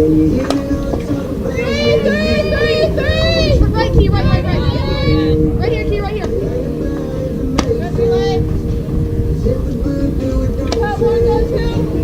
Right, Key, right. Right here, Key, right here. Cut 1, go 2.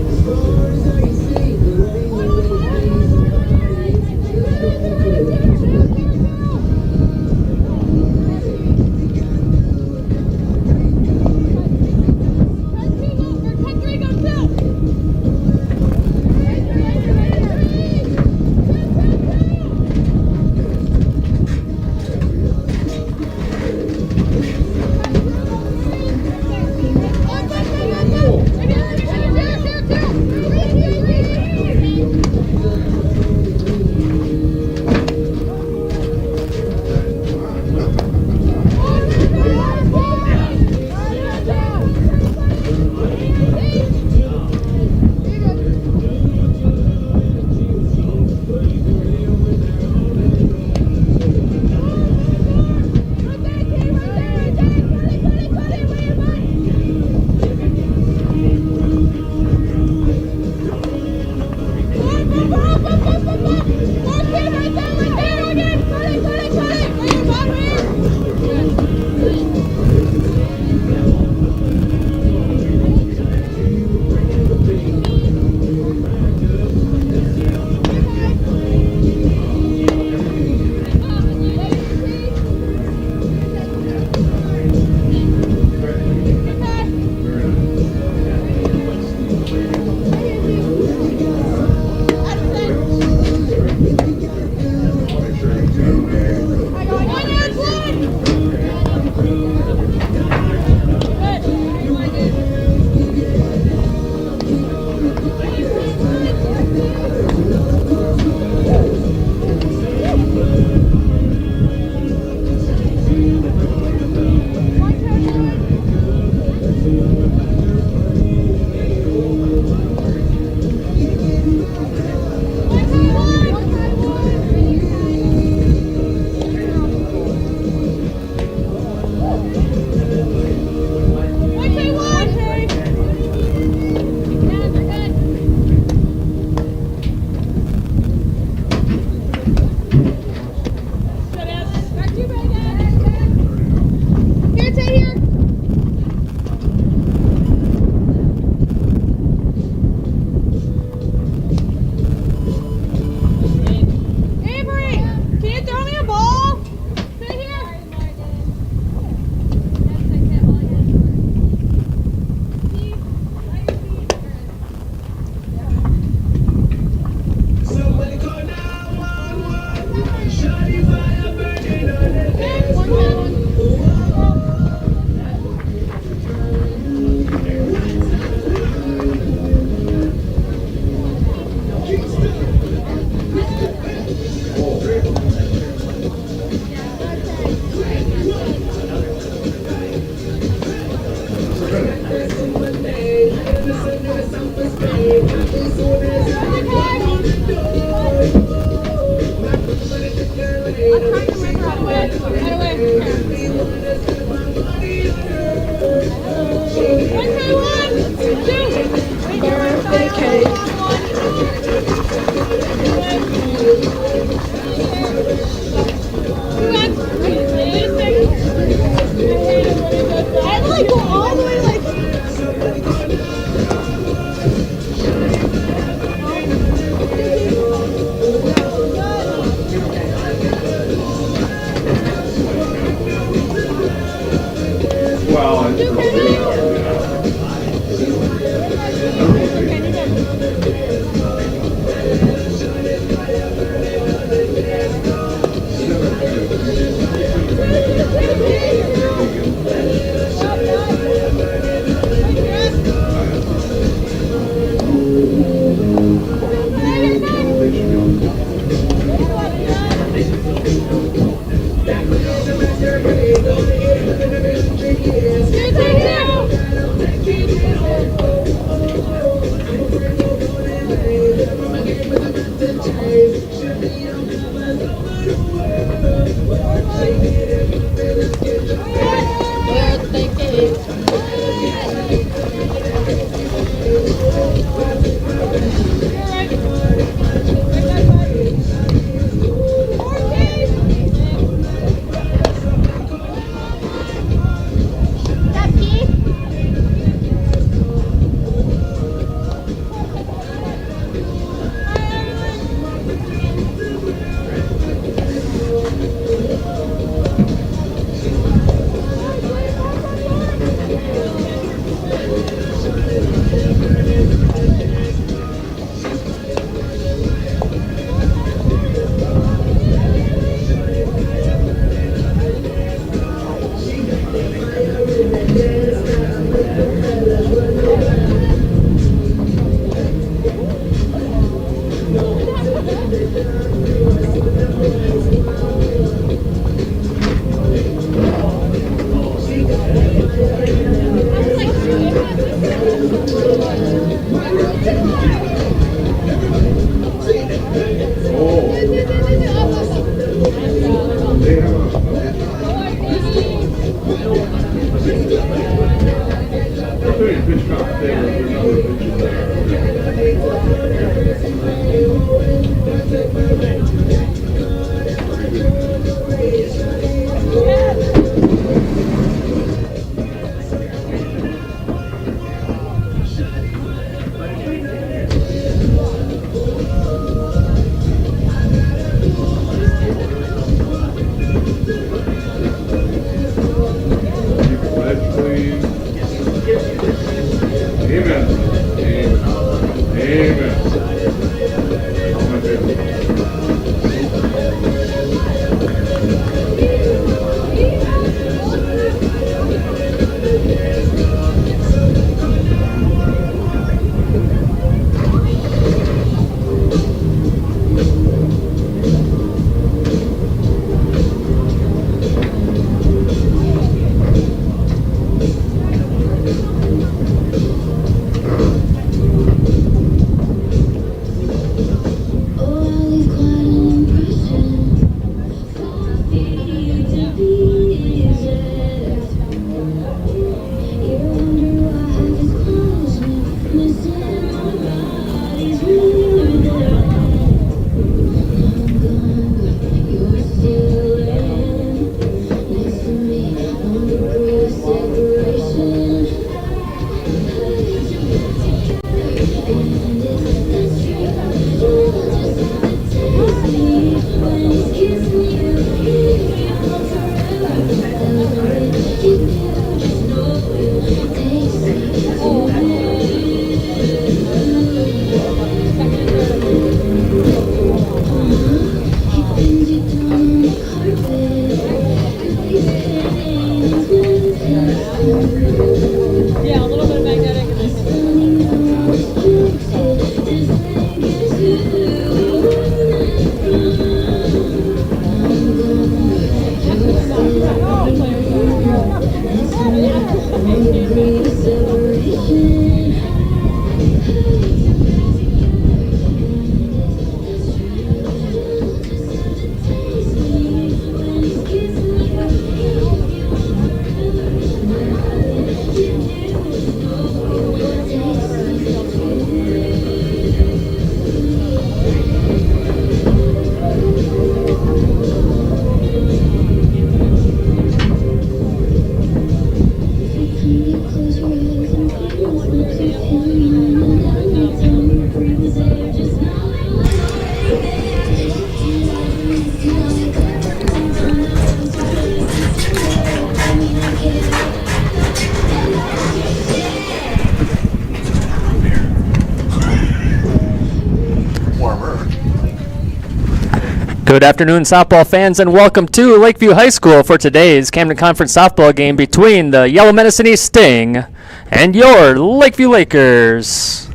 Good afternoon, softball fans, and welcome to Lakeview High School for today's Camden Conference softball game between the Yellow Medicine East Sting and your Lakeview Lakers.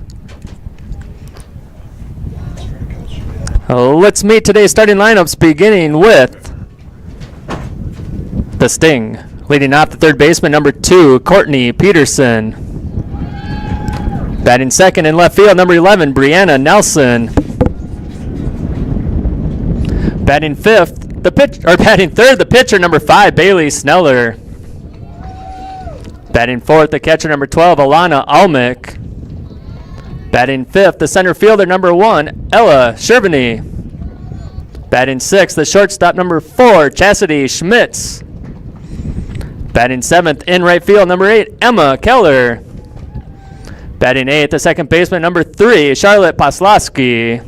Let's meet today's starting lineups, beginning with the Sting. Leading off the third baseman, number 2, Courtney Peterson. Batting second in left field, number 11, Brianna Nelson. Batting third, the pitcher, number 5, Bailey Sneller. Batting fourth, the catcher, number 12, Alana Almick. Batting fifth, the center fielder, number 1, Ella Shervany. Batting sixth, the shortstop, number 4, Chastity Schmitz. Batting seventh, in right field, number 8, Emma Keller. Batting eighth, the second baseman, number 3, Charlotte Poslowski.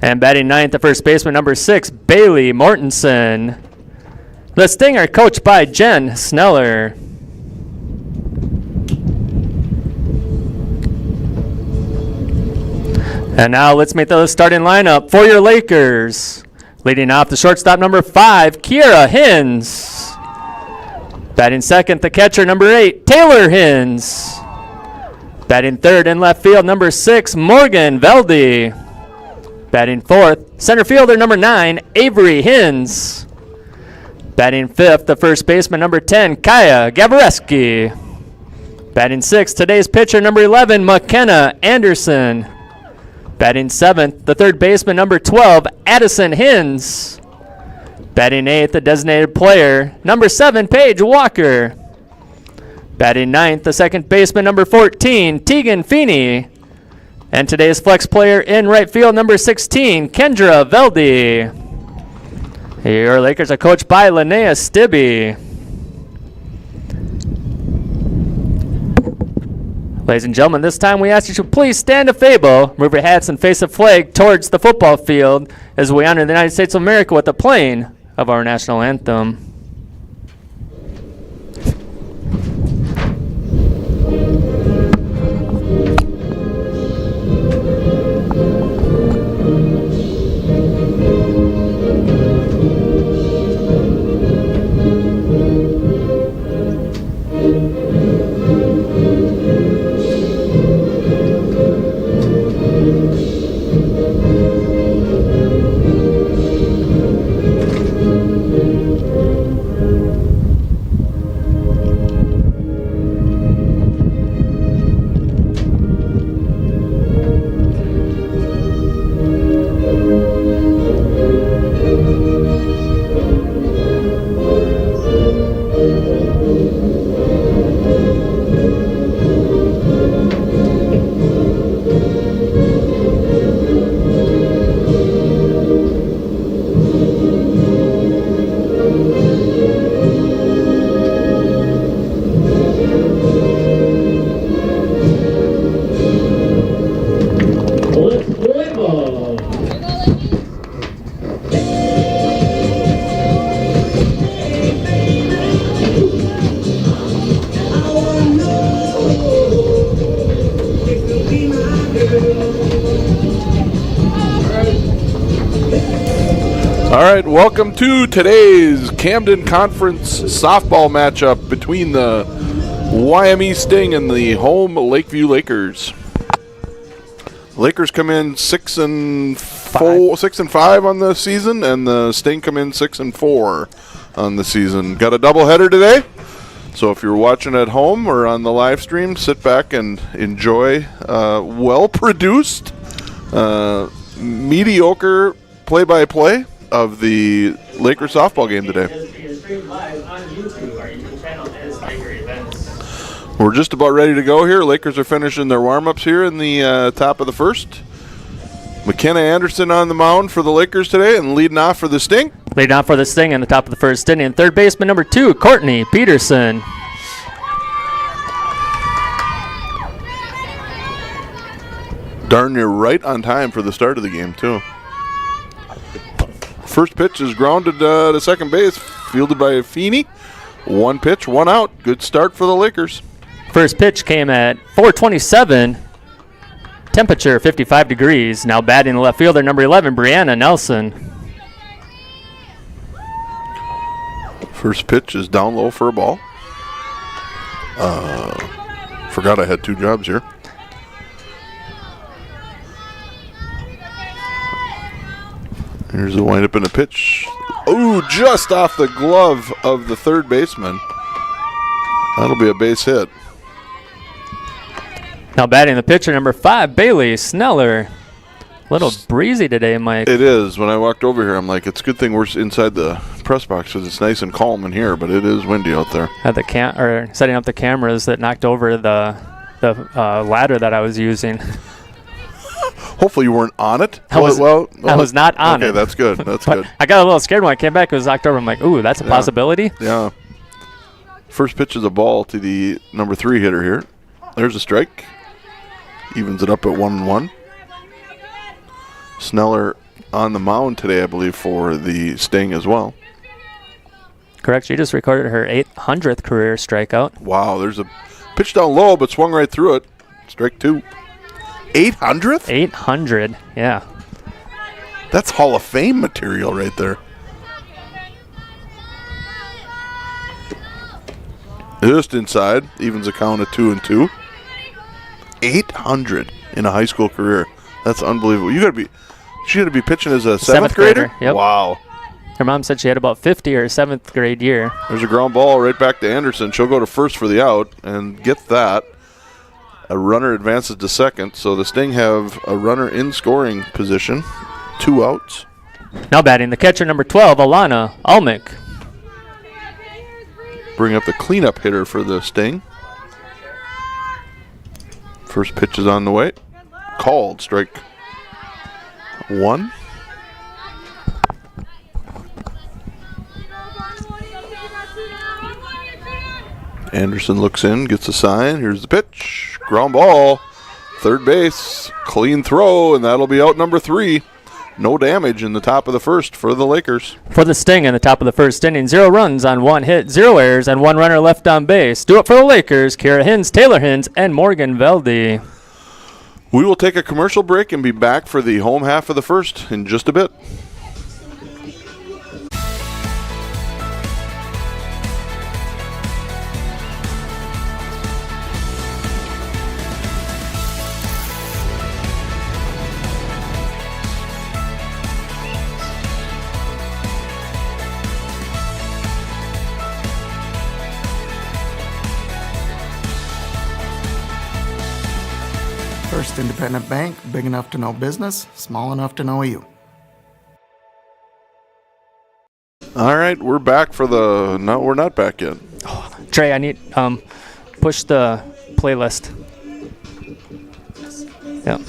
And batting ninth, the first baseman, number 6, Bailey Mortensen. The Sting are coached by Jen Sneller. And now let's make the starting lineup for your Lakers. Leading off the shortstop, number 5, Kiera Hins. Batting second, the catcher, number 8, Taylor Hins. Batting third in left field, number 6, Morgan Velde. Batting fourth, center fielder, number 9, Avery Hins. Batting fifth, the first baseman, number 10, Kaya Gabareski. Batting sixth, today's pitcher, number 11, McKenna Anderson. Batting seventh, the third baseman, number 12, Addison Hins. Batting eighth, the designated player, number 7, Paige Walker. Batting ninth, the second baseman, number 14, Tegan Feeney. And today's flex player in right field, number 16, Kendra Velde. Your Lakers are coached by Linnea Stibbe. Ladies and gentlemen, this time we ask you to please stand a fable, move your hats, and face a flag towards the football field as we honor the United States of America with the playing of our national anthem. All right, welcome to today's Camden Conference softball matchup between the YME Sting and the home Lakeview Lakers. Lakers come in 6-5 on the season, and the Sting come in 6-4 on the season. Got a doubleheader today, so if you're watching at home or on the live stream, sit back and enjoy well-produced, mediocre play-by-play of the Lakers softball game today. We're just about ready to go here. Lakers are finishing their warm-ups here in the top of the first. McKenna Anderson on the mound for the Lakers today and leading off for the Sting. Leading off for the Sting in the top of the first inning. Third baseman number 2, Courtney Peterson. Darn near right on time for the start of the game, too. First pitch is grounded to second base, fielded by Feeney. One pitch, one out. Good start for the Lakers. First pitch came at 4:27. Temperature 55 degrees. Now batting the left fielder, number 11, Brianna Nelson. First pitch is down low for a ball. Forgot I had two jobs here. Here's the windup and a pitch. Ooh, just off the glove of the third baseman. That'll be a base hit. Now batting the pitcher, number 5, Bailey Sneller. A little breezy today, Mike. It is. When I walked over here, I'm like, it's a good thing we're inside the press box because it's nice and calm in here, but it is windy out there. Had the setting up the cameras that knocked over the ladder that I was using. Hopefully you weren't on it. I was not on it. Okay, that's good. That's good. I got a little scared when I came back. It was October. I'm like, ooh, that's a possibility. Yeah. First pitch is a ball to the number 3 hitter here. There's a strike. Evens it up at 1-1. Sneller on the mound today, I believe, for the Sting as well. Correct. She just recorded her 800th career strikeout. Wow, there's a pitch down low, but swung right through it. Strike 2. 800th? 800, yeah. That's Hall of Fame material right there. Just inside, evens a count at 2-2. 800 in a high school career. That's unbelievable. She had to be pitching as a seventh grader? Yep. Wow. Her mom said she had about 50 her 7th grade year. There's a ground ball right back to Anderson. She'll go to first for the out and get that. A runner advances to second, so the Sting have a runner in scoring position. 2 outs. Now batting the catcher, number 12, Alana Almick. Bring up the cleanup hitter for the Sting. First pitch is on the way. Called, strike 1. Anderson looks in, gets a sign. Here's the pitch. Ground ball. Third base. Clean throw, and that'll be out number 3. No damage in the top of the first for the Lakers. For the Sting in the top of the first inning, 0 runs on 1 hit, 0 errors, and 1 runner left on base. Do it for the Lakers, Kira Hins, Taylor Hins, and Morgan Velde. We will take a commercial break and be back for the home half of the first in just a bit. First independent bank, big enough to know business, small enough to know you. All right, we're back for the... No, we're not back yet. Oh, Trey, I need... push the playlist. Yep.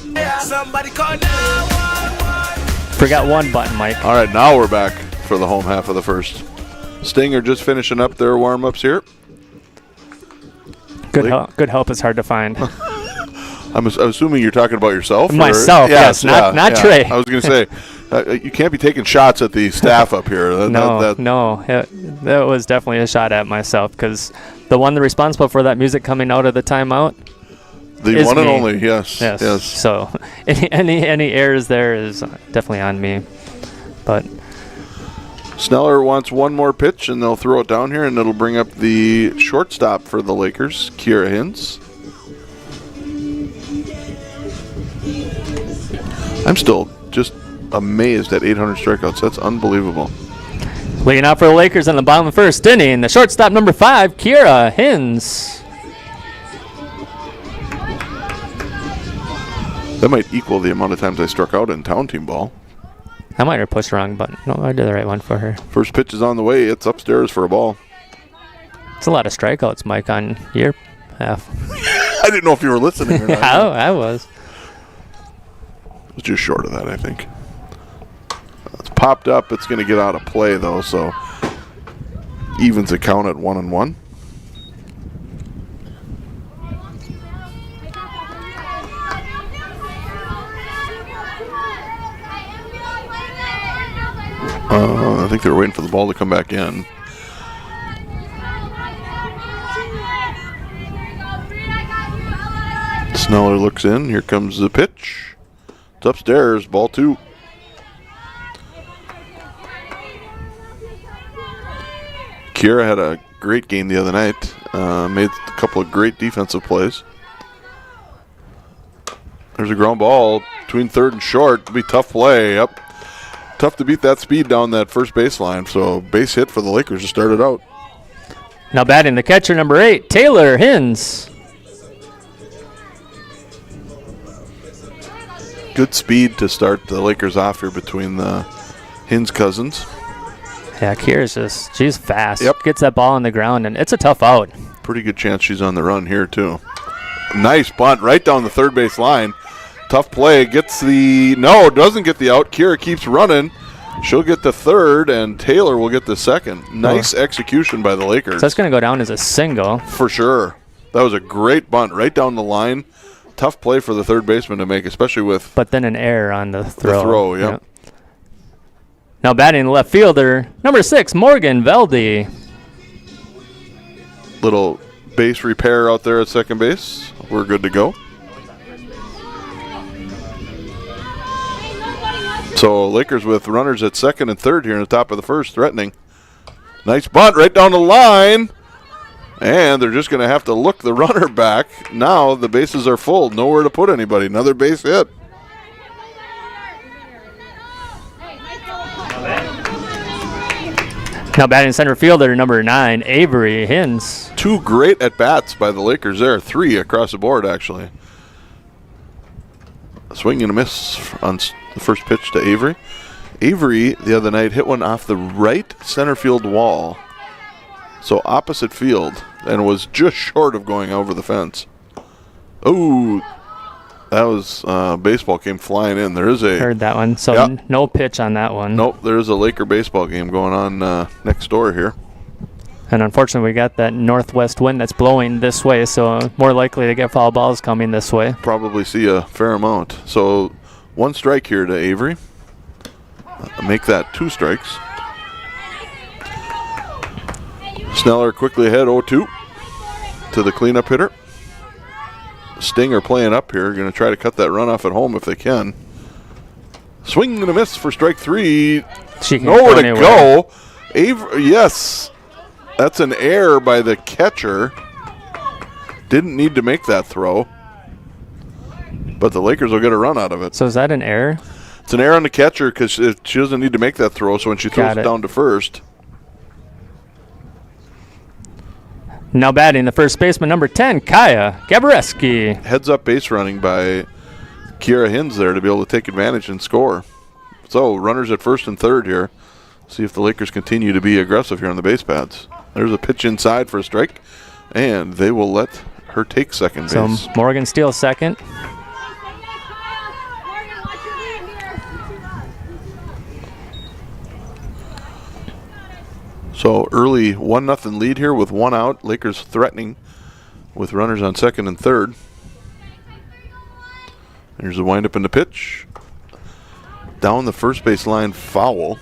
Forgot one button, Mike. All right, now we're back for the home half of the first. Sting are just finishing up their warm-ups here. Good help is hard to find. I'm assuming you're talking about yourself? Myself, yes, not Trey. I was going to say, you can't be taking shots at the staff up here. No, that was definitely a shot at myself because the one responsible for that music coming out of the timeout The one and me. only, yes. So any errors there is definitely on me. But Sneller wants one more pitch, and they'll throw it down here, and it'll bring up the shortstop for the Lakers, Kira Hins. I'm still just amazed at 800 strikeouts. That's unbelievable. leading out for the Lakers in the bottom of the first inning, the shortstop number 5, Kira Hins. That might equal the amount of times I struck out in town team ball. I might have pushed the wrong button. No, I did the right one for her. First pitch is on the way. It's upstairs for a ball. It's a lot of strikeouts, Mike, on your half. I didn't know if you were listening or not. I was. It was just short of that, I think. It's popped up. It's going to get out of play, though, so evens the count at 1-1. I think they were waiting for the ball to come back in. Sneller looks in. Here comes the pitch. It's upstairs. Ball 2. Kira had a great game the other night. Made a couple of great defensive plays. There's a ground ball between third and short. It'll be tough play. Yep. Tough to beat that speed down that first baseline. So base hit for the Lakers to start it out. Now batting the catcher number 8, Taylor Hins. Good speed to start the Lakers off here between the Hins cousins. Yeah, Kira's she's fast. Yep. Gets that ball on the ground, and it's a tough out. Pretty good chance she's on the run here, too. Nice bunt right down the third base line. Tough play. Doesn't get the out. Kira keeps running. She'll get the third, and Taylor will get the second. Nice execution by the Lakers. So that's going to go down as a single. For sure. That was a great bunt right down the line. Tough play for the third baseman to make, especially with... But then an error on the throw. The throw, yep. Now batting the left fielder, number 6, Morgan Velde. Little base repair out there at second base. We're good to go. So Lakers with runners at second and third here in the top of the first, threatening. Nice bunt right down the line. And they're just going to have to look the runner back. Now the bases are full. Nowhere to put anybody. Another base hit. Now batting center fielder, number 9, Avery Hins. 2 great at-bats by the Lakers there. 3 across the board, actually. A swing and a miss on the first pitch to Avery. Avery, the other night, hit one off the right center field wall. So opposite field, and was just short of going over the fence. Oh, that was baseball came flying in. There is a Heard that one. So Yeah. no pitch on that one. Nope, there is a Laker baseball game going on next door here. And unfortunately, we got that northwest wind that's blowing this way, so more likely to get foul balls coming this way. Probably see a fair amount. So 1 strike here to Avery. Make that 2 strikes. Sneller quickly ahead 0-2 to the cleanup hitter. Sting are playing up here, going to try to cut that run off at home if they can. Swing and a miss for strike 3. She can Nowhere to anywhere. go. Avery, yes, that's an error by the catcher. Didn't need to make that throw, but the Lakers will get a run out of it. So is that an error? It's an error on the catcher because she doesn't need to make that throw, so when she throws it down to first. Now batting the first baseman, number 10, Kaya Gabareski. Heads up base running by Kiera Hins there to be able to take advantage and score. So runners at first and third here. See if the Lakers continue to be aggressive here on the base pads. There's a pitch inside for a strike, and they will let her take second base. So Morgan steals second. So early 1-0 lead here with 1 out. Lakers threatening with runners on second and third. There's a windup in the pitch. Down the first base line, foul.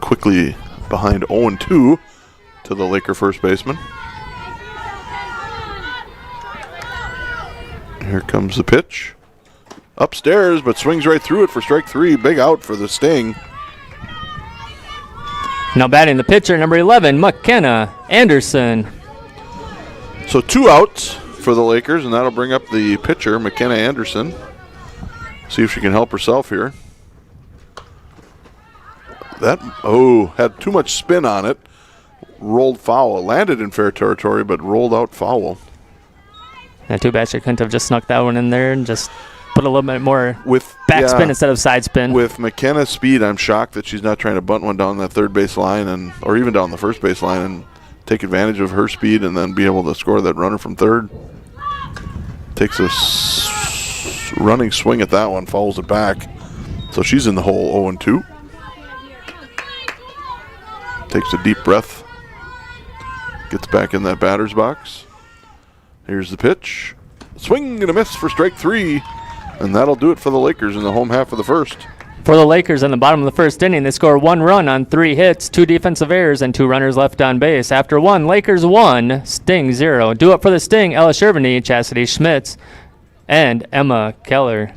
Quickly behind 0-2 to the Laker first baseman. Here comes the pitch. Upstairs, but swings right through it for strike 3. Big out for the Sting. Now batting the pitcher, number 11, McKenna Anderson. So 2 outs for the Lakers, and that'll bring up the pitcher, McKenna Anderson. See if she can help herself here. That, had too much spin on it. Rolled foul. Landed in fair territory, but rolled out foul. Yeah, too bad she couldn't have just snuck that one in there and just put a little bit more With backspin instead of side spin. With McKenna's speed, I'm shocked that she's not trying to bunt one down that third base line or even down the first base line and take advantage of her speed and then be able to score that runner from third. Takes a running swing at that one, fouls it back. So she's in the hole 0-2. Takes a deep breath. Gets back in that batter's box. Here's the pitch. Swing and a miss for strike 3. And that'll do it for the Lakers in the home half of the first. For the Lakers in the bottom of the first inning, they score 1 run on 3 hits, 2 defensive errors, and 2 runners left on base. After 1, Lakers 1, Sting 0. Due up for the Sting, Ella Shervany, Chastity Schmitz, and Emma Keller.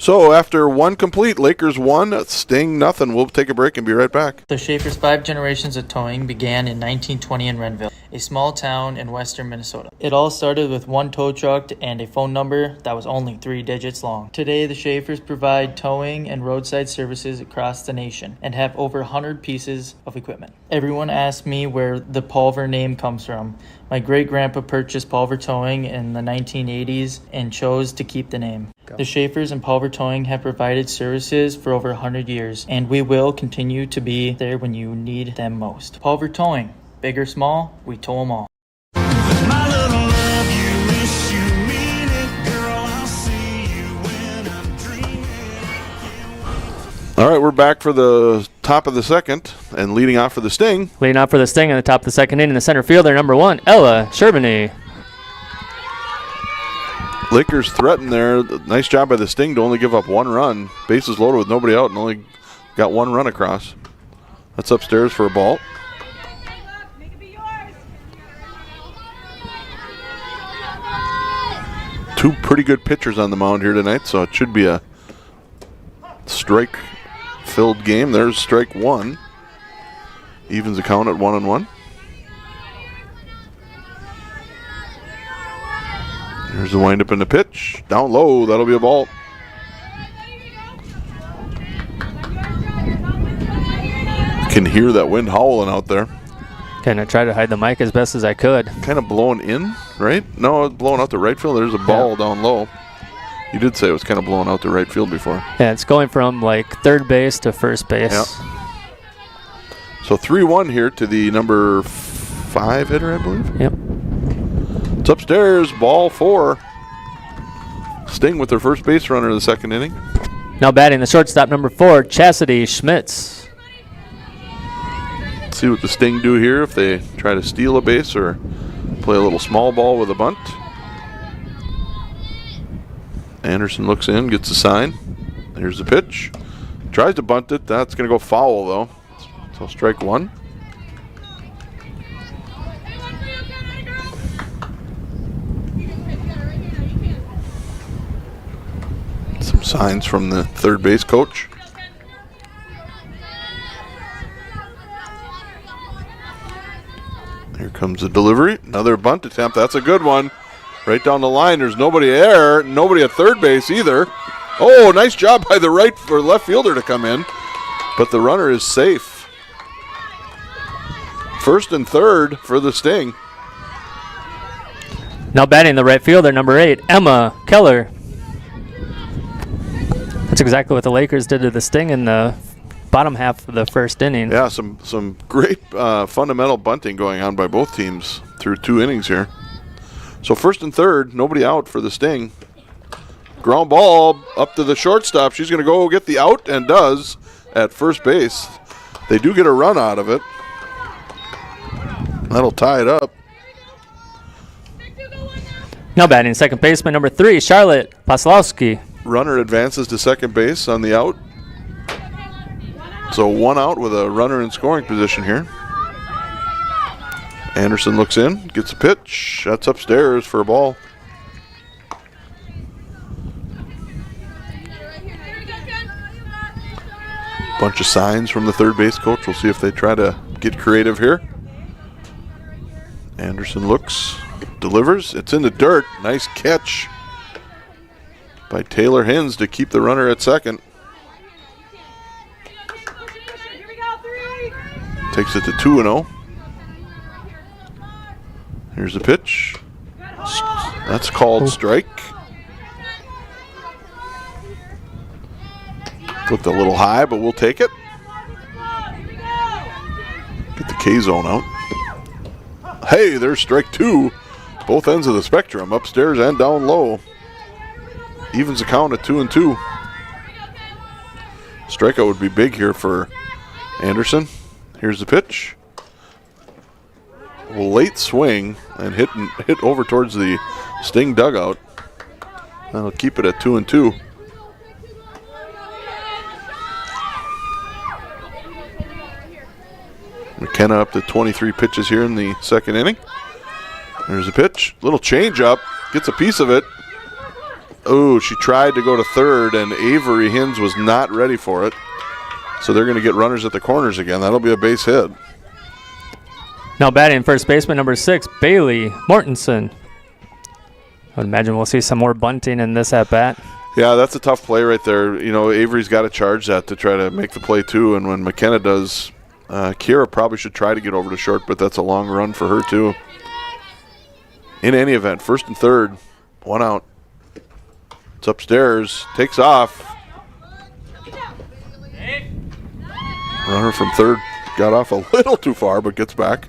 So after 1 complete, Lakers 1, Sting nothing. We'll take a break and be right back. The Schaefer's 5 generations of towing began in 1920 in Renville, a small town in western Minnesota. It all started with 1 tow truck and a phone number that was only 3 digits long. Today, the Schaefer's provide towing and roadside services across the nation and have over 100 pieces of equipment. Everyone asks me where the Pulver name comes from. My great-grandpa purchased Pulver Towing in the 1980s and chose to keep the name. The Schaefer's and Pulver Towing have provided services for over 100 years, and we will continue to be there when you need them most. Pulver Towing, big or small, we tow them all. My little love, you wish you mean it, girl. I'll see you when I'm dreaming. All right, we're back for the top of the second, and leading off for the Sting. Leading off for the Sting in the top of the second inning, the center fielder, number 1, Ella Shervany. Lakers threaten there. Nice job by the Sting to only give up 1 run. Bases loaded with nobody out and only got 1 run across. That's upstairs for a ball. Two pretty good pitchers on the mound here tonight, so it should be a strike-filled game. There's strike 1. Evens the count at 1-1. Here's the windup in the pitch. Down low, that'll be a ball. Can hear that wind howling out there. Kind of tried to hide the mic as best as I could. Kind of blowing in, right? No, it's blowing out the right field. There's a ball down low. You did say it was kind of blowing out to right field before. Yeah, it's going from like third base to first base. Yep. So 3-1 here to the number 5 hitter, I believe. Yep. It's upstairs, ball 4. Sting with their first base runner of the second inning. Now batting the shortstop, number 4, Chastity Schmitz. See what the Sting do here, if they try to steal a base or play a little small ball with a bunt. Anderson looks in, gets a sign. Here's the pitch. Tries to bunt it. That's going to go foul, though. So strike 1. Some signs from the third base coach. Here comes the delivery. Another bunt attempt. That's a good one. Right down the line. There's nobody there. Nobody at third base either. Oh, nice job by the right or left fielder to come in. But the runner is safe. First and third for the Sting. Now batting the right fielder, number 8, Emma Keller. That's exactly what the Lakers did to the Sting in the bottom half of the first inning. Yeah, some great fundamental bunting going on by both teams through 2 innings here. So first and third, nobody out for the Sting. Ground ball up to the shortstop. She's going to go get the out, and does at first base. They do get a run out of it. That'll tie it up. Now batting second baseman, number 3, Charlotte Paslowski. Runner advances to second base on the out. So 1 out with a runner in scoring position here. Anderson looks in, gets a pitch. That's upstairs for a ball. Bunch of signs from the third base coach. We'll see if they try to get creative here. Anderson looks, delivers. It's in the dirt. Nice catch by Taylor Hins to keep the runner at second. Takes it to 2-0. Here's the pitch. That's called strike. Looked a little high, but we'll take it. Get the K-zone out. Hey, there's strike 2. Both ends of the spectrum, upstairs and down low. Evens the count at 2-2. Strikeout would be big here for Anderson. Here's the pitch. Late swing and hit over towards the Sting dugout. That'll keep it at 2-2. McKenna up to 23 pitches here in the second inning. There's a pitch. Little change up. Gets a piece of it. Oh, she tried to go to third, and Avery Hins was not ready for it. So they're going to get runners at the corners again. That'll be a base hit. Now batting first baseman, number 6, Bailey Mortensen. I would imagine we'll see some more bunting in this at-bat. Yeah, that's a tough play right there. You know, Avery's got to charge that to try to make the play too, and when McKenna does, Kira probably should try to get over to short, but that's a long run for her too. In any event, first and third, 1 out. It's upstairs, takes off. Runner from third got off a little too far, but gets back.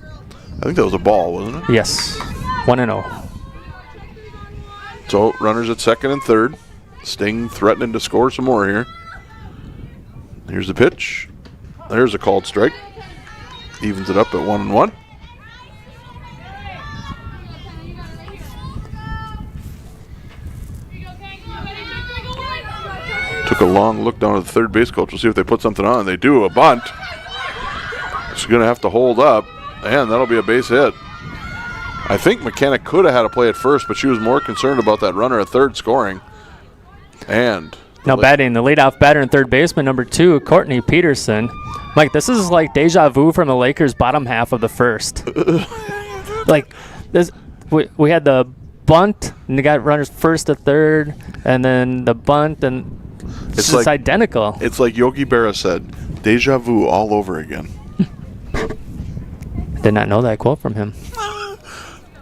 I think that was a ball, wasn't it? Yes, 1-0. So runners at second and third. Sting threatening to score some more here. Here's the pitch. There's a called strike. Evens it up at 1-1. Took a long look down at the third base coach. We'll see if they put something on. They do, a bunt. She's going to have to hold up, and that'll be a base hit. I think McKenna could have had a play at first, but she was more concerned about that runner at third scoring. And now batting the leadoff batter and third baseman, number 2, Courtney Peterson. Mike, this is like deja vu from the Lakers' bottom half of the first. Like this, we had the bunt, and they got runners first to third, and then the bunt, and it's like, identical. It's like Yogi Berra said, deja vu all over again. I did not know that quote from him.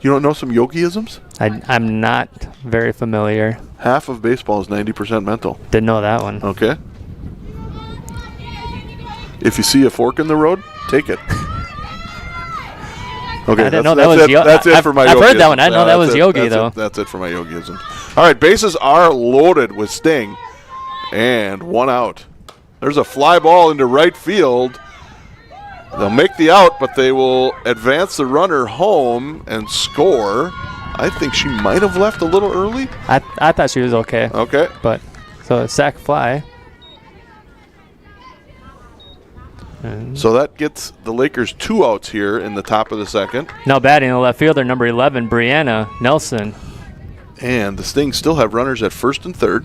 You don't know some Yogi-isms? I'm not very familiar. Half of baseball is 90% mental. Didn't know that one. Okay. If you see a fork in the road, take it. Okay, I didn't know that was that's it for my yogism. I've heard that one. I didn't know that was yogi, though. That's it for my yogism. All right, bases are loaded with Sting. And 1 out. There's a fly ball into right field. They'll make the out, but they will advance the runner home and score. I think she might have left a little early. I thought she was okay. Okay. But, so a sac fly. So that gets the Lakers 2 outs here in the top of the second. Now batting the left fielder, number 11, Brianna Nelson. And the Sting still have runners at first and third.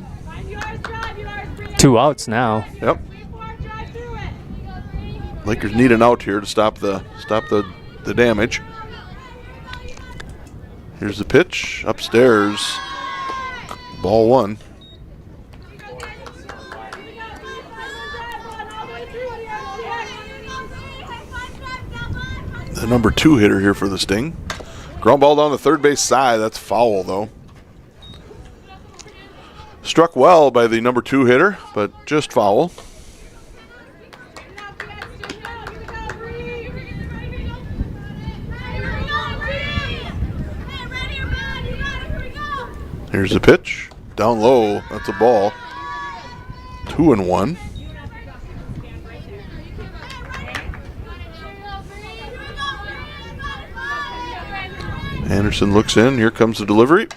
2 outs now. Yep. Lakers need an out here to stop the damage. Here's the pitch upstairs. Ball 1. The number 2 hitter here for the Sting. Ground ball down the third base side. That's foul, though. Struck well by the number 2 hitter, but just foul. Here's the pitch. Down low. That's a ball. 2-1. Anderson looks in. Here comes the delivery.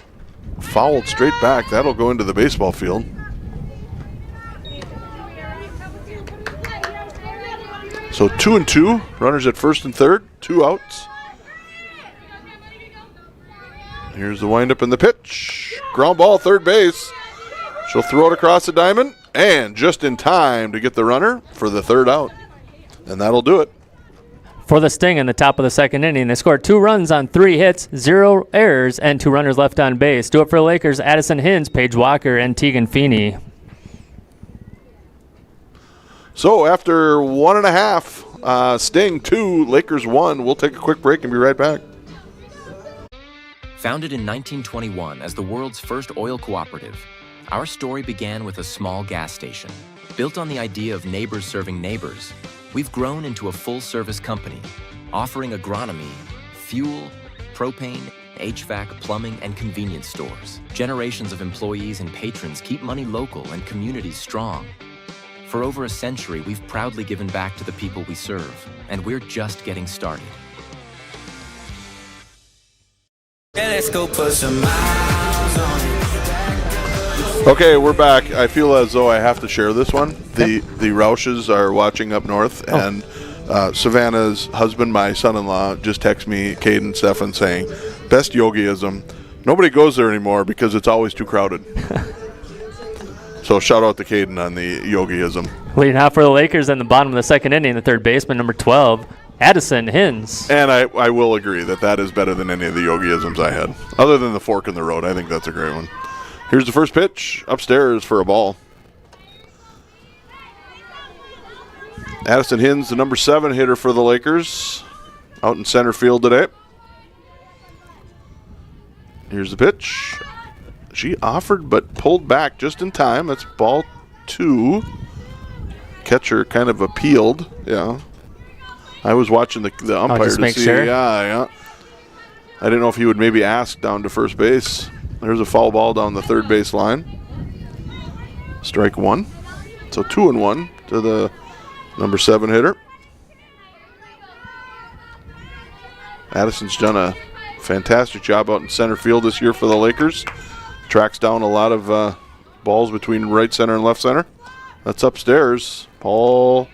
Fouled straight back. That'll go into the baseball field. So 2-2. Runners at first and third. 2 outs. Here's the windup and the pitch. Ground ball, third base. She'll throw it across the diamond. And just in time to get the runner for the 3rd out. And that'll do it. For the Sting in the top of the second inning, they scored 2 runs on 3 hits, 0 errors, and 2 runners left on base. Do it for the Lakers, Addison Hins, Paige Walker, and Tegan Feeney. So after 1.5, Sting 2, Lakers 1. We'll take a quick break and be right back. Founded in 1921 as the world's first oil cooperative, our story began with a small gas station. Built on the idea of neighbors serving neighbors, we've grown into a full-service company, offering agronomy, fuel, propane, HVAC, plumbing, and convenience stores. Generations of employees and patrons keep money local and communities strong. For over a century, we've proudly given back to the people we serve, and we're just getting started. Let's go put some miles on it. Okay, we're back. I feel as though I have to share this one. The Roushes are watching up north, and Savannah's husband, my son-in-law, just texted me, Caden Stefan, saying, best yogiism. Nobody goes there anymore because it's always too crowded. So shout out to Caden on the yogiism. Leading off for the Lakers in the bottom of the second inning, the third baseman, number 12, Addison Hins. And I will agree that is better than any of the yogiisms I had. Other than the fork in the road, I think that's a great one. Here's the first pitch, upstairs for a ball. Addison Hins, the number 7 hitter for the Lakers, out in center field today. Here's the pitch. She offered but pulled back just in time. That's ball 2. Catcher kind of appealed. Yeah. I was watching the umpire just to make see. sure. Yeah. I didn't know if he would maybe ask down to first base. There's a foul ball down the third base line. Strike 1. So 2-1 to the number 7 hitter. Addison's done a fantastic job out in center field this year for the Lakers. Tracks down a lot of balls between right center and left center. That's upstairs. Ball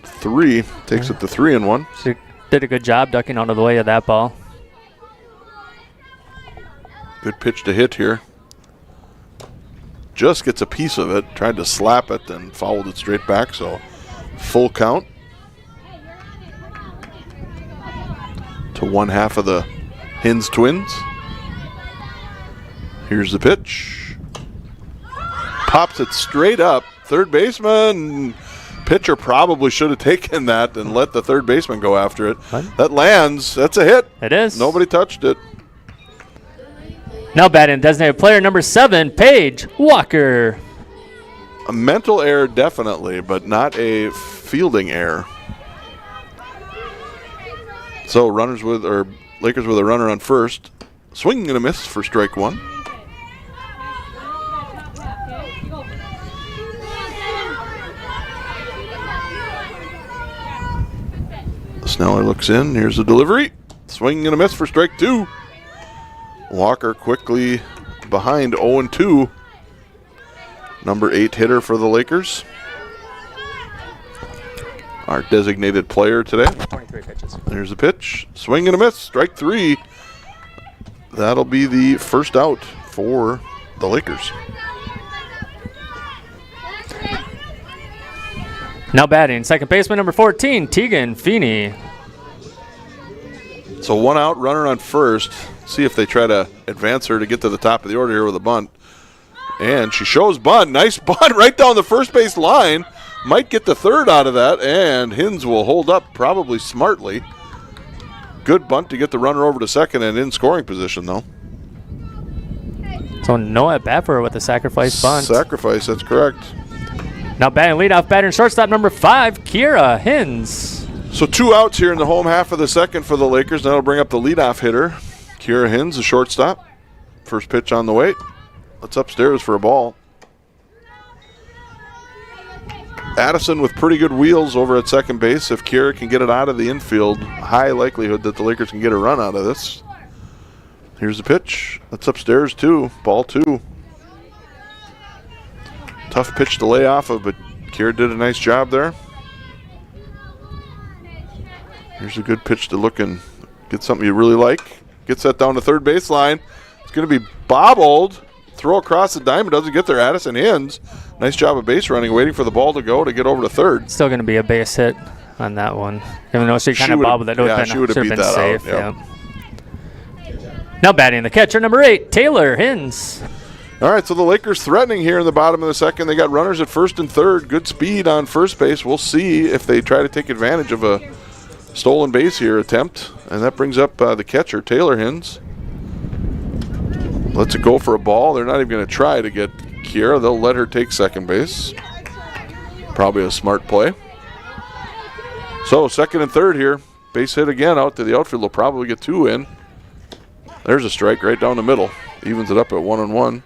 3 takes it to 3-1. She did a good job ducking out of the way of that ball. Good pitch to hit here. Just gets a piece of it. Tried to slap it and fouled it straight back. So full count to 1/2 of the Hins twins. Here's the pitch. Pops it straight up. Third baseman. Pitcher probably should have taken that and let the third baseman go after it. What? That lands. That's a hit. It is. Nobody touched it. Now batting designated player number 7, Paige Walker. A mental error, definitely, but not a fielding error. So Lakers with a runner on first. Swing and a miss for strike 1. Sneller looks in. Here's the delivery. Swing and a miss for strike 2. Walker quickly behind 0-2. Number 8 hitter for the Lakers. Our designated player today. 23 pitches. There's the pitch. Swing and a miss. Strike 3. That'll be the first out for the Lakers. Now batting second baseman number 14, Tegan Feeney. So 1 out, runner on first. See if they try to advance her to get to the top of the order here with a bunt. And she shows bunt. Nice bunt right down the first base line. Might get the third out of that, and Hins will hold up probably smartly. Good bunt to get the runner over to second and in scoring position, though. So no at bat for her with a sacrifice bunt. Sacrifice, that's correct. Now batting leadoff batter and shortstop number 5, Kira Hins. So 2 outs here in the home half of the second for the Lakers. That'll bring up the leadoff hitter, Kira Hins, the shortstop. First pitch on the way. That's upstairs for a ball. Addison with pretty good wheels over at second base. If Kira can get it out of the infield, high likelihood that the Lakers can get a run out of this. Here's the pitch. That's upstairs too. Ball 2. Tough pitch to lay off of, but Kira did a nice job there. Here's a good pitch to look and get something you really like. Gets that down to third baseline. It's going to be bobbled. Throw across the diamond. Doesn't get there. Addison Hins. Nice job of base running, waiting for the ball to go to get over to third. Still going to be a base hit on that one. Even though she kind of bobbled that. She would have beat that safe. out. Yeah. Now batting the catcher, number 8, Taylor Hins. All right, so the Lakers threatening here in the bottom of the second. They got runners at first and third. Good speed on first base. We'll see if they try to take advantage of a stolen base here attempt. And that brings up the catcher, Taylor Hins. Lets it go for a ball. They're not even going to try to get Kira. They'll let her take second base. Probably a smart play. So second and third here. Base hit again out to the outfield. They'll probably get 2 in. There's a strike right down the middle. Evens it up at 1-1.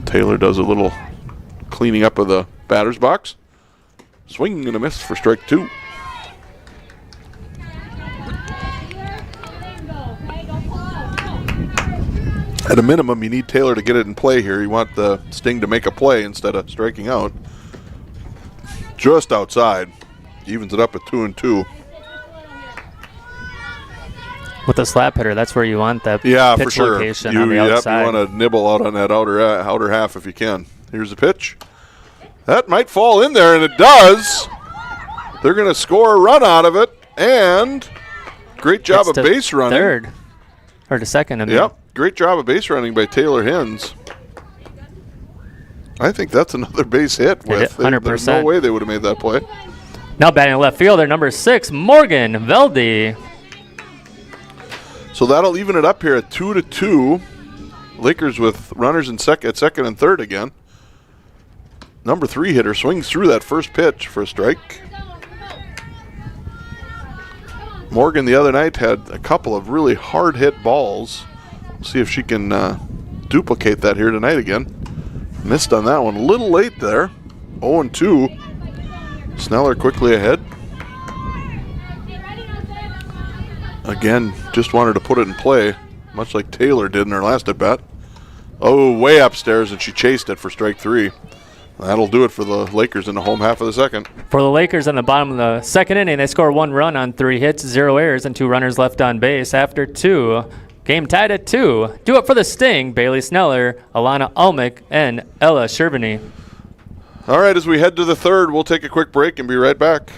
Taylor does a little cleaning up of the batter's box. Swing and a miss for strike 2. At a minimum, you need Taylor to get it in play here. You want the Sting to make a play instead of striking out. Just outside. Evens it up at 2-2. With the slap hitter, that's where you want that pitch for sure. Location on the you outside. want to nibble out on that outer half if you can. Here's the pitch. That might fall in there, and it does. They're going to score a run out of it, and great job of base running. Third. Or to second. Yep. Great job of base running by Taylor Hins. I think that's another base hit. 100%. There's no way they would have made that play. Now batting left fielder, number 6, Morgan Veldy. So that'll even it up here at 2-2. Lakers with runners at second and third again. Number 3 hitter swings through that first pitch for a strike. Morgan the other night had a couple of really hard hit balls. We'll see if she can duplicate that here tonight again. Missed on that one. A little late there. 0-2. Sneller quickly ahead. Again, just wanted to put it in play, much like Taylor did in her last at-bat. Oh, way upstairs, and she chased it for strike 3. That'll do it for the Lakers in the home half of the second. For the Lakers in the bottom of the second inning, they score 1 run on 3 hits, 0 errors, and 2 runners left on base. After 2, game tied at 2. Do it for the Sting, Bailey Sneller, Alana Almick, and Ella Sherbany. All right, as we head to the third, we'll take a quick break and be right back.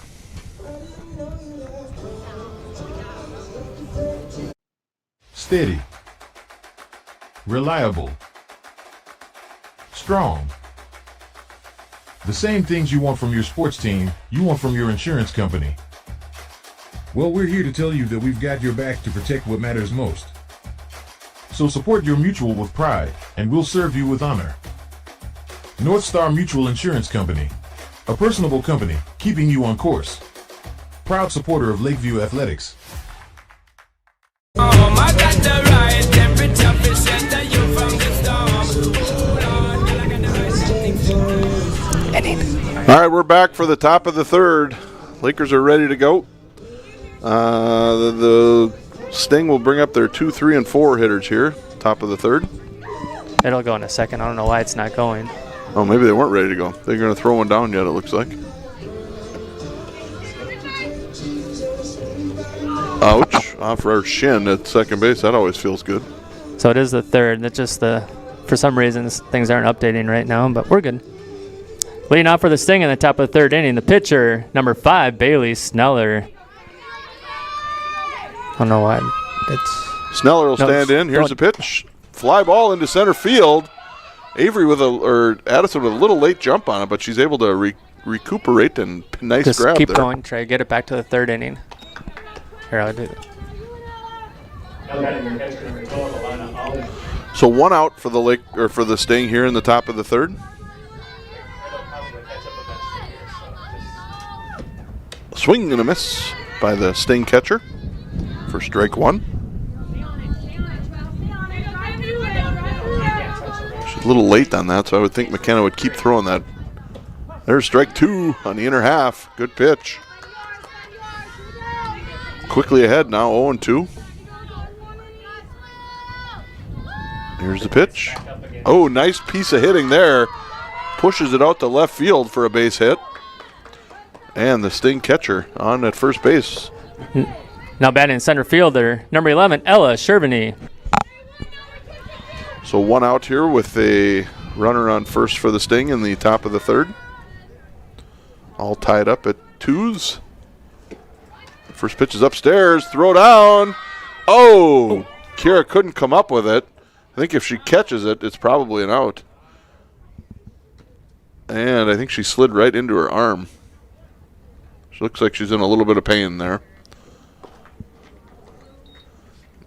Steady, reliable, strong. The same things you want from your sports team, you want from your insurance company. Well, we're here to tell you that we've got your back to protect what matters most. So support your mutual with pride, and we'll serve you with honor. North Star Mutual Insurance Company, a personable company keeping you on course. Proud supporter of Lakeview Athletics. All right, we're back for the top of the third. Lakers are ready to go. The Sting will bring up their 2, 3, and 4 hitters here, top of the third. It'll go in a second. I don't know why it's not going. Oh, maybe they weren't ready to go. They're going to throw one down yet, it looks like. Ouch. Off our shin at second base. That always feels good. So it is the third. That's just for some reason, things aren't updating right now, but we're good. Leading off for the Sting in the top of the third inning, the pitcher, number 5, Bailey Sneller. I don't know why. Sneller will stand in. Here's the pitch. Fly ball into center field. Avery Addison with a little late jump on it, but she's able to recuperate and nice just grab keep there. going. Try to get it back to the third inning. Here, I'll do it. So 1 out for the Sting here in the top of the third. Swing and a miss by the Sting catcher for strike 1. She's a little late on that, so I would think McKenna would keep throwing that. There's strike 2 on the inner half. Good pitch. Quickly ahead now, 0-2. Here's the pitch. Oh, nice piece of hitting there. Pushes it out to left field for a base hit. And the Sting catcher on at first base. Now batting center fielder, number 11, Ella Shervany. So 1 out here with a runner on first for the Sting in the top of the third. All tied up at 2s. First pitch is upstairs, throw down. Oh, Kira couldn't come up with it. I think if she catches it, it's probably an out. And I think she slid right into her arm. She looks like she's in a little bit of pain there.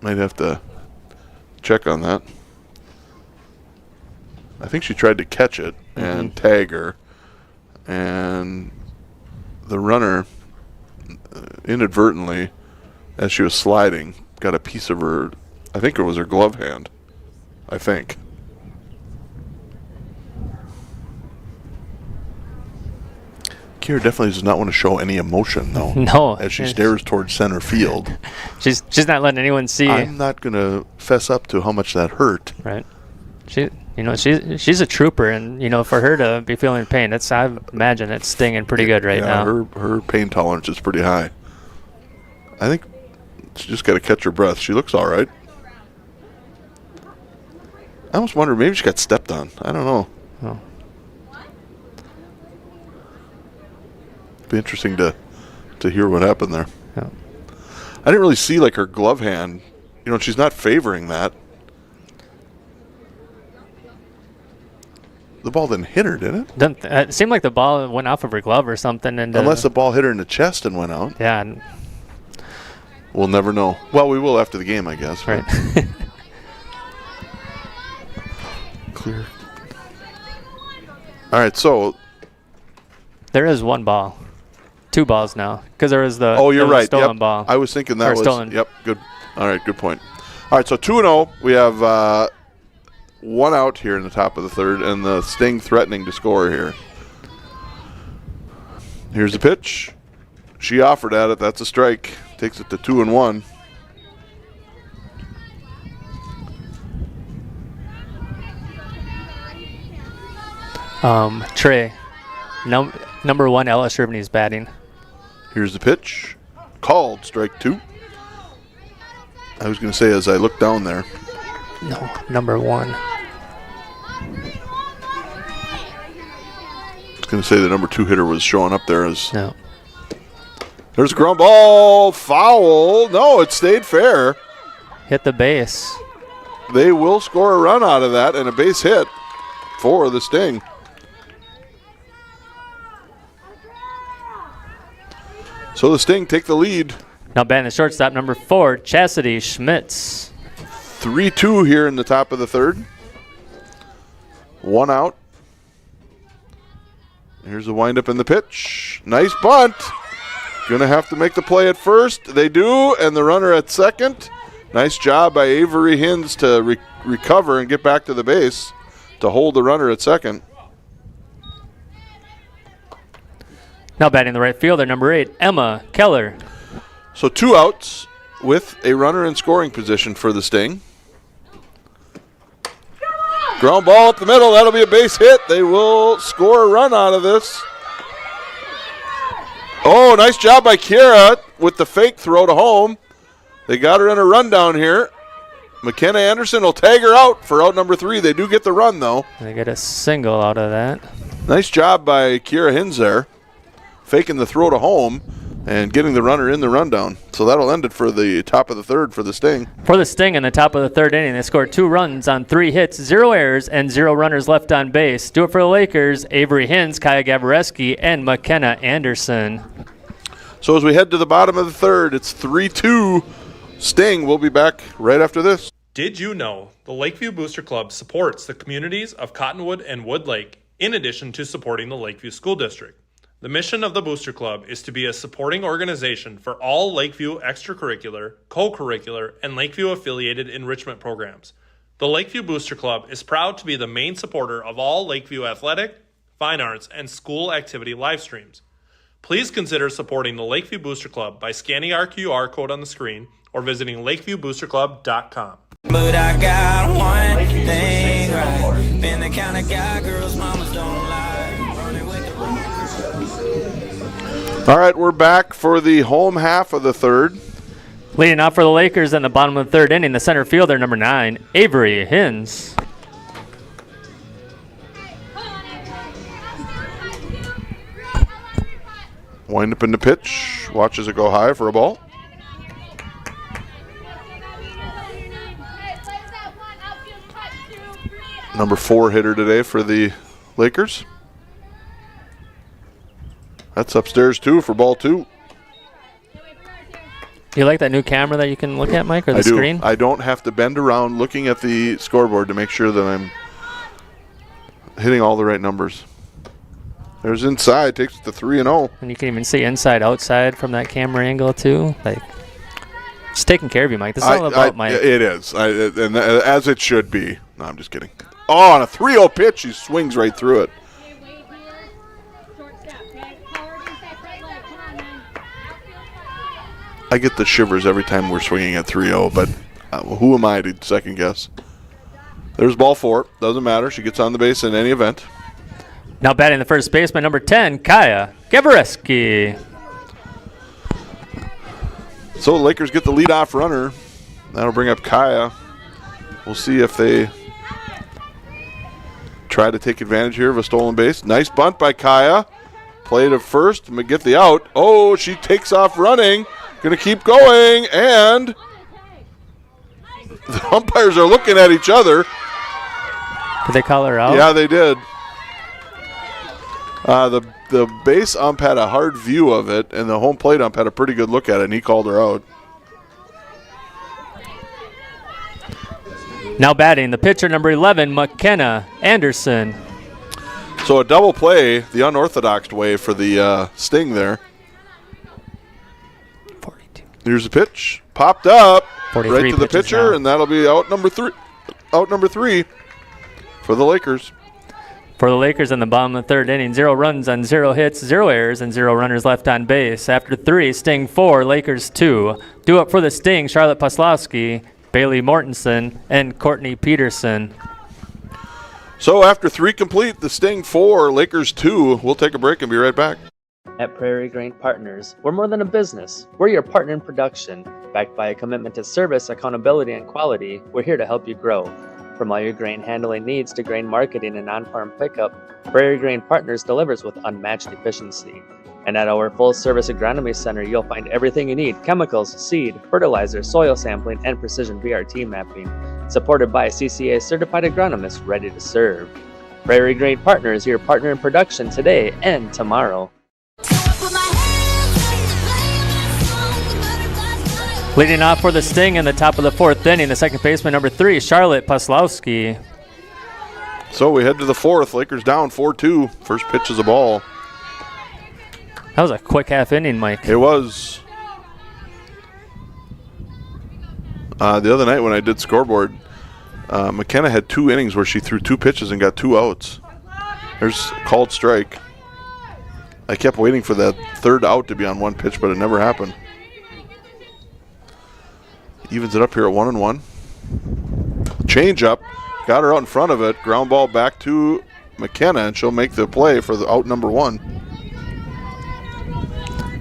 Might have to check on that. I think she tried to catch it and tag her. And the runner inadvertently, as she was sliding, got a piece of her, I think it was her glove hand. I think. Kira definitely does not want to show any emotion, though. No. As she stares towards center field. She's not letting anyone see. I'm not going to fess up to how much that hurt. Right. She's a trooper, and for her to be feeling pain, I imagine it's stinging pretty good right now. Her pain tolerance is pretty high. I think she just got to catch her breath. She looks all right. I almost wonder maybe she got stepped on. I don't know. Oh. Be interesting to hear what happened there. Yeah. I didn't really see her glove hand. She's not favoring that. The ball didn't hit her, did it? It seemed like the ball went off of her glove or something. And unless the ball hit her in the chest and went out. Yeah. We'll never know. Well, we will after the game, I guess. Right. Clear. All right, so there is 1 ball. 2 balls now, because there was the you're right. stolen ball. I was thinking that was stolen. Yep, good. All right, good point. All right, so 2-0. We have 1 out here in the top of the third, and the Sting threatening to score here. Here's the pitch. She offered at it. That's a strike. Takes it to 2-1. Trey, number 1, Ella Shervany is batting. Here's the pitch. Called, strike 2. I was going to say as I look down there. No, number 1. I was going to say the number 2 hitter was showing up there as. No. There's a ground ball. Foul. No, it stayed fair. Hit the base. They will score a run out of that and a base hit for the Sting. So the Sting take the lead Now batting the shortstop, number 4, Chastity Schmitz. 3-2 here in the top of the third. 1 out. Here's the windup in the pitch. Nice bunt. Gonna have to make the play at first. They do, and the runner at second. Nice job by Avery Hins to recover and get back to the base to hold the runner at second. Now batting the right fielder, number 8, Emma Keller. So 2 outs with a runner in scoring position for the Sting. Ground ball up the middle. That'll be a base hit. They will score a run out of this. Oh, nice job by Kira with the fake throw to home. They got her in a rundown here. McKenna Anderson will tag her out for out number 3. They do get the run, though. They get a single out of that. Nice job by Kira Hins there, faking the throw to home and getting the runner in the rundown. So that'll end it for the top of the third for the Sting. For the Sting in the top of the third inning, they scored 2 runs on 3 hits, 0 errors, and 0 runners left on base. Do it for the Lakers, Avery Hins, Kaya Gavareski, and McKenna Anderson. So as we head to the bottom of the third, it's 3-2 Sting. We'll be back right after this. Did you know the Lakeview Booster Club supports the communities of Cottonwood and Wood Lake in addition to supporting the Lakeview School District? The mission of the Booster Club is to be a supporting organization for all Lakeview extracurricular, co-curricular, and Lakeview-affiliated enrichment programs. The Lakeview Booster Club is proud to be the main supporter of all Lakeview athletic, fine arts, and school activity live streams. Please consider supporting the Lakeview Booster Club by scanning our QR code on the screen or visiting lakeviewboosterclub.com. But I got one thing right. Been the kind of guy girls mamas don't like. Running with the rockers. All right, we're back for the home half of the third. Leading off for the Lakers in the bottom of the third inning, the center fielder, number 9, Avery Hins. Wind up in the pitch. Watches it go high for a ball. Number 4 hitter today for the Lakers. That's upstairs too for ball 2. You like that new camera that you can look at, Mike, or the I do. screen? I don't have to bend around looking at the scoreboard to make sure that I'm hitting all the right numbers. There's inside, takes it to 3-0. And you can even see inside, outside from that camera angle too. Like, it's taking care of you, Mike. This is all about Mike. It is, and as it should be. No, I'm just kidding. Oh, on a 3-0 pitch, he swings right through it. I get the shivers every time we're swinging at 3-0, but who am I to second guess? There's ball 4. Doesn't matter. She gets on the base in any event. Now batting the first baseman, number 10, Kaya Gavareski. So the Lakers get the leadoff runner. That'll bring up Kaya. We'll see if they try to take advantage here of a stolen base. Nice bunt by Kaya. Play to first, get the out. Oh, she takes off running. Going to keep going, and the umpires are looking at each other. Did they call her out? Yeah, they did. The base ump had a hard view of it, and the home plate ump had a pretty good look at it, and he called her out. Now batting the pitcher, number 11, McKenna Anderson. So a double play, the unorthodox way for the Sting there. 42. Here's the pitch, popped up, 43 right to the pitches pitcher, now. and that'll be out number 3. Out number 3 for the Lakers. For the Lakers in the bottom of the third inning, 0 runs on 0 hits, 0 errors, and 0 runners left on base. After 3, Sting 4, Lakers 2. Do it for the Sting, Charlotte Poslowski, Bailey Mortensen, and Courtney Peterson. So after 3 complete, the Sting 4, Lakers 2. We'll take a break and be right back. At Prairie Grain Partners, we're more than a business. We're your partner in production. Backed by a commitment to service, accountability, and quality, we're here to help you grow. From all your grain handling needs to grain marketing and on-farm pickup, Prairie Grain Partners delivers with unmatched efficiency. And at our full-service agronomy center, you'll find everything you need: chemicals, seed, fertilizer, soil sampling, and precision VRT mapping. Supported by a CCA-certified agronomist ready to serve. Prairie Grain Partners, your partner in production today and tomorrow. Leading off for the Sting in the top of the 4th inning, the second baseman, number 3, Charlotte Puslowski. So we head to the 4th. Lakers down 4-2. First pitch is a ball. That was a quick half inning, Mike. It was. The other night when I did scoreboard, McKenna had 2 innings where she threw 2 pitches and got 2 outs. There's a called strike. I kept waiting for that 3rd out to be on 1 pitch, but it never happened. Evens it up here at 1-1. Change up. Got her out in front of it. Ground ball back to McKenna, and she'll make the play for the out number 1.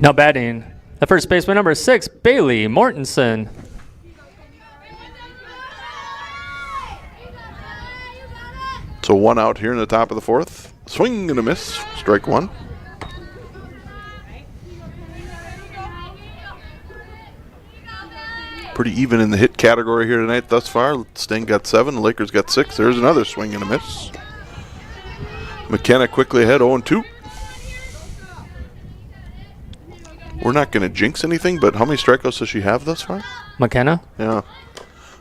Now batting, the first baseman, number 6, Bailey Mortensen. So 1 out here in the top of the 4th. Swing and a miss. Strike 1. Pretty even in the hit category here tonight thus far. Sting got 7, the Lakers got 6. There's another swing and a miss. McKenna quickly ahead, 0-2. We're not going to jinx anything, but how many strikeouts does she have thus far? McKenna? Yeah.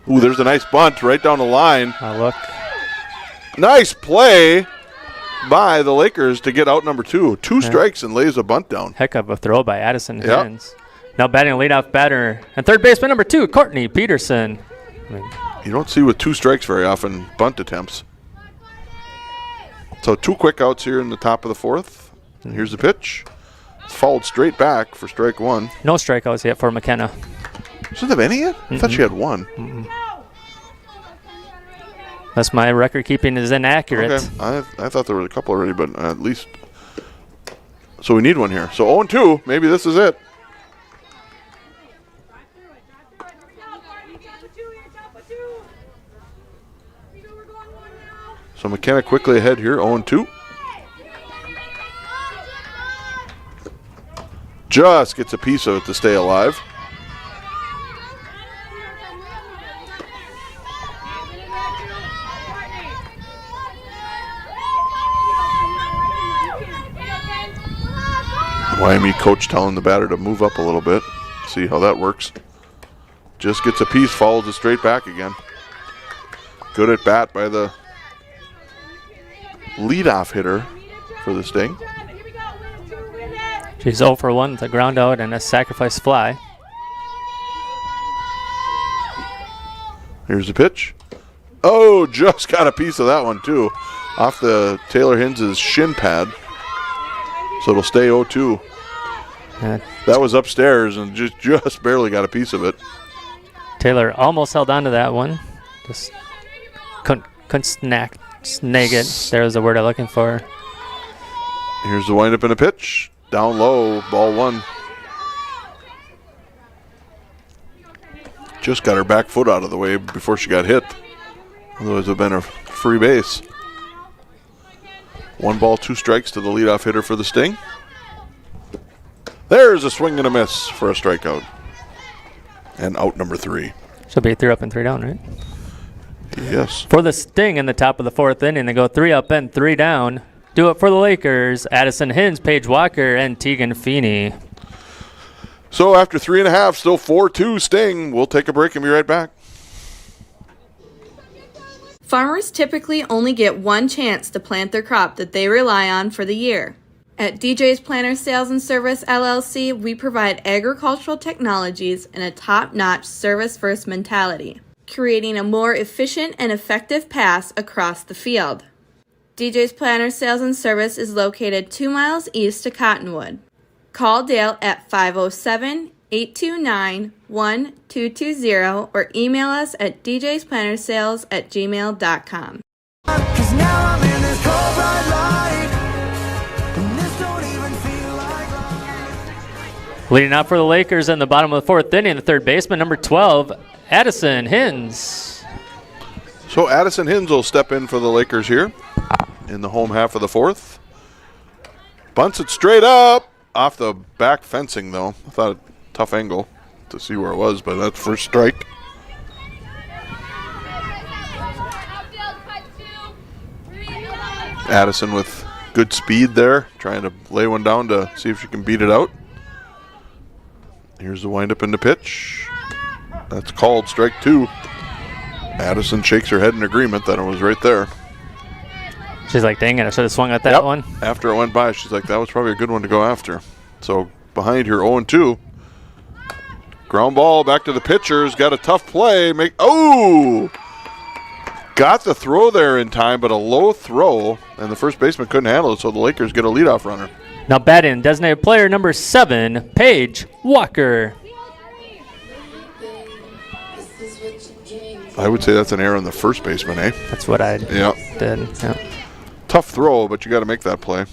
Ooh, there's a nice bunt right down the line. Look. Nice play by the Lakers to get out number 2. 2 strikes and lays a bunt down. Heck of a throw by Addison Hins. Now batting leadoff batter and third baseman number 2, Courtney Peterson. You don't see with 2 strikes very often bunt attempts. So 2 quick outs here in the top of the 4th. And here's the pitch. It's fouled straight back for strike 1. No strikeouts yet for McKenna. Doesn't have any yet? I thought she had 1. That's my record keeping is inaccurate. Okay. I thought there were a couple already, but at least. So we need 1 here. So 0-2. Maybe this is it. So McKenna quickly ahead here, 0-2. Just gets a piece of it to stay alive. YME coach telling the batter to move up a little bit. See how that works. Just gets a piece, follows it straight back again. Good at bat by the leadoff hitter for the Sting. She's 0 for 1 with a ground out and a sacrifice fly. Here's the pitch. Oh, just got a piece of that one too. Off the Taylor Hins' shin pad. So it'll stay 0-2. That was upstairs and just barely got a piece of it. Taylor almost held on to that one. Just couldn't snag it. There's the word I'm looking for. Here's the windup and a pitch. Down low, ball 1. Just got her back foot out of the way before she got hit. Otherwise it would have been a free base. 1 ball, 2 strikes to the leadoff hitter for the Sting. There's a swing and a miss for a strikeout. And out number 3. Should be 3 up and 3 down, right? Yes. For the Sting in the top of the 4th inning, they go 3 up and 3 down. Do it for the Lakers, Addison Hins, Paige Walker, and Tegan Feeney. So after 3.5, still 4-2 Sting. We'll take a break and be right back. Farmers typically only get one chance to plant their crop that they rely on for the year. At DJ's Planter Sales and Service LLC, we provide agricultural technologies and a top-notch service-first mentality, creating a more efficient and effective pass across the field. DJ's Planter Sales and Service is located 2 miles east of Cottonwood. Call Dale at 507-829-1220 or email us at djsplantersales@gmail.com. Leading out for the Lakers in the bottom of the 4th inning, the third baseman, number 12, Addison Hins. So Addison Hins will step in for the Lakers here in the home half of the 4th. Bunts it straight up. Off the back fencing, though. I thought a tough angle to see where it was, but that's first strike. Addison with good speed there, trying to lay one down to see if she can beat it out. Here's the windup and the pitch. That's called strike 2. Addison shakes her head in agreement that it was right there. She's like, dang it, I should have swung at that one. After it went by, she's like, that was probably a good one to go after. So behind her 0-2. Ground ball back to the pitcher's got a tough play. Got the throw there in time, but a low throw, and the first baseman couldn't handle it, so the Lakers get a leadoff runner. Now batting, designated player number 7, Paige Walker. I would say that's an error on the first baseman, eh? That's what I did. Yeah. Tough throw, but you got to make that play.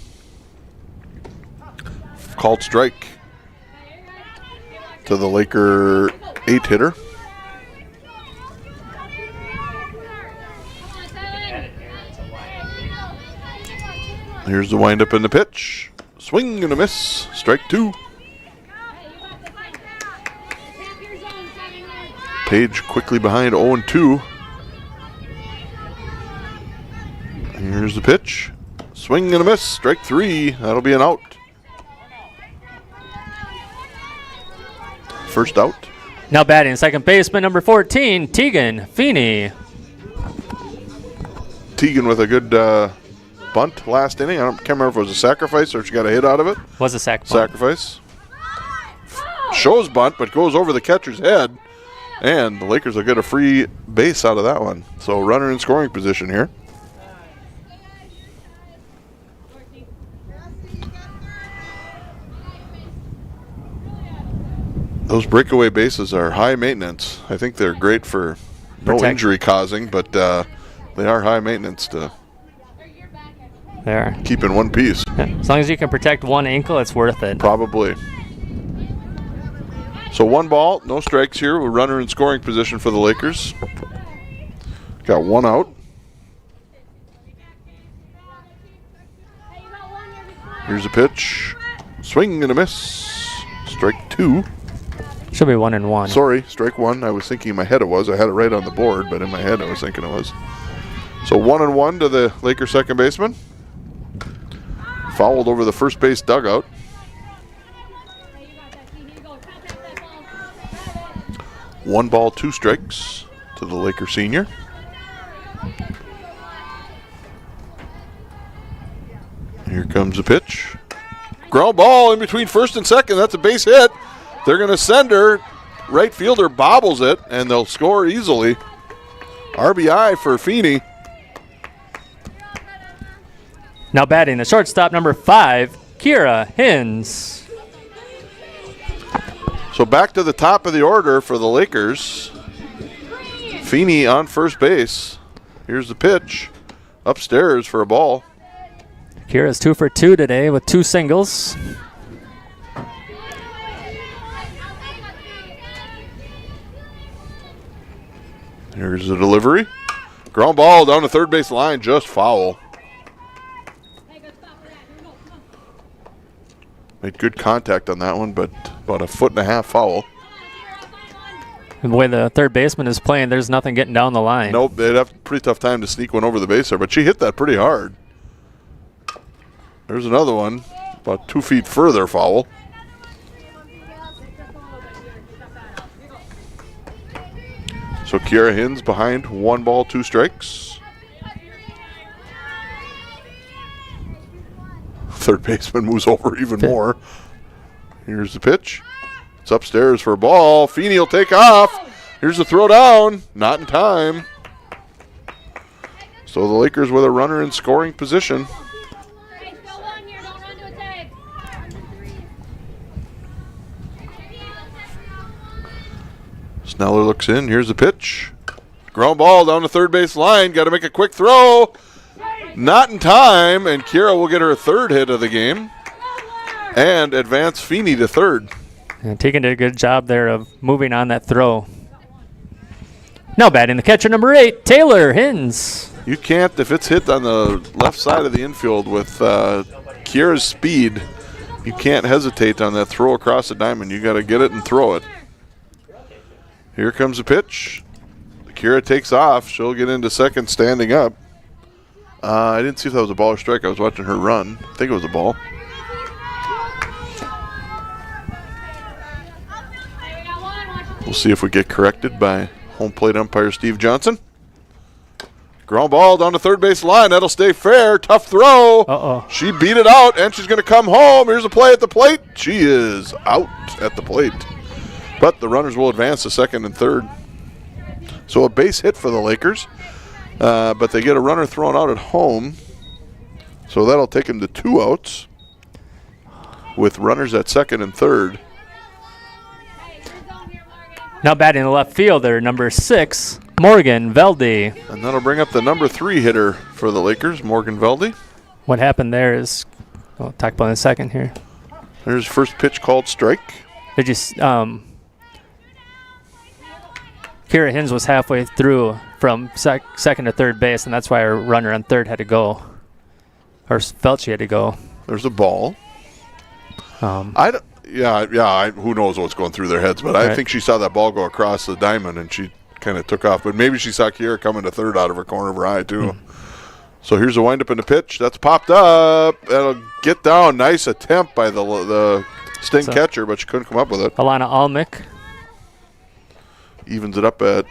Called strike to the Laker 8 hitter. Here's the windup in the pitch. Swing and a miss. Strike 2. Page quickly behind 0-2. Here's the pitch. Swing and a miss. Strike 3. That'll be an out. First out. Now batting, second baseman number 14, Tegan Feeney. Tegan with a good bunt last inning. Can't remember if it was a sacrifice or if she got a hit out of it. Was a sacrifice. Shows bunt, but goes over the catcher's head. And the Lakers will get a free base out of that one. So runner in scoring position here. Those breakaway bases are high maintenance. I think they're great for no injury causing, but they are high maintenance to keep in one piece. Yeah. As long as you can protect one ankle, it's worth it. Probably. So 1 ball, no strikes here. We're runner in scoring position for the Lakers. Got 1 out. Here's a pitch. Swing and a miss. Strike 2. Should be 1-1. Sorry, strike 1. I was thinking in my head it was. I had it right on the board, but in my head I was thinking it was. So 1-1 to the Lakers second baseman. Fouled over the first base dugout. One ball, 2 strikes to the Laker senior. Here comes the pitch. Ground ball in between first and second. That's a base hit. They're going to send her. Right fielder bobbles it, and they'll score easily. RBI for Feeney. Now batting, the shortstop number 5, Kira Hins. So back to the top of the order for the Lakers. Feeney on first base. Here's the pitch. Upstairs for a ball. Kira's 2 for 2 today with 2 singles. Here's the delivery. Ground ball down the third base line, just foul. Made good contact on that one, but about 1.5 feet foul. And the way the third baseman is playing, there's nothing getting down the line. Nope, they'd have a pretty tough time to sneak one over the base there, but she hit that pretty hard. There's another one, about 2 feet further foul. So Kiara Hins behind 1 ball, 2 strikes. Third baseman moves over even more. Here's the pitch. It's upstairs for a ball. Feeney will take off. Here's the throw down. Not in time. So the Lakers with a runner in scoring position. Sneller looks in. Here's the pitch. Ground ball down the third base line. Got to make a quick throw. Not in time. And Kira will get her 3rd hit of the game. And advance Feeney to 3rd. And Tegan did a good job there of moving on that throw. Now batting the catcher number 8, Taylor Hins. You can't, if it's hit on the left side of the infield with Kira's speed, you can't hesitate on that throw across the diamond. You got to get it and throw it. Here comes the pitch. Kira takes off. She'll get into second standing up. I didn't see if that was a ball or strike. I was watching her run. I think it was a ball. We'll see if we get corrected by home plate umpire Steve Johnson. Ground ball down the third base line. That'll stay fair. Tough throw. Uh-oh. She beat it out, and she's going to come home. Here's a play at the plate. She is out at the plate. But the runners will advance to second and third. So a base hit for the Lakers. But they get a runner thrown out at home. So that'll take them to 2 outs with runners at second and third. Now batting the left fielder, number 6, Morgan Velde. And that'll bring up the number 3 hitter for the Lakers, Morgan Velde. What happened there is, we'll talk about in a second here. There's first pitch called strike. They just, Kira Hins was halfway through from second to third base, and that's why our runner on third had to go, or felt she had to go. There's a ball. Who knows what's going through their heads, but I think she saw that ball go across the diamond, and she kind of took off. But maybe she saw Kiera coming to third out of her corner of her eye, too. So here's a windup in the pitch. That's popped up. That'll get down. Nice attempt by the Sting catcher, but she couldn't come up with it. Alana Almick. Evens it up it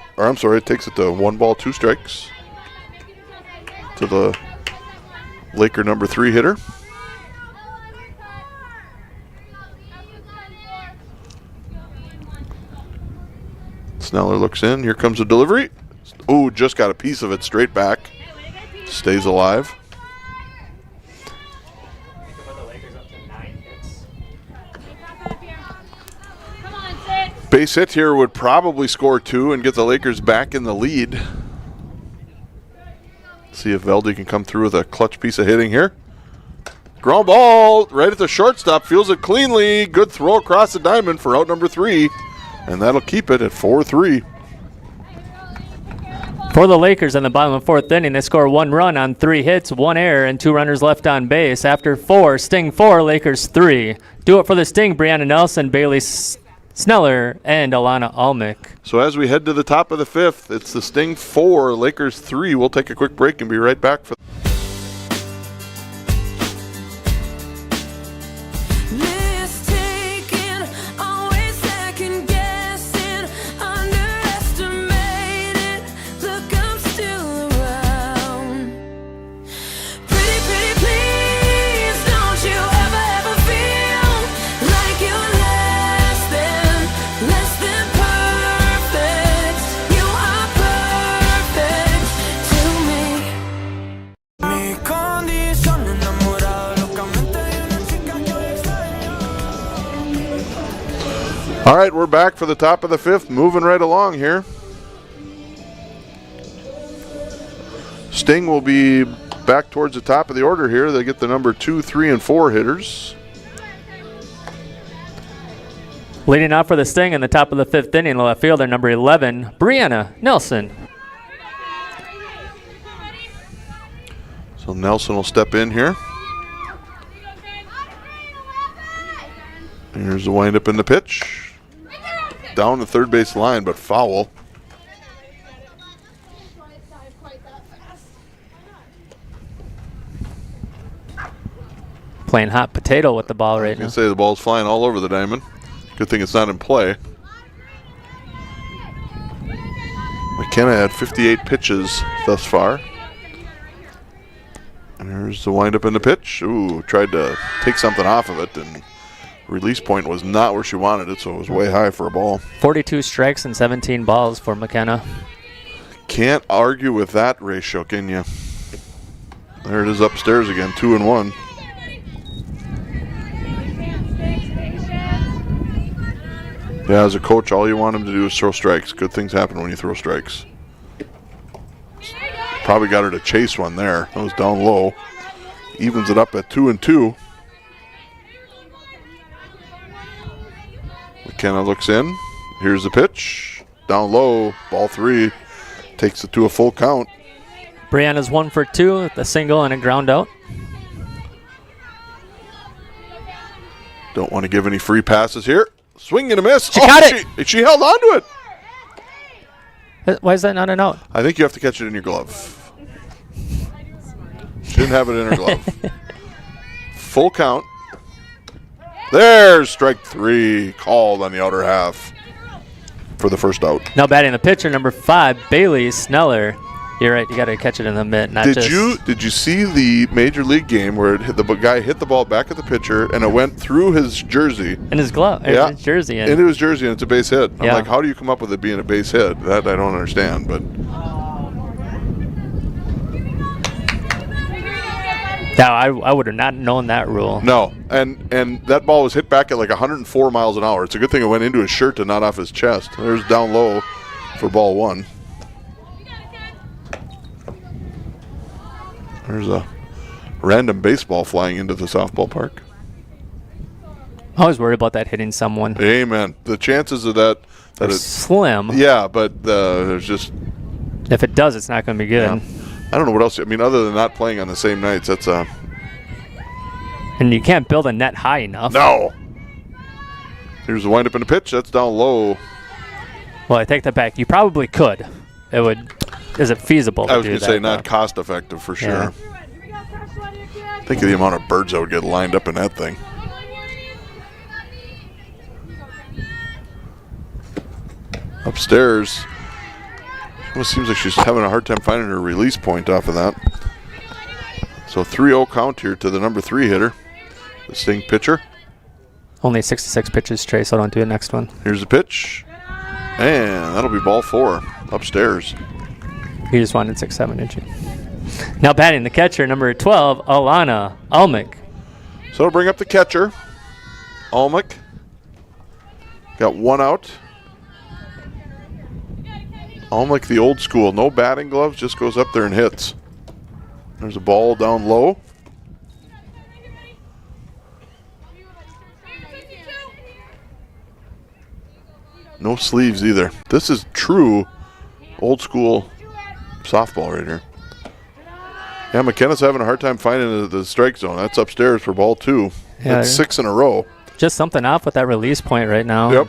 takes it to 1 ball, 2 strikes to the Laker number 3 hitter. Sneller looks in. Here comes the delivery. Ooh, just got a piece of it straight back. Stays alive. Base hit here would probably score 2 and get the Lakers back in the lead. See if Velde can come through with a clutch piece of hitting here. Ground ball right at the shortstop. Feels it cleanly. Good throw across the diamond for out number 3. And that'll keep it at 4-3. For the Lakers in the bottom of the 4th inning, they score 1 run on 3 hits, 1 error, and 2 runners left on base. After 4, Sting 4, Lakers 3. Do it for the Sting, Brianna Nelson, Bailey Sneller, and Alana Almick. So as we head to the top of the 5th, it's the Sting 4, Lakers 3. We'll take a quick break and be right back for All right, we're back for the top of the 5th, moving right along here. Sting will be back towards the top of the order here. They get the number 2, 3, and 4 hitters. Leading off for the Sting in the top of the 5th inning, the left fielder, number 11, Brianna Nelson. So Nelson will step in here. Here's the windup in the pitch. Down the third base line, but foul. Playing hot potato with the ball right now. I can say the ball's flying all over the diamond. Good thing it's not in play. McKenna had 58 pitches thus far. And here's the windup in the pitch. Ooh, tried to take something off of it, and release point was not where she wanted it, so it was way high for a ball. 42 strikes and 17 balls for McKenna. Can't argue with that ratio, can you? There it is upstairs again, 2 and 1. Yeah, as a coach, all you want him to do is throw strikes. Good things happen when you throw strikes. Probably got her to chase one there. That was down low. Evens it up at 2 and 2. McKenna looks in. Here's the pitch. Down low. Ball 3. Takes it to a full count. Brianna's 1 for 2 with a single and a ground out. Don't want to give any free passes here. Swing and a miss. She caught it. She held on to it. Why is that not an out? I think you have to catch it in your glove. She didn't have it in her glove. Full count. There's strike 3 called on the outer half. for the first out. Now batting the pitcher, number 5, Bailey Sneller. You're right. You got to catch it in the mitt, not just. Did you see the major league game where the guy hit the ball back at the pitcher and it went through his jersey? In his glove. Yeah. His jersey. Into his jersey, and it's a base hit. I'm Yeah. like, how do you come up with it being a base hit? That I don't understand, but. Now, I would have not known that rule. No, and that ball was hit back at like 104 miles an hour. It's a good thing it went into his shirt and not off his chest. There's down low for ball 1. There's a random baseball flying into the softball park. I was worried about that hitting someone. Amen. The chances of that It's slim. Yeah, but there's just. If it does, it's not going to be good. Yeah. I don't know what else. I mean, other than not playing on the same nights, that's And you can't build a net high enough. No. Here's the windup and the pitch. That's down low. Well, I take that back. You probably could. It would. Is it feasible to do that? I was going to say not cost effective for sure. Yeah. Think of the amount of birds that would get lined up in that thing. Upstairs. Almost seems like she's having a hard time finding her release point off of that. So 3-0 count here to the number 3 hitter, the Sting pitcher. Only 66 pitches, Trey, so don't do the next one. Here's the pitch. And that'll be ball 4 upstairs. You just wanted 6-7, didn't you? Now batting the catcher, number 12, Alana Almick. So it'll bring up the catcher, Almick. Got 1 out. Almick, the old school, no batting gloves, just goes up there and hits. There's a ball down low. No sleeves either. This is true old school softball right here. Yeah, McKenna's having a hard time finding the strike zone. That's upstairs for ball 2. Yeah, That's 6 in a row. Just something off with that release point right now. Yep.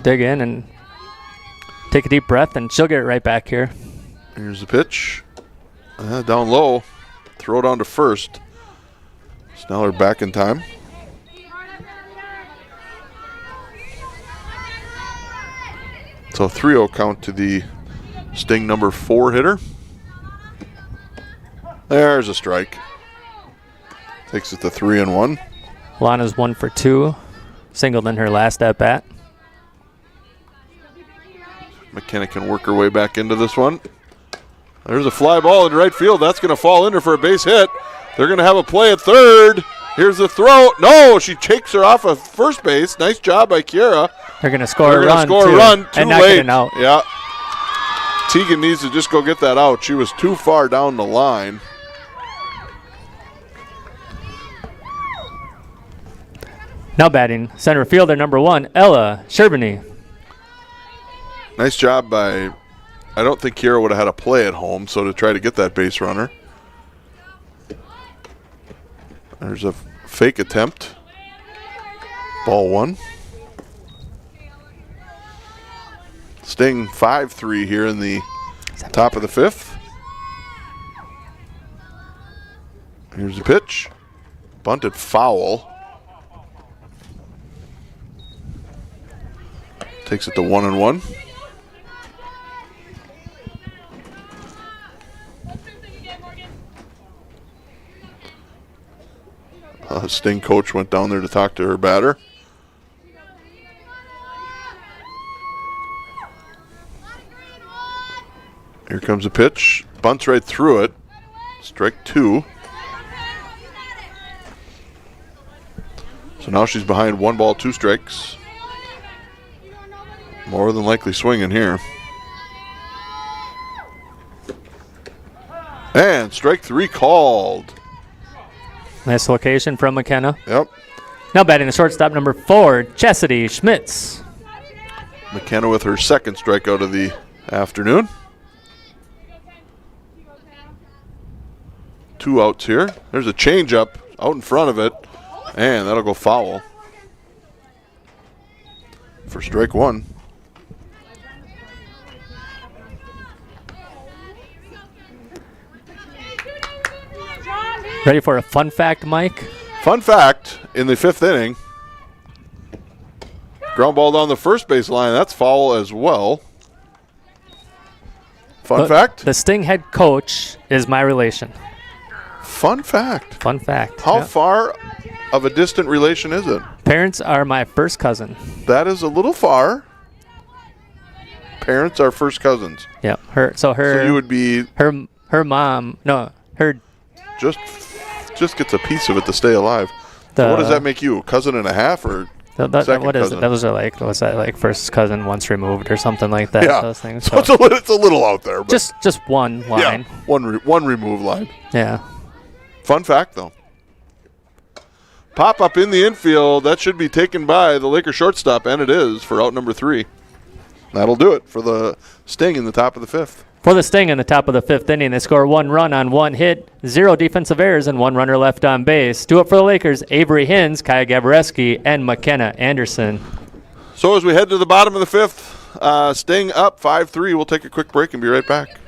Dig in and take a deep breath, and she'll get it right back here. Here's the pitch. Down low. Throw down to first. Sneller back in time. So 3-0 count to the Sting number 4 hitter. There's a strike. Takes it to 3-1. Lana's 1 for 2. Singled in her last at bat. McKenna can work her way back into this one. There's a fly ball in right field. That's going to fall in her for a base hit. They're going to have a play at third. Here's the throw. No, she takes her off of first base. Nice job by Kiera. They're going to score a run. Score too, a run. Too and not late. get an out. Yeah. Tegan needs to just go get that out. She was too far down the line. Now batting center fielder number 1, Ella Sherbany. Nice job by, I don't think Kiera would have had a play at home, so to try to get that base runner. There's a fake attempt. Ball 1. Sting 5-3 here in the top of the 5th. Here's the pitch. Bunted foul. Takes it to 1-1. Sting coach went down there to talk to her batter. Here comes a pitch. Bunts right through it. Strike 2. So now she's behind 1 ball, 2 strikes. More than likely swinging here. And strike 3 called. Nice location from McKenna. Yep. Now batting the shortstop number 4, Chastity Schmitz. McKenna with her 2nd strikeout of the afternoon. 2 outs here. There's a changeup out in front of it, and that'll go foul for strike 1. Ready for a fun fact, Mike? Fun fact, in the 5th inning, Ground ball down the first base line. That's foul as well. Fun fact? The Sting head coach is my relation. Fun fact. Fun fact. How Yep. far of a distant relation is it? Parents are my first cousin. That is a little far. Parents are first cousins. Yep. So you would be her mom. No, her. Just gets a piece of it to stay alive. So what does that make you? A cousin and a half or second What is cousin? it? Those are like, what's that, like first cousin once removed or something like that? Yeah. Those things. So it's a little out there. But just one line. Yeah, one remove line. Yeah. Fun fact, though. Pop up in the infield. That should be taken by the Lakers shortstop, and it is for out number 3. That'll do it for the Sting in the top of the 5th. For the Sting in the top of the 5th inning, they score 1 run on 1 hit, 0 defensive errors, and 1 runner left on base. Do it for the Lakers: Avery Hins, Kaya Gabareski, and McKenna Anderson. So as we head to the bottom of the 5th, Sting up 5-3. We'll take a quick break and be right back.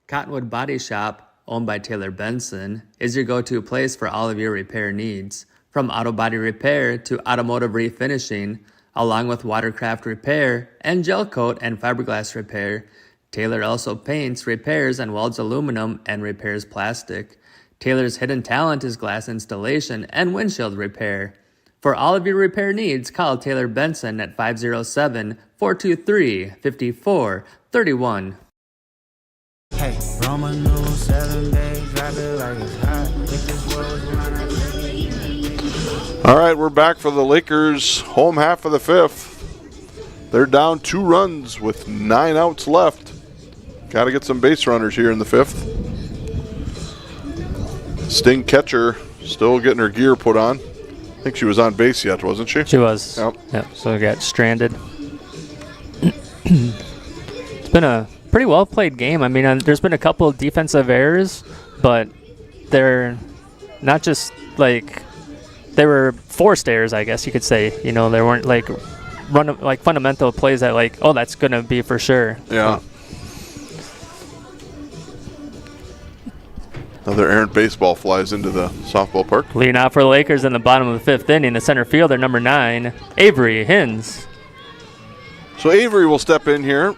Cottonwood Body Shop, owned by Taylor Benson, is your go-to place for all of your repair needs. From auto body repair to automotive refinishing, along with watercraft repair and gel coat and fiberglass repair, Taylor also paints, repairs, and welds aluminum and repairs plastic. Taylor's hidden talent is glass installation and windshield repair. For all of your repair needs, call Taylor Benson at 507-423-5431. Hey, Roman numeral 7 days, drop it like it's hot. Think this world's mine. All right, we're back for the Lakers' home half of the 5th. They're down 2 runs with 9 outs left. Got to get some base runners here in the 5th. Sting catcher still getting her gear put on. I think she was on base yet, wasn't she? She was. Yep. So we got stranded. It's been a pretty well played game. I mean, there's been a couple of defensive errors, but they're not just like they were forced errors, I guess you could say. You know, they weren't like fundamental plays that like, oh, that's gonna be for sure. Yeah. Another errant baseball flies into the softball park. Leading out for the Lakers in the bottom of the 5th inning, the center fielder, number 9, Avery Hins. So Avery will step in here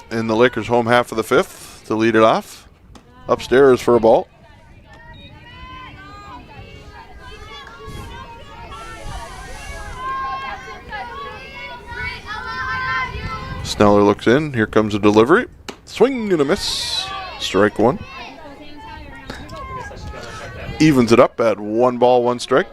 in the Lakers' home half of the 5th to lead it off. Upstairs for a ball. Sneller looks in. Here comes a delivery. Swing and a miss. Strike 1. Evens it up at 1 ball, 1 strike.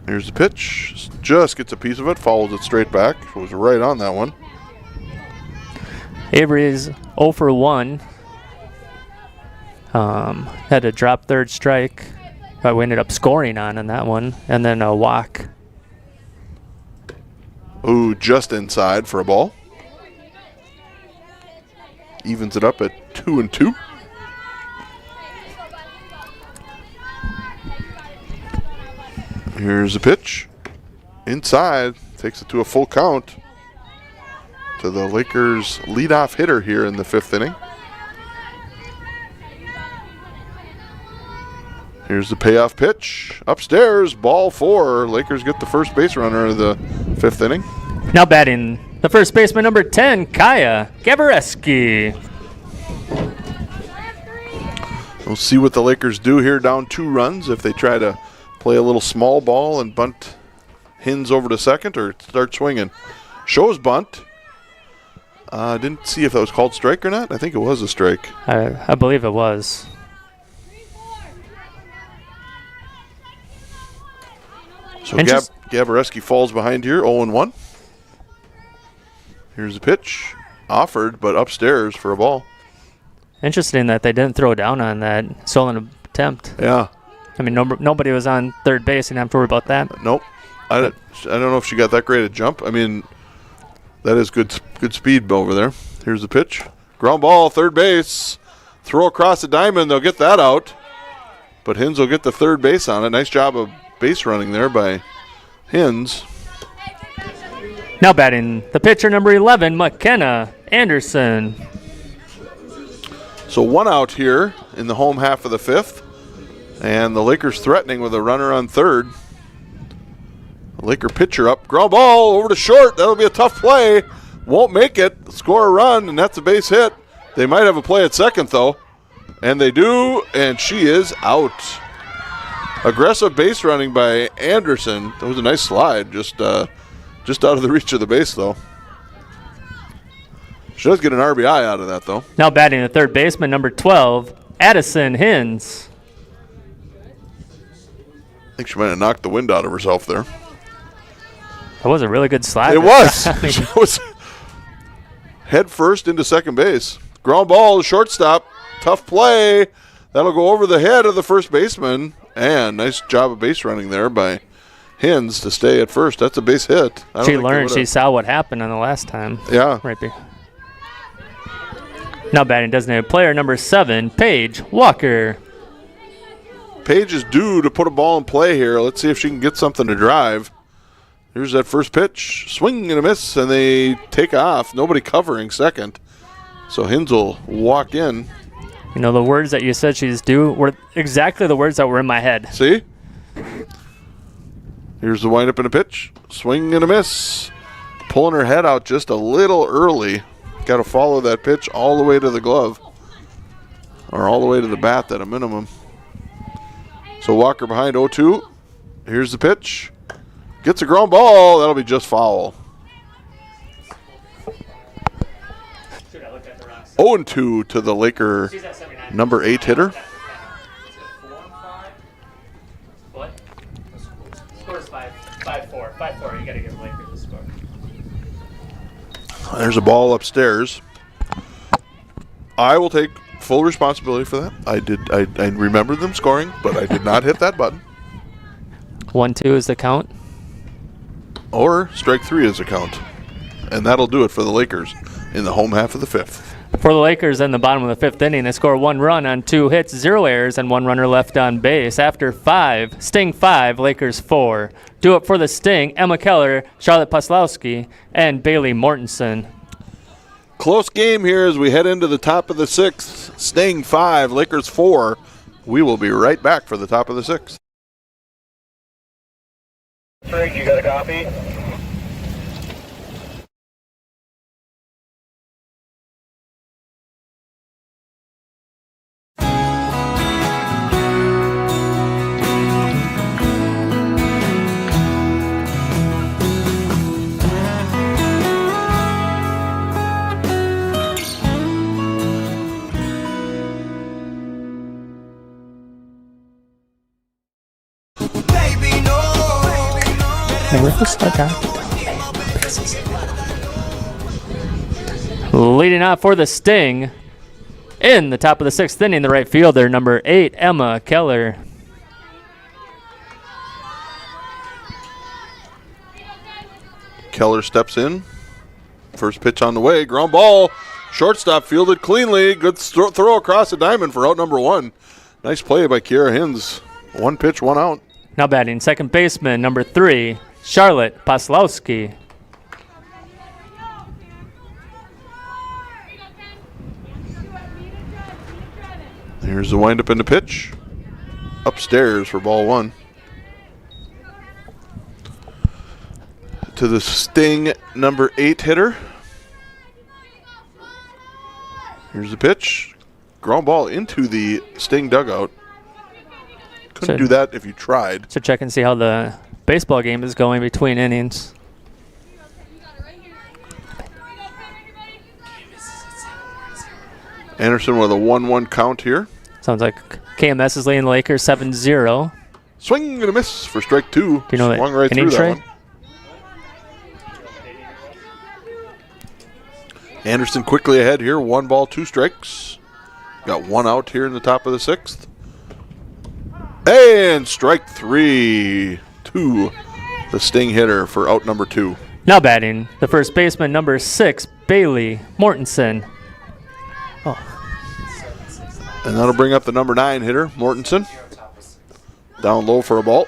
Here's the pitch. Just gets a piece of it. Follows it straight back. It was right on that one. Avery is 0 for 1. Had to drop third strike, but we ended up scoring on that one, and then a walk. Ooh, just inside for a ball. Evens it up at 2-2. Here's the pitch. Inside. Takes it to a full count to the Lakers' leadoff hitter here in the 5th inning. Here's the payoff pitch. Upstairs, ball 4. Lakers get the first base runner of the 5th inning. Now batting the first baseman, number 10, Kaya Gabareski. We'll see what the Lakers do here, down 2 runs, if they try to play a little small ball and bunt Hins over to second or start swinging. Shows bunt. Didn't see if that was called strike or not. I think it was a strike. I believe it was. So Gabareski falls behind here, 0-1. Here's the pitch. Offered, but upstairs for a ball. Interesting that they didn't throw down on that stolen attempt. Yeah. I mean, nobody was on third base. You didn't have to worry about that. Nope. I don't know if she got that great a jump. I mean, that is good speed over there. Here's the pitch. Ground ball, third base. Throw across the diamond. They'll get that out. But Hins will get the third base on it. Nice job of base running there by Hins. Now batting the pitcher, number 11, McKenna Anderson. So 1 out here in the home half of the 5th And the Lakers threatening with a runner on third. Laker pitcher up. Ground ball over to short. That'll be a tough play. Won't make it. Score a run, and that's a base hit. They might have a play at second, though. And they do, and she is out. Aggressive base running by Anderson. That was a nice slide. Just out of the reach of the base, though. She does get an RBI out of that, though. Now batting the third baseman, number 12, Addison Hins. I think she might have knocked the wind out of herself there. That was a really good slide. It was. It was head first into second base. Ground ball to shortstop. Tough play. That'll go over the head of the first baseman. And nice job of base running there by Hins to stay at first. That's a base hit. She learned. She saw what happened on the last time. Yeah. Right there. Now batting designated player number 7, Paige Walker. Paige is due to put a ball in play here. Let's see if she can get something to drive. Here's that first pitch. Swing and a miss, and they take off. Nobody covering second. So Hins will walk in. You know, the words that you said she's due were exactly the words that were in my head. See? Here's the windup and a pitch. Swing and a miss. Pulling her head out just a little early. Got to follow that pitch all the way to the glove. Or all the way to the bat at a minimum. So Walker behind 0-2. Here's the pitch. Gets a ground ball. That'll be just foul. 0-2 to the Laker number 8 hitter. What? Score is 5-4. 5-4. You got to give Lakers the score. There's a ball upstairs. I will take full responsibility for that. I remembered them scoring, but I did not hit that button. 1-2 is the count. Or strike 3 is a count. And that'll do it for the Lakers in the home half of the 5th. For the Lakers in the bottom of the 5th inning, they score 1 run on 2 hits, 0 errors, and 1 runner left on base. After 5, Sting 5, Lakers 4. Do it for the Sting, Emma Keller, Charlotte Paslowski, and Bailey Mortensen. Close game here as we head into the top of the 6th. Sting 5, Lakers 4. We will be right back for the top of the 6th. Frank, you got a copy? Leading off for the Sting in the top of the 6th inning, the right fielder, number 8, Emma Keller. Keller steps in. First pitch on the way. Ground ball. Shortstop fielded cleanly. Good throw across the diamond for out number 1. Nice play by Kiera Hins. 1 pitch, 1 out. Now batting second baseman, number 3, Charlotte Paslowski. Here's the windup and the pitch. Upstairs for ball 1. To the Sting number 8 hitter. Here's the pitch. Ground ball into the Sting dugout. Couldn't do that if you tried. So check and see how the baseball game is going between innings. Anderson with a 1-1 count here. Sounds like KMS is leading the Lakers 7-0. Swing and a miss for strike 2. Do you know Swung that right inning through that trade? one. Anderson quickly ahead here. 1 ball, 2 strikes. Got 1 out here in the top of the 6th. And strike 3 to the Sting hitter for out number 2. Now batting the first baseman, number 6, Bailey Mortensen. And that'll bring up the number 9 hitter, Mortensen. Down low for a ball.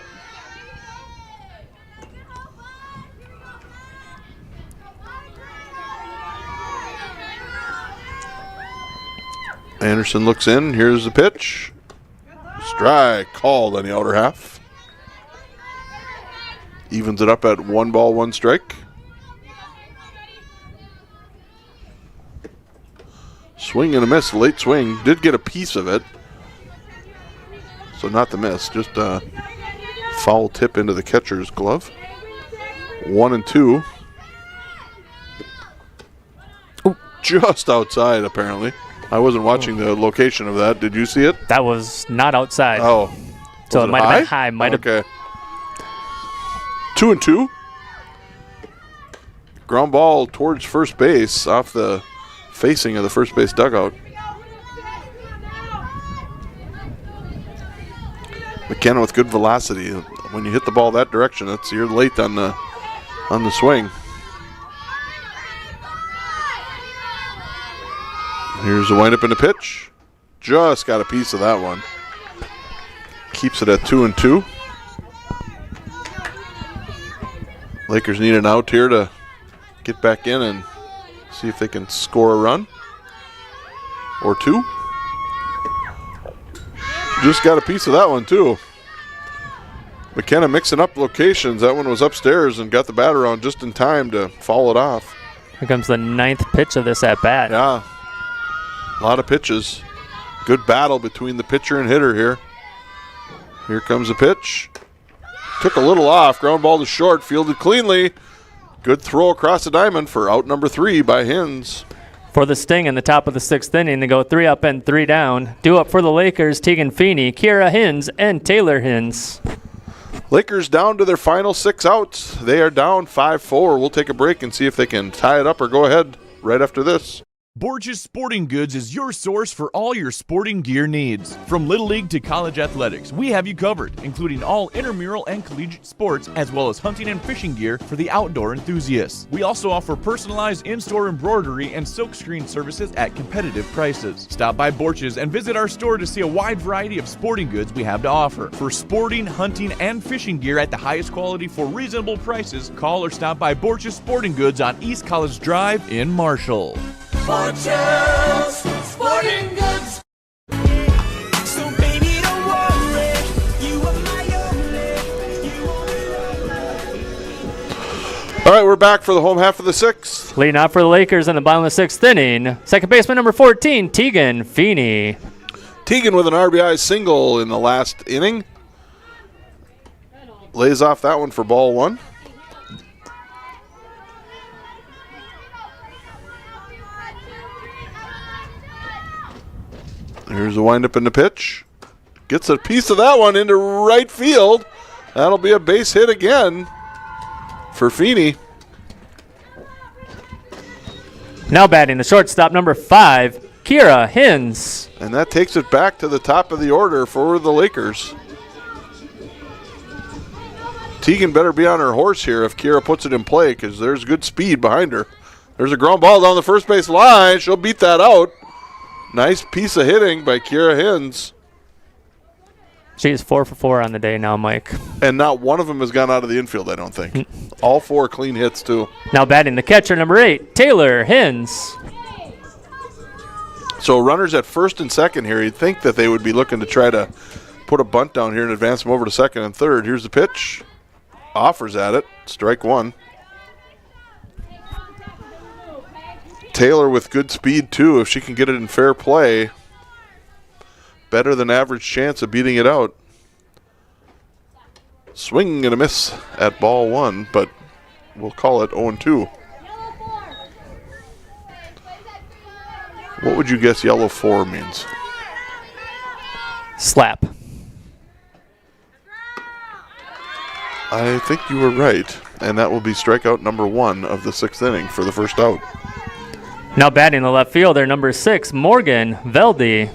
Anderson looks in. Here's the pitch. Strike called on the outer half. Evens it up at 1 ball, 1 strike. Swing and a miss, late swing. Did get a piece of it. So not the miss, just a foul tip into the catcher's glove. 1-2. Ooh. Just outside, apparently. I wasn't watching the location of that. Did you see it? That was not outside. Oh. So Was it might have been high. Might have. Okay. 2-2. Ground ball towards first base off the facing of the first base dugout. McKenna with good velocity. When you hit the ball that direction, you're late on the swing. Here's the windup and the pitch. Just got a piece of that one. Keeps it at 2-2. Lakers need an out here to get back in and see if they can score a run or two. Just got a piece of that one too. McKenna mixing up locations. That one was upstairs and got the bat around just in time to foul it off. Here comes the 9th pitch of this at bat. Yeah. A lot of pitches. Good battle between the pitcher and hitter here. Here comes the pitch. Took a little off. Ground ball to short. Fielded cleanly. Good throw across the diamond for out number 3 by Hins. For the Sting in the top of the 6th inning, they go 3 up and 3 down. Due up for the Lakers, Tegan Feeney, Kira Hins, and Taylor Hins. Lakers down to their final 6 outs. They are down 5-4. We'll take a break and see if they can tie it up or go ahead right after this. Borges Sporting Goods is your source for all your sporting gear needs. From Little League to college athletics, we have you covered, including all intramural and collegiate sports, as well as hunting and fishing gear for the outdoor enthusiasts. We also offer personalized in-store embroidery and silkscreen services at competitive prices. Stop by Borges and visit our store to see a wide variety of sporting goods we have to offer. For sporting, hunting, and fishing gear at the highest quality for reasonable prices, call or stop by Borges Sporting Goods on East College Drive in Marshall. Borges Sporting Goods. So baby, don't worry. You are my only. All right, we're back for the home half of the 6th. Leading off for the Lakers in the bottom of the 6th inning, second baseman number 14, Tegan Feeney. Tegan with an RBI single in the last inning. Lays off that one for ball 1. Here's a windup in the pitch. Gets a piece of that one into right field. That'll be a base hit again for Feeney. Now batting the shortstop number 5, Kira Hins. And that takes it back to the top of the order for the Lakers. Tegan better be on her horse here if Kira puts it in play because there's good speed behind her. There's a ground ball down the first base line. She'll beat that out. Nice piece of hitting by Kira Hins. She's 4 for 4 on the day now, Mike. And not one of them has gone out of the infield, I don't think. All 4 clean hits, too. Now batting the catcher number 8, Taylor Hins. So runners at first and second here. You'd think that they would be looking to try to put a bunt down here and advance them over to second and third. Here's the pitch. Offers at it. Strike 1. Taylor with good speed, too. If she can get it in fair play, better than average chance of beating it out. Swing and a miss at ball 1, but we'll call it 0-2. What would you guess yellow 4 means? Slap. I think you were right, and that will be strikeout number 1 of the 6th inning for the first out. Now batting the left fielder, number 6, Morgan Veldy.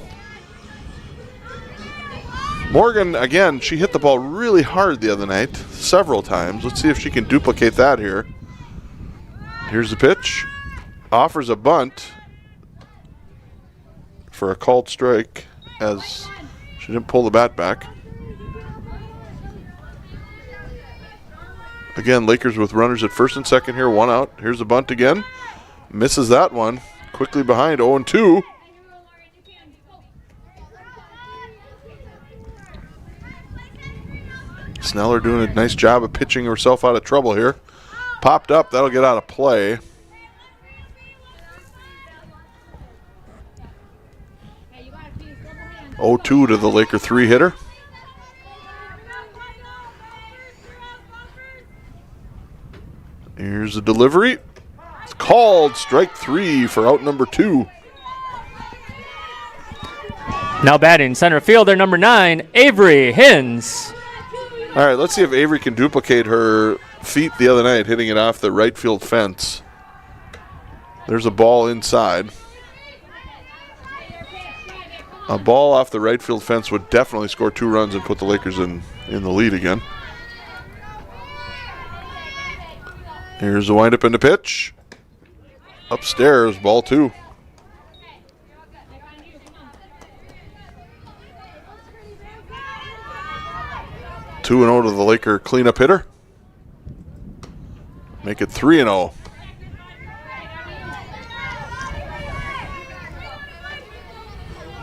Morgan, again, she hit the ball really hard the other night, several times. Let's see if she can duplicate that here. Here's the pitch. Offers a bunt for a called strike as she didn't pull the bat back. Again, Lakers with runners at first and second here, 1 out. Here's the bunt again. Misses that one. Quickly behind, 0-2. Sneller doing a nice job of pitching herself out of trouble here. Popped up, that'll get out of play. Oh, 2 to the Laker 3 hitter. Here's the delivery. It's called strike 3 for out number 2. Now batting center fielder number 9, Avery Hins. All right, let's see if Avery can duplicate her feat the other night, hitting it off the right field fence. There's a ball inside. A ball off the right field fence would definitely score 2 runs and put the Lakers in the lead again. Here's the windup and the pitch. Upstairs, ball 2. Two and 0 to the Laker cleanup hitter. Make it 3-0.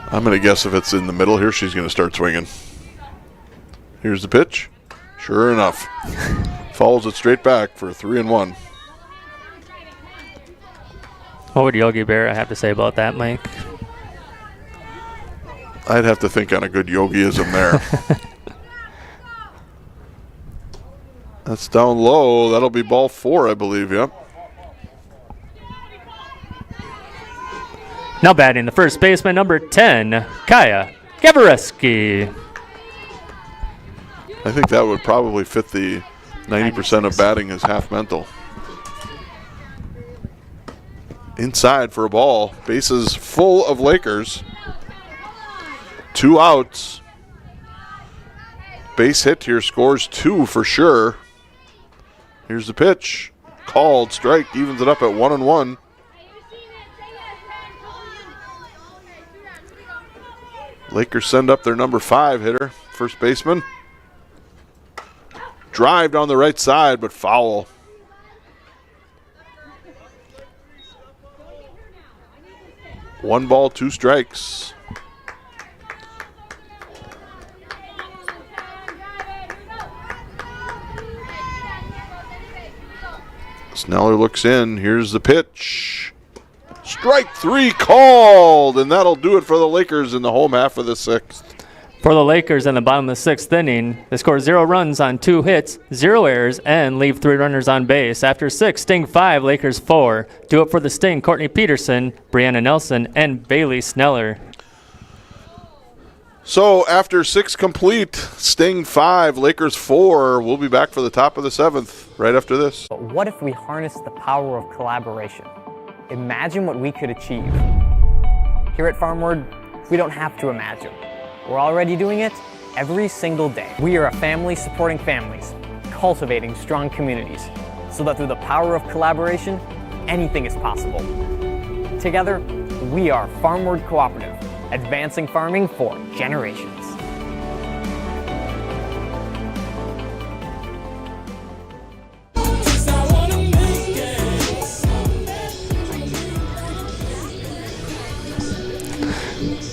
I'm going to guess if it's in the middle here, she's going to start swinging. Here's the pitch. Sure enough. Follows it straight back for a 3-1. What would Yogi Berra have to say about that, Mike? I'd have to think on a good yogiism there. That's down low. That'll be ball 4, I believe, yep. Now batting the first baseman, number 10, Kaya Gabareski. I think that would probably fit the 90% of batting is half mental. Inside for a ball. Bases full of Lakers. 2 outs. Base hit here scores 2 for sure. Here's the pitch. Called strike, evens it up at 1-1. Lakers send up their number 5 hitter, first baseman. Drive down the right side, but foul. One ball, 2 strikes. Sneller looks in. Here's the pitch. Strike 3 called, and that'll do it for the Lakers in the home half of the 6th. For the Lakers in the bottom of the 6th inning, they score 0 runs on 2 hits, 0 errors, and leave 3 runners on base. After 6, Sting 5, Lakers 4. Do it for the Sting, Courtney Peterson, Brianna Nelson, and Bailey Sneller. So after 6 complete, Sting 5, Lakers 4. We'll be back for the top of the 7th right after this. But what if we harness the power of collaboration? Imagine what we could achieve. Here at Farmward, we don't have to imagine. We're already doing it every single day. We are a family supporting families, cultivating strong communities, so that through the power of collaboration, anything is possible. Together, we are Farmward Cooperative, advancing farming for generations.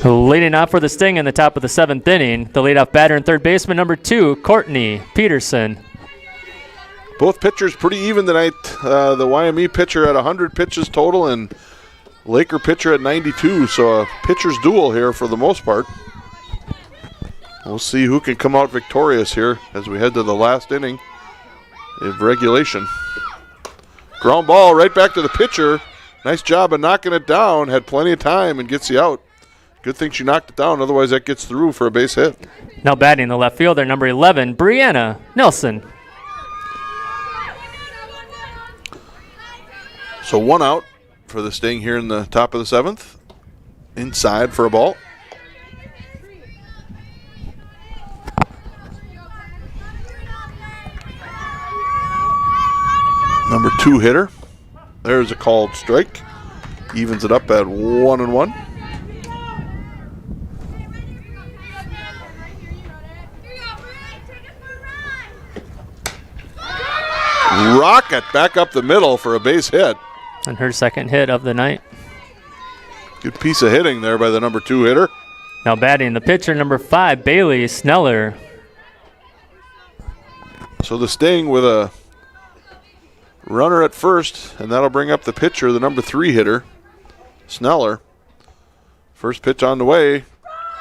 Leading off for the Sting in the top of the 7th inning, the leadoff batter and third baseman, number 2, Courtney Peterson. Both pitchers pretty even tonight. The YME pitcher at 100 pitches total and Laker pitcher at 92. So a pitcher's duel here for the most part. We'll see who can come out victorious here as we head to the last inning of regulation. Ground ball right back to the pitcher. Nice job of knocking it down. Had plenty of time and gets you out. Good thing she knocked it down, otherwise that gets through for a base hit. Now batting the left fielder, number 11, Brianna Nelson. So 1 out for the Sting here in the top of the 7th. Inside for a ball. Number 2 hitter. There's a called strike. Evens it up at 1-1. Rocket back up the middle for a base hit. And her second hit of the night. Good piece of hitting there by the number 2 hitter. Now batting the pitcher, number 5, Bailey Sneller. So the Sting with a runner at first, and that'll bring up the pitcher, the number 3 hitter, Sneller. First pitch on the way.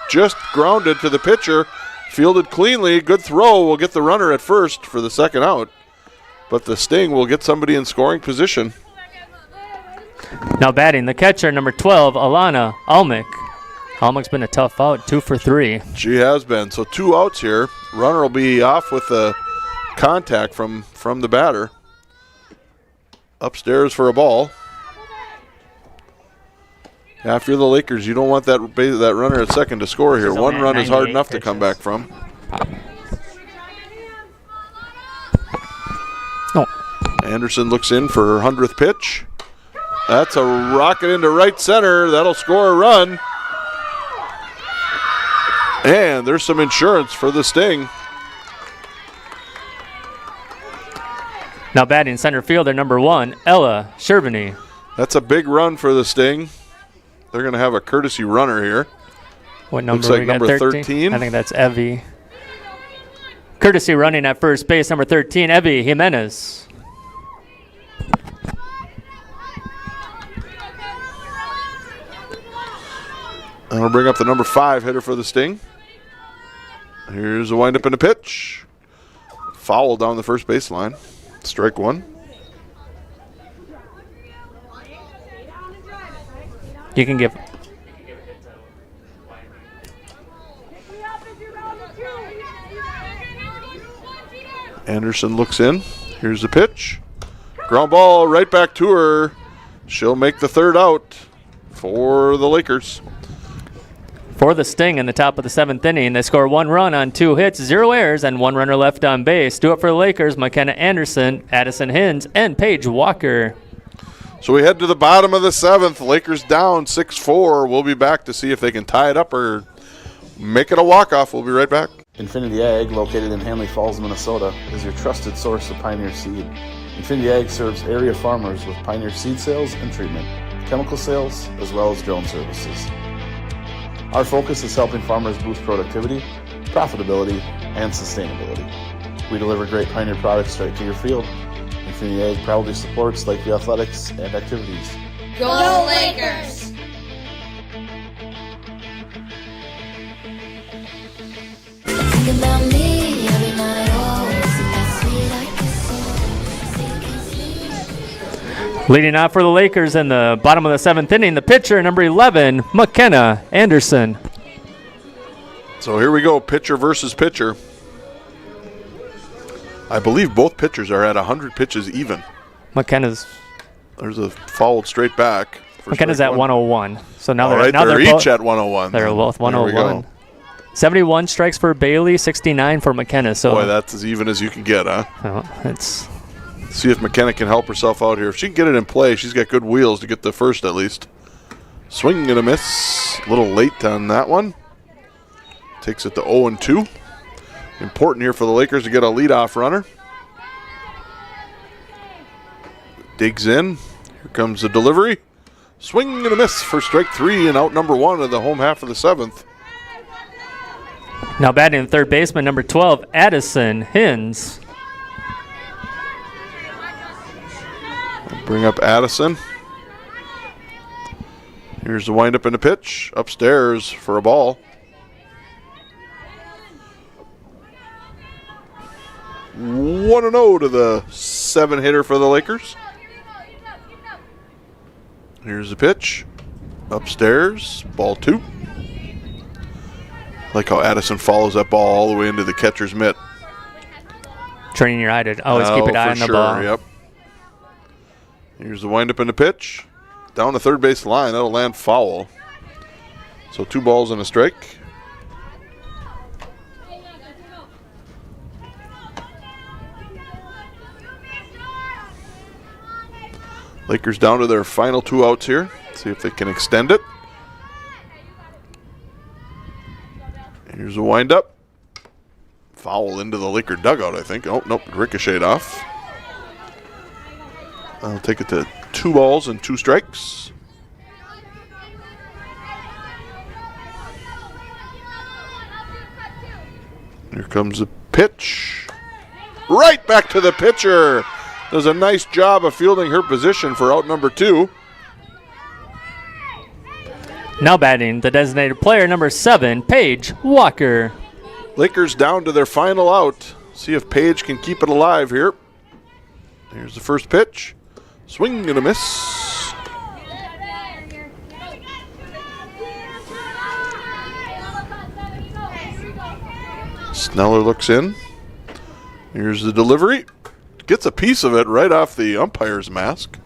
Just grounded to the pitcher. Fielded cleanly. Good throw. Will get the runner at first for the second out. But the Sting will get somebody in scoring position. Now batting, the catcher, number 12, Alana Almick. Almick's been a tough out, 2 for 3. She has been. So 2 outs here. Runner will be off with the contact from the batter. Upstairs for a ball. If you're the Lakers, you don't want that runner at second to score here. One run is hard enough to come back from. Oh. Anderson looks in for her 100th pitch. That's a rocket into right center. That'll score a run. And there's some insurance for the Sting. Now batting center fielder, number 1, Ella Shervany. That's a big run for the Sting. They're going to have a courtesy runner here. What number? Looks like we got number 13. I think that's Evie. Courtesy running at first base, number 13, Evie Jimenez. That'll bring up the number 5 hitter for the Sting. Here's a windup and a pitch. Foul down the first baseline. Strike 1. You can give. Anderson looks in. Here's the pitch. Ground ball right back to her. She'll make the third out for the Lakers. For the Sting in the top of the 7th inning, they score 1 run on 2 hits, 0 errors, and 1 runner left on base. Do it for the Lakers, McKenna Anderson, Addison Hins, and Paige Walker. So we head to the bottom of the 7th. Lakers down 6-4. We'll be back to see if they can tie it up or make it a walk-off. We'll be right back. Infinity Ag, located in Hanley Falls, Minnesota, is your trusted source of Pioneer seed. Infinity Ag serves area farmers with Pioneer seed sales and treatment, chemical sales, as well as drone services. Our focus is helping farmers boost productivity, profitability, and sustainability. We deliver great Pioneer products straight to your field. Infinity Ag proudly supports Lakeview athletics and activities. Go Lakers! Think about me every night, Leading off for the Lakers in the bottom of the 7th inning, the pitcher, number 11, McKenna Anderson. So here we go, pitcher versus pitcher. I believe both pitchers are at 100 pitches even. McKenna's. There's a fouled straight back. McKenna's at 101. So now they're both, each at 101. They're both There we 101. go. 71 strikes for Bailey, 69 for McKenna. So Boy, that's as even as you can get, huh? well, it's See if McKenna can help herself out here. If she can get it in play, she's got good wheels to get the first at least. Swing and a miss. A little late on that one. Takes it to 0-2. Important here for the Lakers to get a leadoff runner. Digs in. Here comes the delivery. Swing and a miss for strike 3 and out number 1 of the home half of the 7th. now batting third baseman, number 12, Addison Hins. Bring up Addison. Here's the windup and a pitch. Upstairs for a ball. One and 0 to the 7 hitter for the Lakers. Here's the pitch. Upstairs, ball 2. Like how Addison follows that ball all the way into the catcher's mitt. Training your eye to always keep an eye on the ball. Yep. Here's the windup and the pitch. Down the third base line. That'll land foul. So 2 balls and a strike. Lakers down to their final 2 outs here. See if they can extend it. Here's a windup. Foul into the Laker dugout, I think. Oh, nope. Ricocheted off. I'll take it to 2 balls and 2 strikes. Here comes a pitch. right back to the pitcher. Does a nice job of fielding her position for out number 2. Now batting, the designated player, number 7, Paige Walker. Lakers down to their final out. See if Paige can keep it alive here. Here's the first pitch. Swing and a miss. Sneller looks in. Here's the delivery. Gets a piece of it right off the umpire's mask.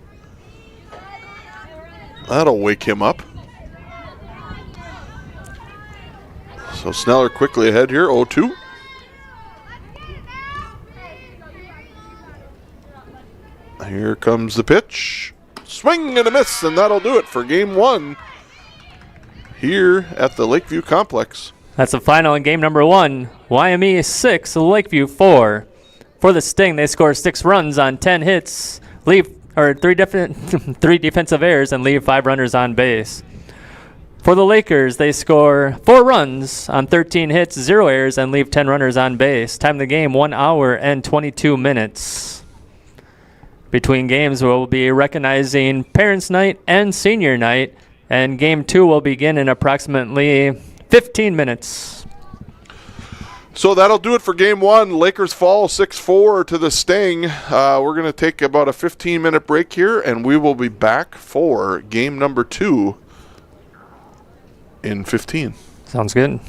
That'll wake him up. So Sneller quickly ahead here, 0-2. Here comes the pitch. Swing and a miss, and that'll do it for game 1 here at the Lakeview Complex. That's the final in game number 1. YME 6, Lakeview 4. For the Sting, they score 6 runs on 10 hits, leave 3 defensive errors, and leave 5 runners on base. For the Lakers, they score 4 runs on 13 hits, 0 errors, and leave 10 runners on base. Time of the game, 1 hour and 22 minutes. Between games, we'll be recognizing Parents' Night and Senior Night, and Game 2 will begin in approximately 15 minutes. So that'll do it for game 1. Lakers fall 6-4 to the Sting. We're going to take about a 15-minute break here, and we will be back for game number 2 in 15. Sounds good.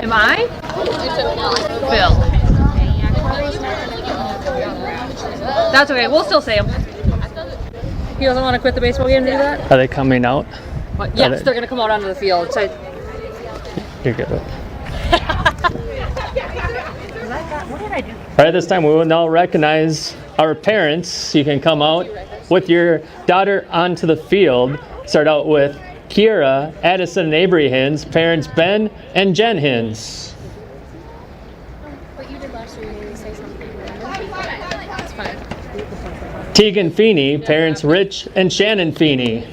Am I? Phil. That's okay. We'll still say him. He doesn't want to quit the baseball game to do that? Are they coming out? What? Yes, they're going to come out onto the field. So You're good. what did I do? All right, this time we will now recognize our parents. You can come out with your daughter onto the field. Start out with Kiera, Addison, and Avery Hins, parents Ben and Jen Hins. What you did last year, you made me say something. It's fine. Tegan Feeney, parents Rich and Shannon Feeney.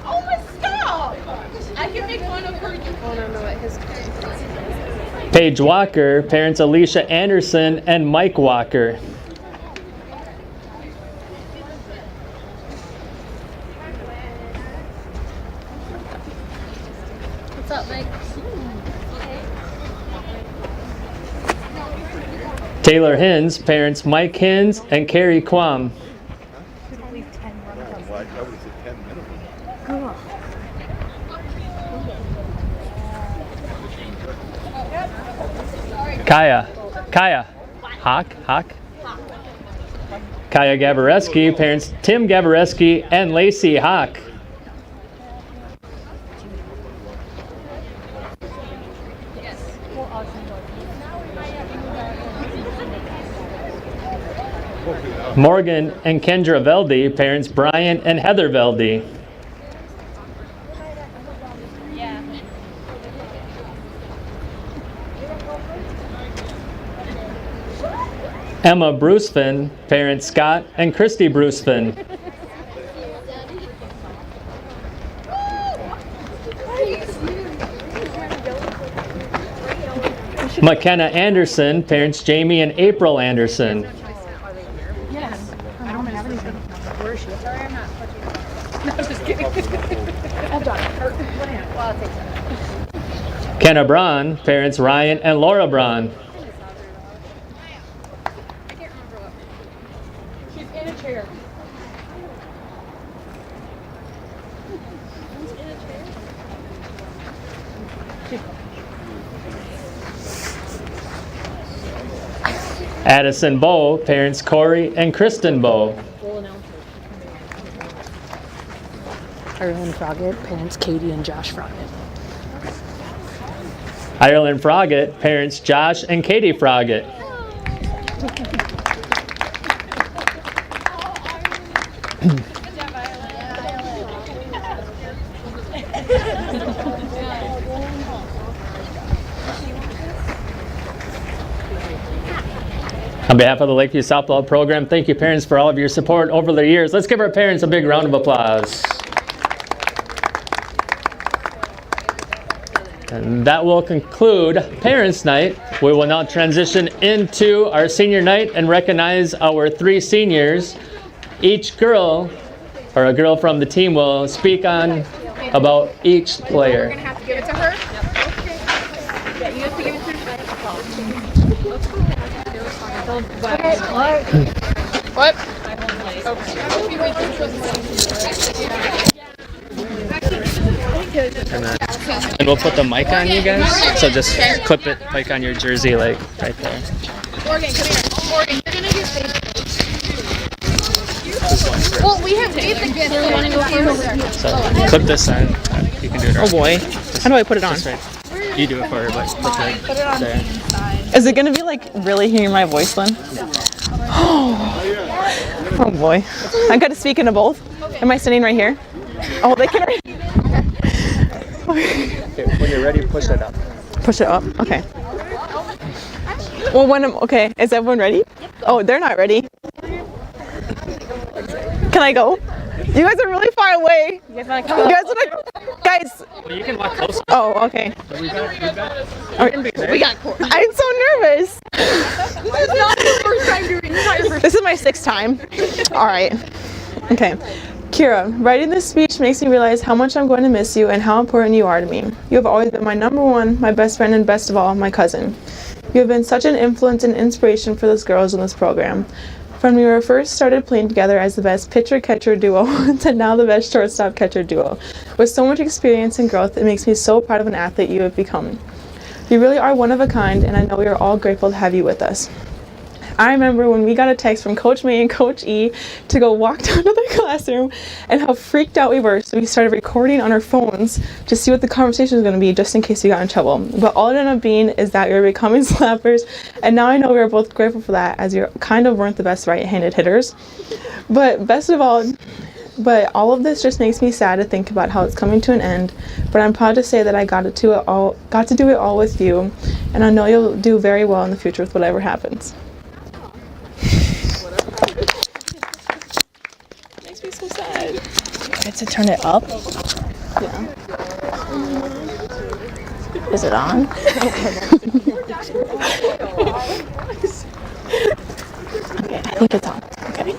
Oh my stop! I can make fun of her. Oh no, no, his. Paige Walker, parents Alicia Anderson and Mike Walker. What's up, Mike? Taylor Hins, parents Mike Hins and Carrie Quam. Kaya, Hawk. Kaya Gabareski, parents Tim Gabareski and Lacey Hawk. Morgan and Kendra Velde, parents Brian and Heather Velde. Emma Brucefin, parents Scott and Christy Brucefin. McKenna Anderson, parents Jamie and April Anderson. Yes. I don't have anything. Where is she? Sorry, I'm not touching her. No, I'm just kidding. Hold on. Well, I'll take that. Kenna Braun, parents Ryan and Laura Braun. She's in a chair. Addison Bowe, parents Corey and Kristen Bowe. Ireland Froggett, parents Katie and Josh Froggett. Ireland Froggett, parents Josh and Katie Froggett. On behalf of the Lakeview Softball program, thank you parents for all of your support over the years. Let's give our parents a big round of applause. And that will conclude Parents' Night. We will now transition into our Senior Night and recognize our 3 seniors. Each girl, or a girl from the team, will speak on about each player. We're gonna have to give it to her. Yeah, you have to give it to her. What? And we'll put the mic on you guys. So just clip it like on your jersey, like right there. Morgan, come here. Morgan, you're gonna get well, we have basic gifts. You want to go first? So clip this on. You can do it. Oh boy. How do I put it on? Right. You do it for her, but put it on there. Is it gonna be like really hearing my voice then? Oh boy. I gotta speak into both. Am I sitting right here? Oh, they can. Okay, when you're ready, push it up. Push it up. Okay. Well, when I'm okay, is everyone ready? Oh, they're not ready. Can I go? You guys are really far away. You guys wanna come? You guys wanna? Guys. Well, you can walk closer. Oh, okay. We got We got. I'm so nervous. This is not your first time doing this. This is my 6th time. All right. Okay. Kira, writing this speech makes me realize how much I'm going to miss you and how important you are to me. You have always been my number one, my best friend, and best of all, my cousin. You have been such an influence and inspiration for those girls in this program. From when we were first started playing together as the best pitcher-catcher duo to now the best shortstop-catcher duo. With so much experience and growth, it makes me so proud of an athlete you have become. You really are one of a kind, and I know we are all grateful to have you with us. I remember when we got a text from Coach May and Coach E to go walk down to the classroom and how freaked out we were. So we started recording on our phones to see what the conversation was going to be just in case we got in trouble. But all it ended up being is that we were becoming slappers. And now I know we were both grateful for that as we kind of weren't the best right-handed hitters. But best of all, all of this just makes me sad to think about how it's coming to an end. But I'm proud to say that I got to do it all with you, and I know you'll do very well in the future with whatever happens. Makes me so sad. I get to turn it up? Yeah. Is it on? Okay, I think it's on. Okay.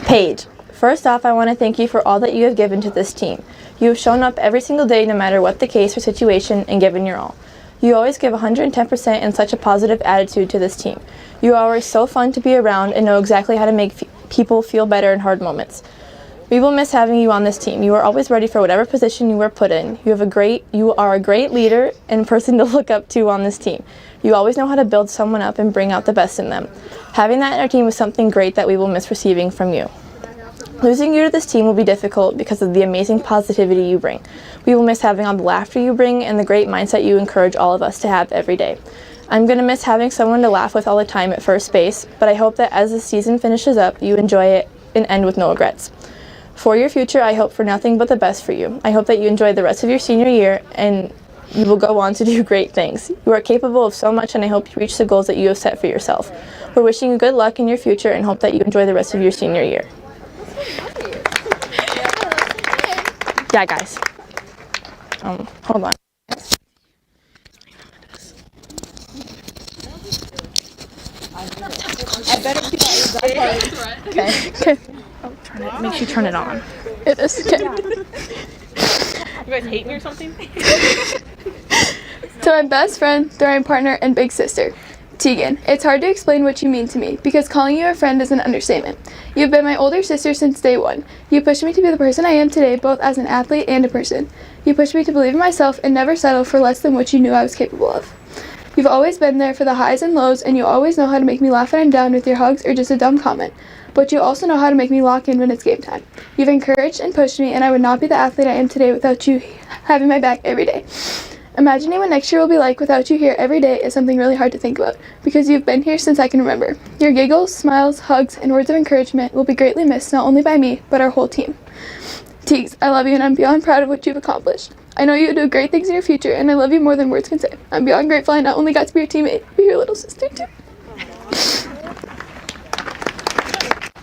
Paige, first off, I want to thank you for all that you have given to this team. You have shown up every single day, no matter what the case or situation, and given your all. You always give 110% and such a positive attitude to this team. You are always so fun to be around and know exactly how to make people feel better in hard moments. We will miss having you on this team. You are always ready for whatever position you are put in. You are a great leader and person to look up to on this team. You always know how to build someone up and bring out the best in them. Having that in our team is something great that we will miss receiving from you. Losing you to this team will be difficult because of the amazing positivity you bring. We will miss having all the laughter you bring and the great mindset you encourage all of us to have every day. I'm going to miss having someone to laugh with all the time at first base, but I hope that as the season finishes up, you enjoy it and end with no regrets. For your future, I hope for nothing but the best for you. I hope that you enjoy the rest of your senior year and you will go on to do great things. You are capable of so much, and I hope you reach the goals that you have set for yourself. We're wishing you good luck in your future and hope that you enjoy the rest of your senior year. Yeah, guys. Hold on. I better keep that part. Okay. Make sure you turn it on. It is. Okay. You guys hate me or something? To my best friend, throwing partner, and big sister, Tegan, it's hard to explain what you mean to me because calling you a friend is an understatement. You've been my older sister since day one. You pushed me to be the person I am today, both as an athlete and a person. You pushed me to believe in myself and never settle for less than what you knew I was capable of. You've always been there for the highs and lows, and you always know how to make me laugh when I'm down with your hugs or just a dumb comment. But you also know how to make me lock in when it's game time. You've encouraged and pushed me, and I would not be the athlete I am today without you having my back every day. Imagining what next year will be like without you here every day is something really hard to think about, because you've been here since I can remember. Your giggles, smiles, hugs, and words of encouragement will be greatly missed not only by me, but our whole team. Teagues, I love you and I'm beyond proud of what you've accomplished. I know you'll do great things in your future, and I love you more than words can say. I'm beyond grateful I not only got to be your teammate, but your little sister too.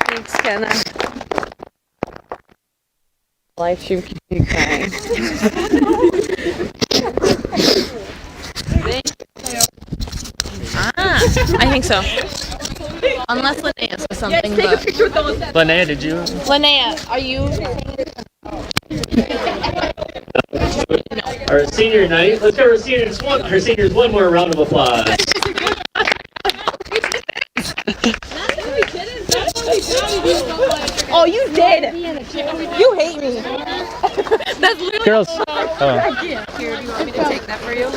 Thanks, Kenna. Life should keep you crying. I think so. Unless Linnea says something. Take a picture with those. Linnea, did you? Linnea, are you? Our senior night. Let's give our seniors one more round of applause. Oh, you did! You hate me. That's literally. Girls. Here, do you want me to take that for you?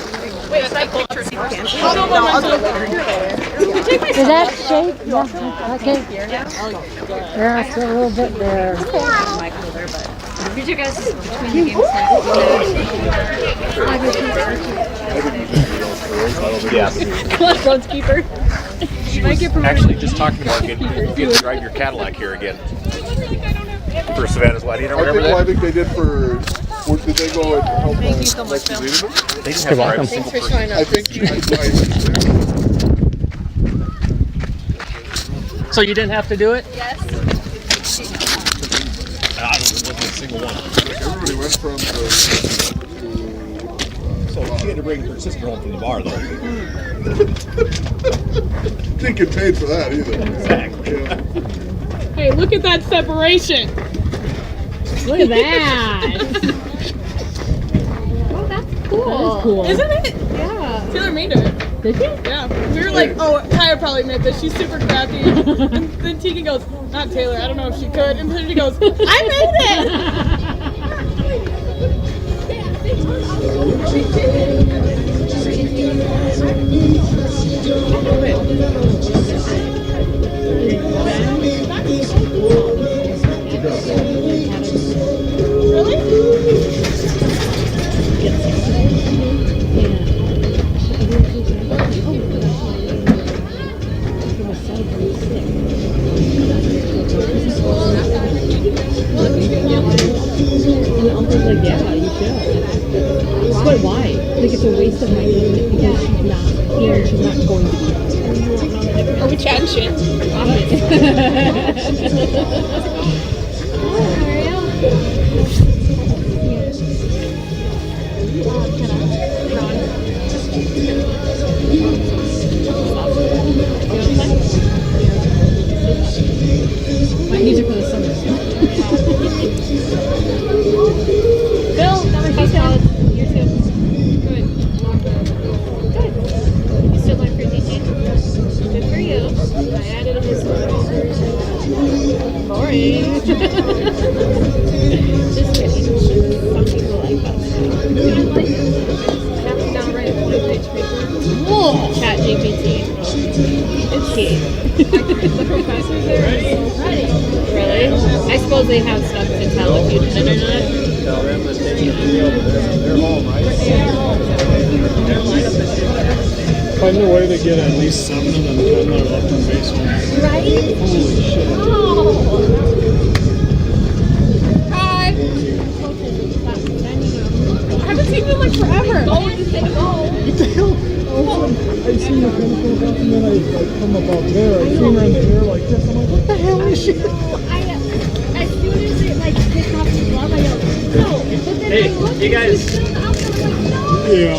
Wait, should I picture it first? No, I'll do it later. You take my Is that shape? Yeah. Okay. Yeah, it's a little bit there. Did you guys between the games? Yeah. Groundskeeper. Actually, just talking about getting to drive your Cadillac here again for Savannah's wedding or whatever. I think they did for. Did they go and help? Thank you so much, Phil. They just have welcome. Thanks for showing up. I think. So you didn't have to do it? Yes. I wasn't a single one. Everybody went from So she had to bring her sister home from the bar, though. Didn't get paid for that either. Exactly. Yeah. Hey, look at that separation. Look at that. Oh, that's cool. That is cool. Isn't it? Yeah. Taylor made it. Did you? Yeah. We were like, oh, Tyra probably admit this. She's super crappy. And then Tegan goes, not Taylor, I don't know if she could. And then she goes, I made it! But why? Like, it's a waste of my time because she's not here and she's not going to be here. Are we chatting shit? My needs are for the summer. Bill, how's college? You too. Good. Good. You still learn for teaching? Good for you. I added a history. Boring. Just kidding. Some people like that. Have to down write a 20-page paper. Whoa! Chat GPT. It's key. The professors there are so ready. Really? I suppose they have stuff to tell if you didn't or not. They're home, right? Find a way to get at least 7 of them 10 that are left on base. Right? Holy shit. Oh. Hi. I haven't seen you in like forever. Oh, you say go. What the hell? I seen her kind of go up and then I come up out there. I seen her in the air like this. I'm like, what the hell is she? As soon as it like kicked off the glove, I go, no. But then I looked you guys. Yeah.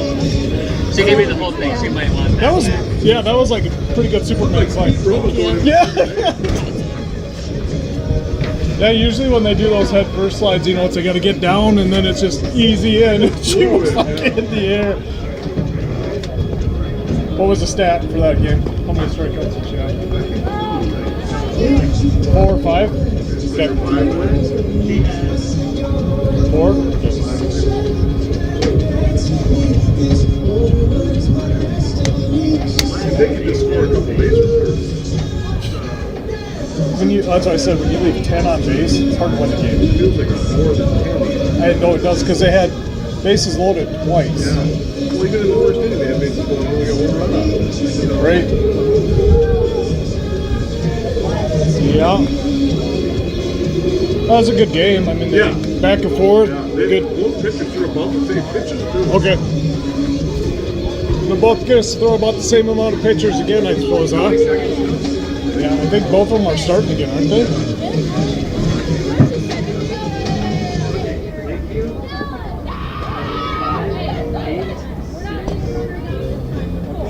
She gave me the whole thing. She might want that. That was like a pretty good Superman fight. Yeah. Yeah, usually when they do those head first slides, you know, it's they gotta get down and then it's just easy in. She was like in the air. What was the stat for that game? How many strikeouts did she have? 4 or 5? Okay. 4? That's what I said, when you leave 10 on base, it's hard to win the game. It feels like more than 10. I know it does, because they had bases loaded twice. Yeah. Well, even in the first inning, they had bases loaded and only got 1 run out of it. You know? Right. Yeah. That was a good game. I mean, back and forth. Yeah, both pitchers threw about the same pitches, too. Okay. They're both going to throw about the same amount of pitchers again, I suppose, huh? Yeah, I think both of them are starting again, aren't they?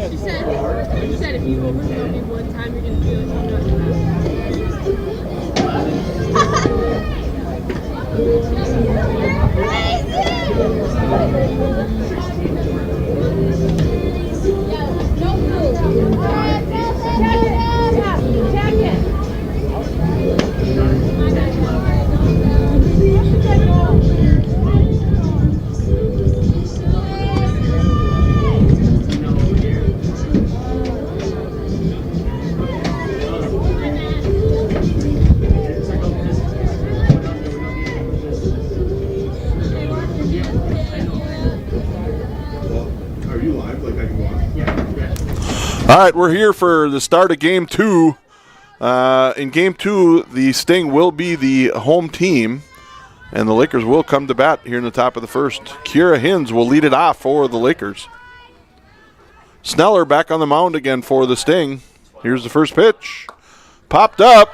She said if you overthrow me one time, you're going to feel like All right, we're here for the start of Game 2. In Game 2, the Sting will be the home team, and the Lakers will come to bat here in the top of the first. Kira Hins will lead it off for the Lakers. Sneller back on the mound again for the Sting. Here's the first pitch. Popped up,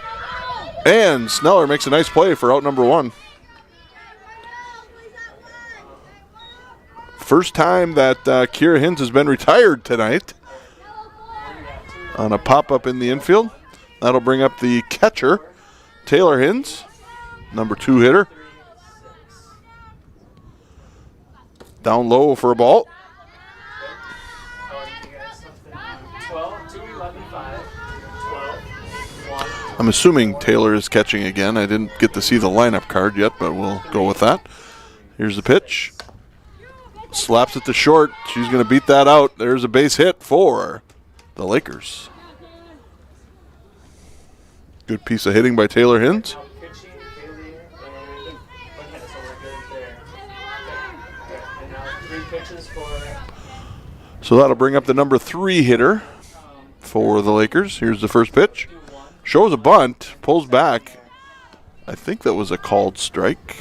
and Sneller makes a nice play for out number 1. First time that Kira Hins has been retired tonight. On a pop-up in the infield. That'll bring up the catcher, Taylor Hins, number 2 hitter. Down low for a ball. I'm assuming Taylor is catching again. I didn't get to see the lineup card yet, but we'll go with that. Here's the pitch. Slaps it to short. She's going to beat that out. There's a base hit for the Lakers. Good piece of hitting by Taylor Hins. So that'll bring up the number 3 hitter for the Lakers. Here's the first pitch. Shows a bunt, pulls back. I think that was a called strike.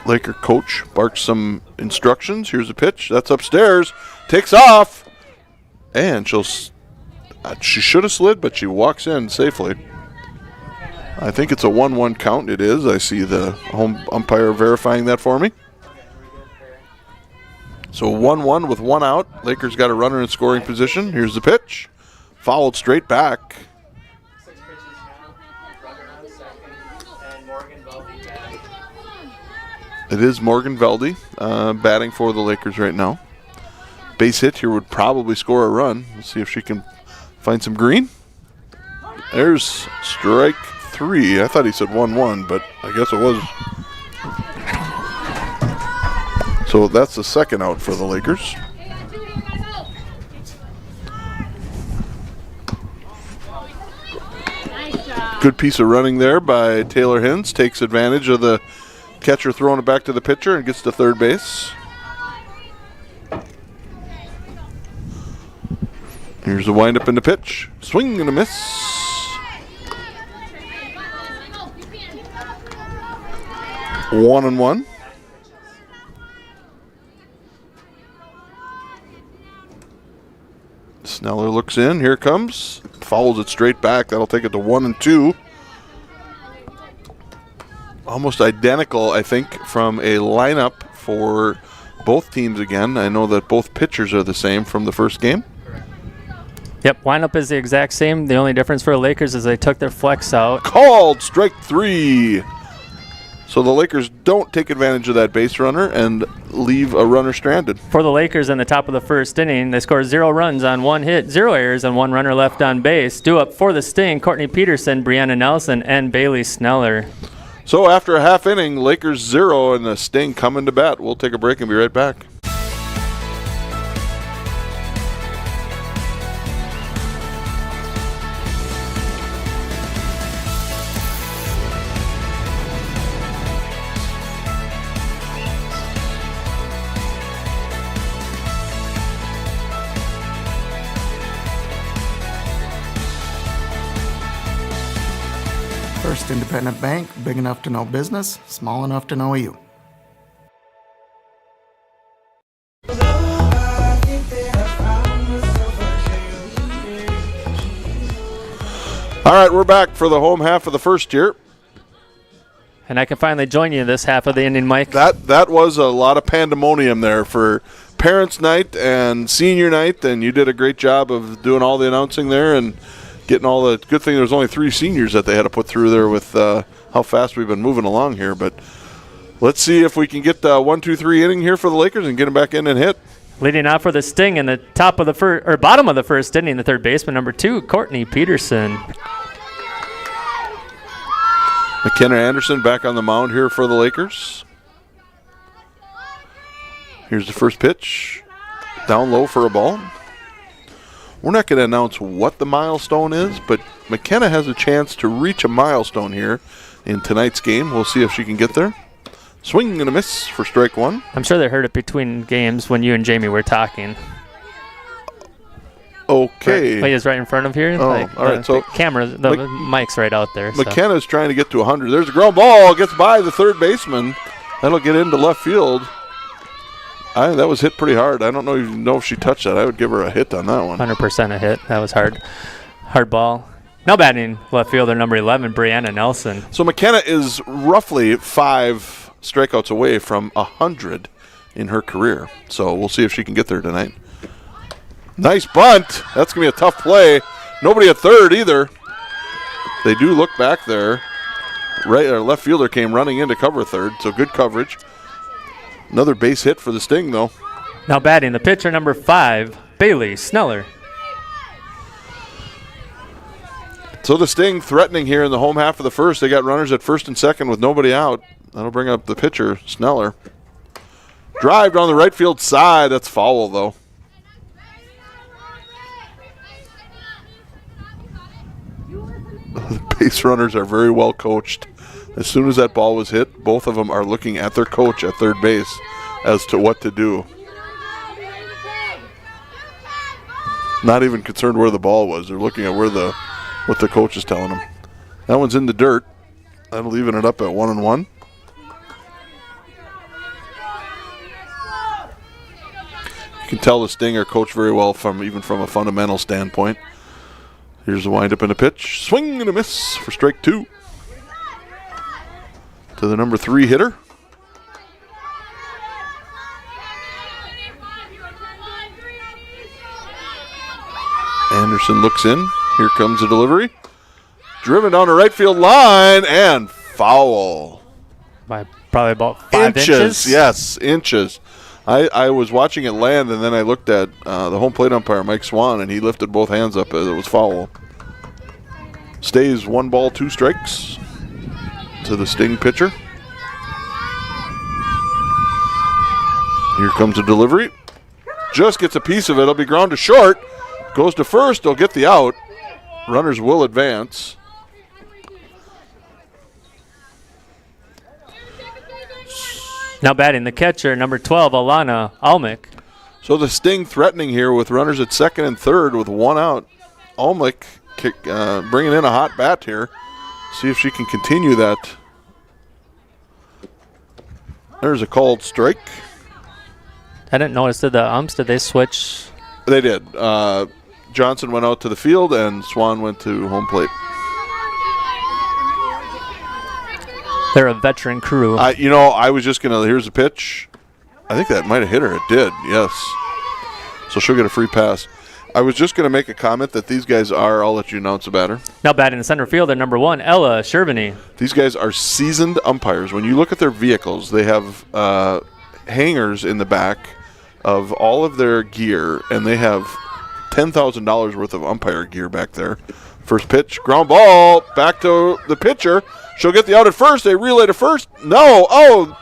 Laker coach barks some instructions. Here's a pitch. That's upstairs. Takes off. And she should have slid, but she walks in safely. I think it's a 1-1 count. It is. I see the home umpire verifying that for me. So 1-1 with 1 out. Lakers got a runner in scoring position. Here's the pitch. Fouled straight back. It is Morgan Velde batting for the Lakers right now. Base hit here would probably score a run. Let's see if she can find some green. There's strike 3. I thought he said 1-1, but I guess it was. So that's the second out for the Lakers. Good piece of running there by Taylor Hins. Takes advantage of the catcher throwing it back to the pitcher and gets to third base. Here's the windup in the pitch. Swing and a miss. 1-1. Sneller looks in. Here it comes. Fouls it straight back. That'll take it to 1-2. Almost identical, I think, from a lineup for both teams again. I know that both pitchers are the same from the first game. Yep, lineup is the exact same. The only difference for the Lakers is they took their flex out. Called strike 3. So the Lakers don't take advantage of that base runner and leave a runner stranded. For the Lakers in the top of the first inning, they scored 0 runs on 1 hit, 0 errors, and 1 runner left on base. Due up for the Sting, Courtney Peterson, Brianna Nelson, and Bailey Sneller. So after a half inning, Lakers 0 and the Sting coming to bat. We'll take a break and be right back. First independent bank, big enough to know business, small enough to know you. All right, we're back for the home half of the first year. And I can finally join you this half of the inning, Mike. That was a lot of pandemonium there for Parents' Night and Senior Night, and you did a great job of doing all the announcing there and getting all the good thing. There was only 3 seniors that they had to put through there with how fast we've been moving along here. But let's see if we can get the 1-2-3 inning here for the Lakers and get them back in and hit. Leading off for the Sting in the top of the first or bottom of the first inning, the third baseman, number 2, Courtney Peterson. McKenna Anderson back on the mound here for the Lakers. Here's the first pitch. Down low for a ball. We're not going to announce what the milestone is, but McKenna has a chance to reach a milestone here in tonight's game. We'll see if she can get there. Swing and a miss for strike 1. I'm sure they heard it between games when you and Jamie were talking. Okay. He is right in front of here. Oh, all right. So the camera, the mic's right out there. McKenna's trying to get to 100. There's a ground ball. Gets by the third baseman. That'll get into left field. That was hit pretty hard. I don't even know if she touched that. I would give her a hit on that one. 100% a hit. That was hard. Hard ball. Now batting left fielder number 11, Brianna Nelson. So McKenna is roughly 5 strikeouts away from 100 in her career. So we'll see if she can get there tonight. Nice bunt. That's going to be a tough play. Nobody at third either. They do look back there. Our left fielder came running in to cover third, so good coverage. Another base hit for the Sting, though. Now batting the pitcher number 5, Bailey Sneller. So the Sting threatening here in the home half of the first. They got runners at first and second with nobody out. That'll bring up the pitcher, Sneller. Drive down the right field side. That's foul, though. The base runners are very well coached. As soon as that ball was hit, both of them are looking at their coach at third base as to what to do. Not even concerned where the ball was. They're looking at what the coach is telling them. That one's in the dirt. That'll even it up at 1-1. You can tell the Sting are coached very well even from a fundamental standpoint. Here's the windup and a pitch. Swing and a miss for strike 2. To the number 3 hitter. Anderson looks in. Here comes the delivery. Driven down the right field line and foul. By probably about 5 inches. Yes, inches. I was watching it land, and then I looked at the home plate umpire, Mike Swan, and he lifted both hands up as it was foul. Stays 1 ball, 2 strikes to the Sting pitcher. Here comes the delivery. Just gets a piece of it. It'll be ground to short. Goes to first. They'll get the out. Runners will advance. Now batting the catcher, number 12, Alana Almick. So the Sting threatening here with runners at second and third with 1 out. Almick bringing in a hot bat here. See if she can continue that. There's a called strike. I didn't notice. Did they switch? They did. Johnson went out to the field and Swan went to home plate. They're a veteran crew. I was just going to, here's the pitch. I think that might have hit her. It did, yes. So she'll get a free pass. I was just going to make a comment that these guys I'll let you announce the batter. Now batting the center fielder, number 1, Ella Shervany. These guys are seasoned umpires. When you look at their vehicles, they have hangers in the back of all of their gear, and they have $10,000 worth of umpire gear back there. First pitch, ground ball, back to the pitcher. She'll get the out at first. They relay to first. No. Oh,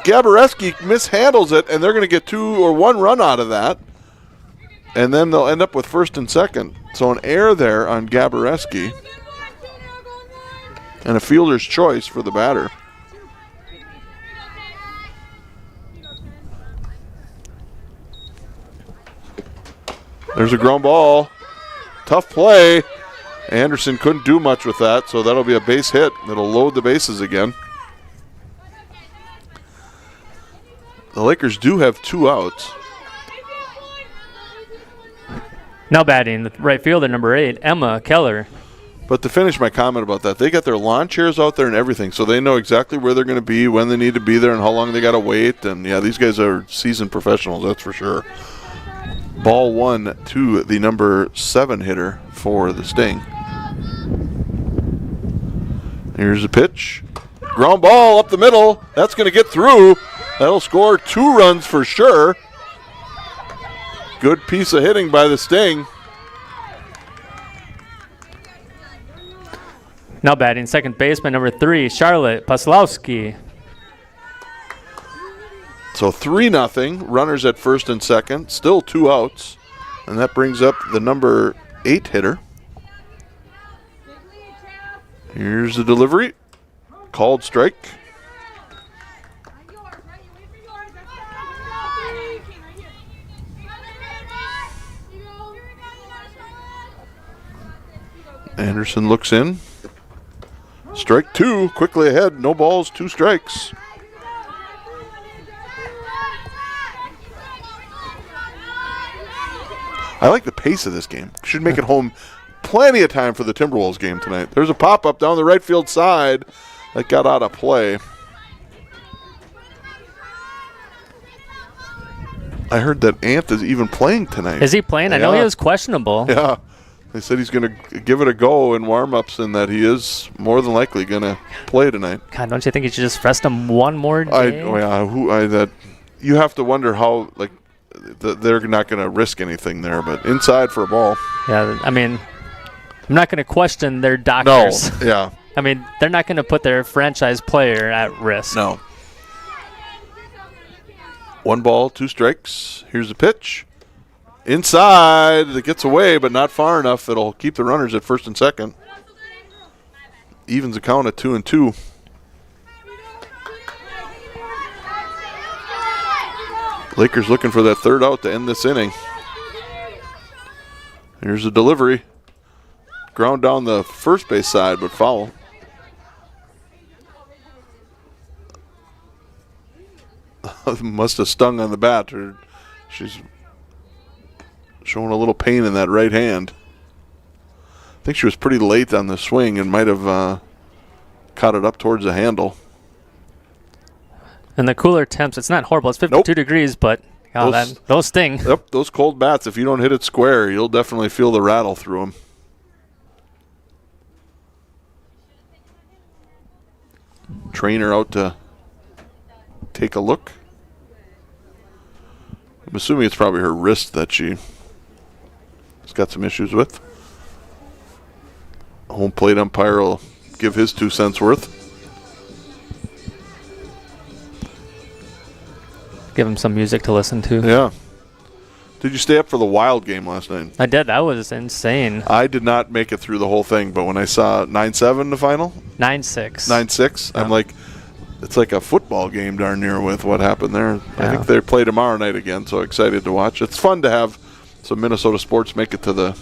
Gabareski mishandles it, and they're going to get 2 or 1 run out of that. And then they'll end up with first and second. So an error there on Gabareski. And a fielder's choice for the batter. There's a ground ball. Tough play. Anderson couldn't do much with that, so that'll be a base hit. That'll load the bases again. The Lakers do have 2 outs. Now batting the right fielder, number 8, Emma Keller. But to finish my comment about that, they got their lawn chairs out there and everything, so they know exactly where they're going to be, when they need to be there, and how long they got to wait. And, yeah, these guys are seasoned professionals, that's for sure. Ball 1 to the number 7 hitter for the Sting. Here's the pitch. Ground ball up the middle. That's going to get through. That'll score 2 runs for sure. Good piece of hitting by the Sting. Now batting second baseman, number 3, Charlotte Paslowski. So 3-0. Runners at first and second. Still 2 outs. And that brings up the number 8 hitter. Here's the delivery. Called strike. Anderson looks in. Strike 2. Quickly ahead. No balls, 2 strikes. I like the pace of this game. Should make it home plenty of time for the Timberwolves game tonight. There's a pop-up down the right field side that got out of play. I heard that Ant is even playing tonight. Is he playing? I know he was questionable. Yeah. They said he's going to give it a go in warm-ups and that he is more than likely going to play tonight. God, don't you think you should just rest him one more day? You have to wonder how, they're not going to risk anything there, but inside for a ball. Yeah, I mean, I'm not going to question their doctors. No, yeah. I mean, they're not going to put their franchise player at risk. No. 1 ball, 2 strikes. Here's the pitch. Inside. It gets away, but not far enough. It'll keep the runners at first and second. Evens the count at 2-2. Lakers looking for that 3rd out to end this inning. Here's the delivery. Ground down the first base side, but foul. Must have stung on the bat. Or she's showing a little pain in that right hand. I think she was pretty late on the swing and might have caught it up towards the handle. And the cooler temps, it's not horrible. It's 52 degrees, but those sting. Yep, those cold bats, if you don't hit it square, you'll definitely feel the rattle through them. Trainer out to take a look. I'm assuming it's probably her wrist that she's got some issues with. Home plate umpire will give his 2 cents worth. Give him some music to listen to. Yeah. Did you stay up for the Wild game last night? I did. That was insane. I did not make it through the whole thing, but when I saw 9-7 the final? 9-6. 9-6. Yeah. I'm like, it's like a football game darn near with what happened there. I think they play tomorrow night again, so excited to watch. It's fun to have some Minnesota sports make it to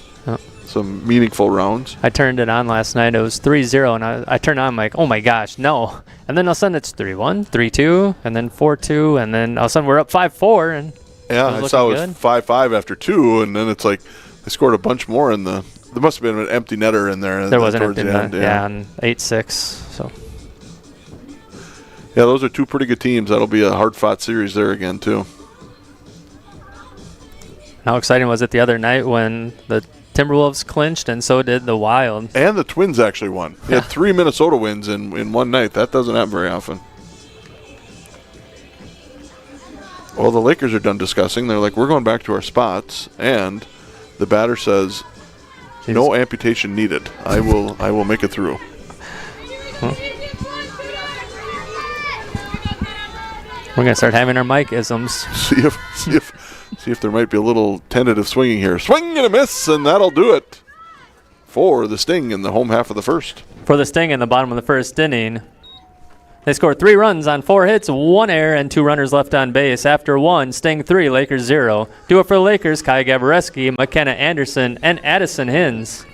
some meaningful rounds. I turned it on last night. It was 3-0, and I turned on, I'm like, oh my gosh, no. And then all of a sudden it's 3-1, 3-2, and then 4-2, and then all of a sudden we're up 5-4. And yeah, I saw it was 5-5 after 2, and then it's like they scored a bunch more in the. There must have been an empty netter in there. There was an towards empty the end. net, yeah, and 8-6. So. Yeah, those are 2 pretty good teams. That'll be a hard-fought series there again, too. How exciting was it the other night when the Timberwolves clinched, and so did the Wild. And the Twins actually won. They had 3 Minnesota wins in one night. That doesn't happen very often. Well, the Lakers are done discussing. They're like, we're going back to our spots, and the batter says, no amputation needed. I will make it through. Huh. We're gonna start having our mic isms. See if there might be a little tentative swinging here. Swing and a miss, and that'll do it for the Sting in the home half of the first. For the Sting in the bottom of the first inning, they scored 3 runs on 4 hits, 1 error, and 2 runners left on base. After 1, Sting 3, Lakers 0. Do it for the Lakers, Kai Gabareski, McKenna Anderson, and Addison Hins.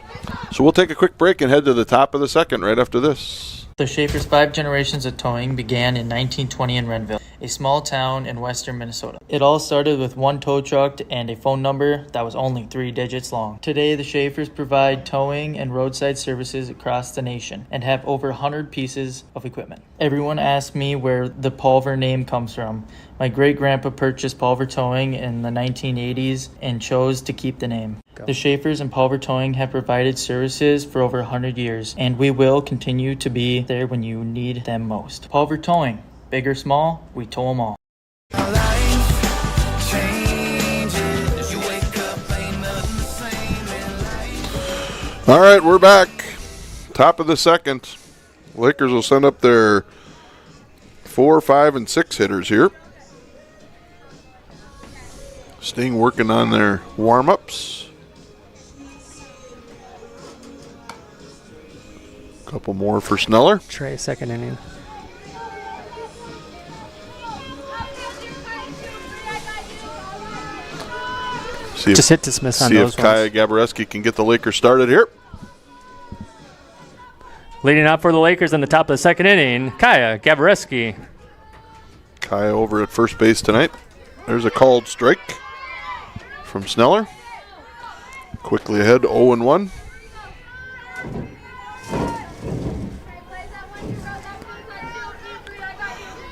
So we'll take a quick break and head to the top of the second right after this. The Schaefer's 5 generations of towing began in 1920 in Renville, a small town in western Minnesota. It all started with 1 tow truck and a phone number that was only 3 digits long. Today, the Schaefer's provide towing and roadside services across the nation and have over 100 pieces of equipment. Everyone asks me where the Pulver name comes from. My great-grandpa purchased Pulver Towing in the 1980s and chose to keep the name. The Schaefer's and Pulver Towing have provided services for over 100 years, and we will continue to be there when you need them most. Pulver Towing, big or small, we tow them all. All right, we're back. Top of the second. Lakers will send up their 4, 5, and 6 hitters here. Sting working on their warm-ups. Couple more for Sneller. Trey, second inning. Just hit dismiss on those See if Kai Gabareski can get the Lakers started here. Leading up for the Lakers in the top of the second inning, Kaya Gabareski. Kaya over at first base tonight. There's a called strike from Sneller. Quickly ahead, 0-1.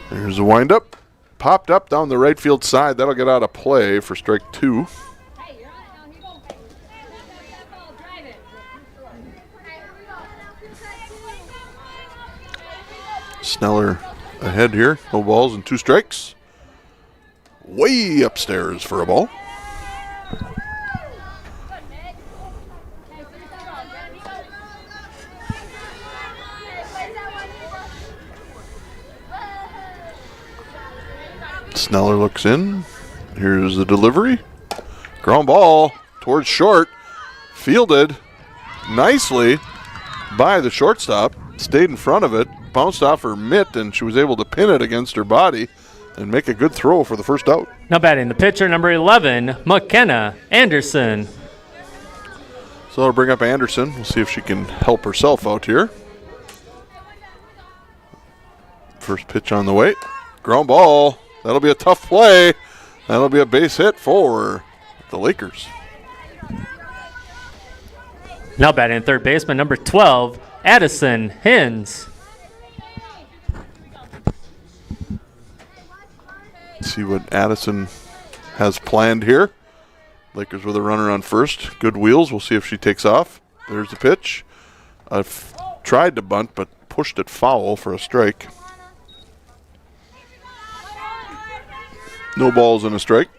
There's a windup. Popped up down the right field side. That'll get out of play for strike 2. Sneller ahead here. No balls and 2 strikes. Way upstairs for a ball. Sneller looks in. Here's the delivery. Ground ball towards short. Fielded nicely by the shortstop. Stayed in front of it. Bounced off her mitt, and she was able to pin it against her body and make a good throw for the first out. Now batting the pitcher, number 11, McKenna Anderson. So I'll bring up Anderson. We'll see if she can help herself out here. First pitch on the way. Ground ball. That'll be a tough play. That'll be a base hit for the Lakers. Now batting third baseman, number 12, Addison Hins. See what Addison has planned here. Lakers with a runner on first. Good wheels. We'll see if she takes off. There's the pitch. I've tried to bunt, but pushed it foul for a strike. No balls and a strike.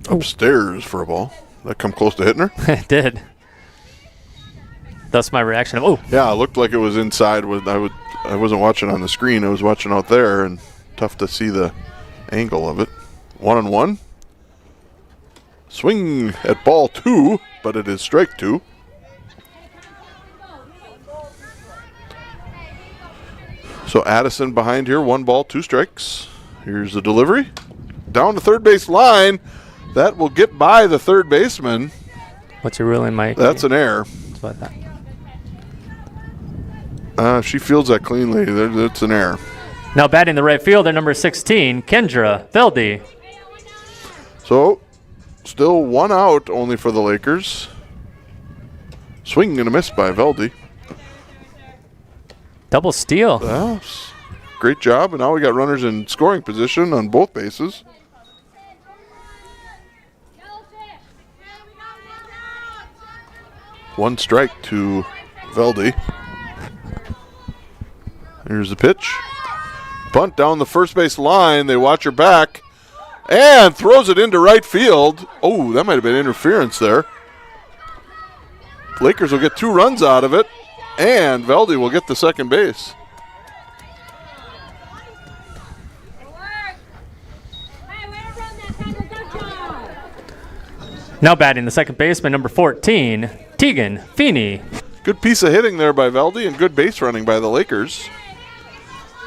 Upstairs for a ball. That come close to hitting her? It did. That's my reaction. Oh, yeah, it looked like it was inside. I wasn't watching on the screen. I was watching out there, and tough to see the angle of it. 1-1. Swing at ball 2, but it is strike 2. So Addison behind here, 1 ball, 2 strikes. Here's the delivery. Down the third base line. That will get by the third baseman. What's your ruling, Mike? That's an error. That's what I thought. She fields that cleanly. That's an error. Now batting the right fielder, number 16, Kendra Veldy. So, still 1 out only for the Lakers. Swing and a miss by Veldy. Double steal. Yes. Great job. And now we got runners in scoring position on both bases. One strike to Veldy. Here's the pitch. Bunt down the first base line. They watch her back and throws it into right field. Oh, that might have been interference there. Lakers will get 2 runs out of it, and Veldy will get the second base. Now batting the second baseman, number 14, Tegan Feeney. Good piece of hitting there by Veldy and good base running by the Lakers.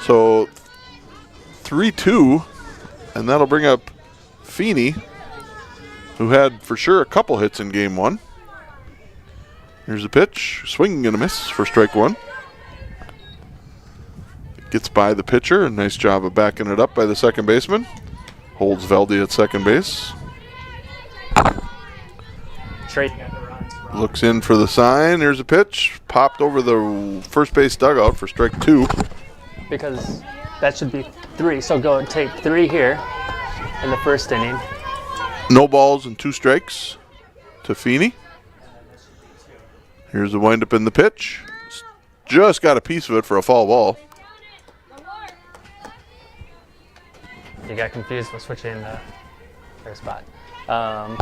So 3-2, and that'll bring up Feeney, who had for sure a couple hits in game 1. Here's the pitch. Swing and a miss for strike 1. Gets by the pitcher. A nice job of backing it up by the second baseman. Holds Veldy at second base. Looks in for the sign. Here's a pitch. Popped over the first base dugout for strike 2. Because that should be 3. So go and take 3 here in the first inning. No balls and 2 strikes to Feeney. Here's the windup in the pitch. Just got a piece of it for a foul ball. You got confused with switching their spot.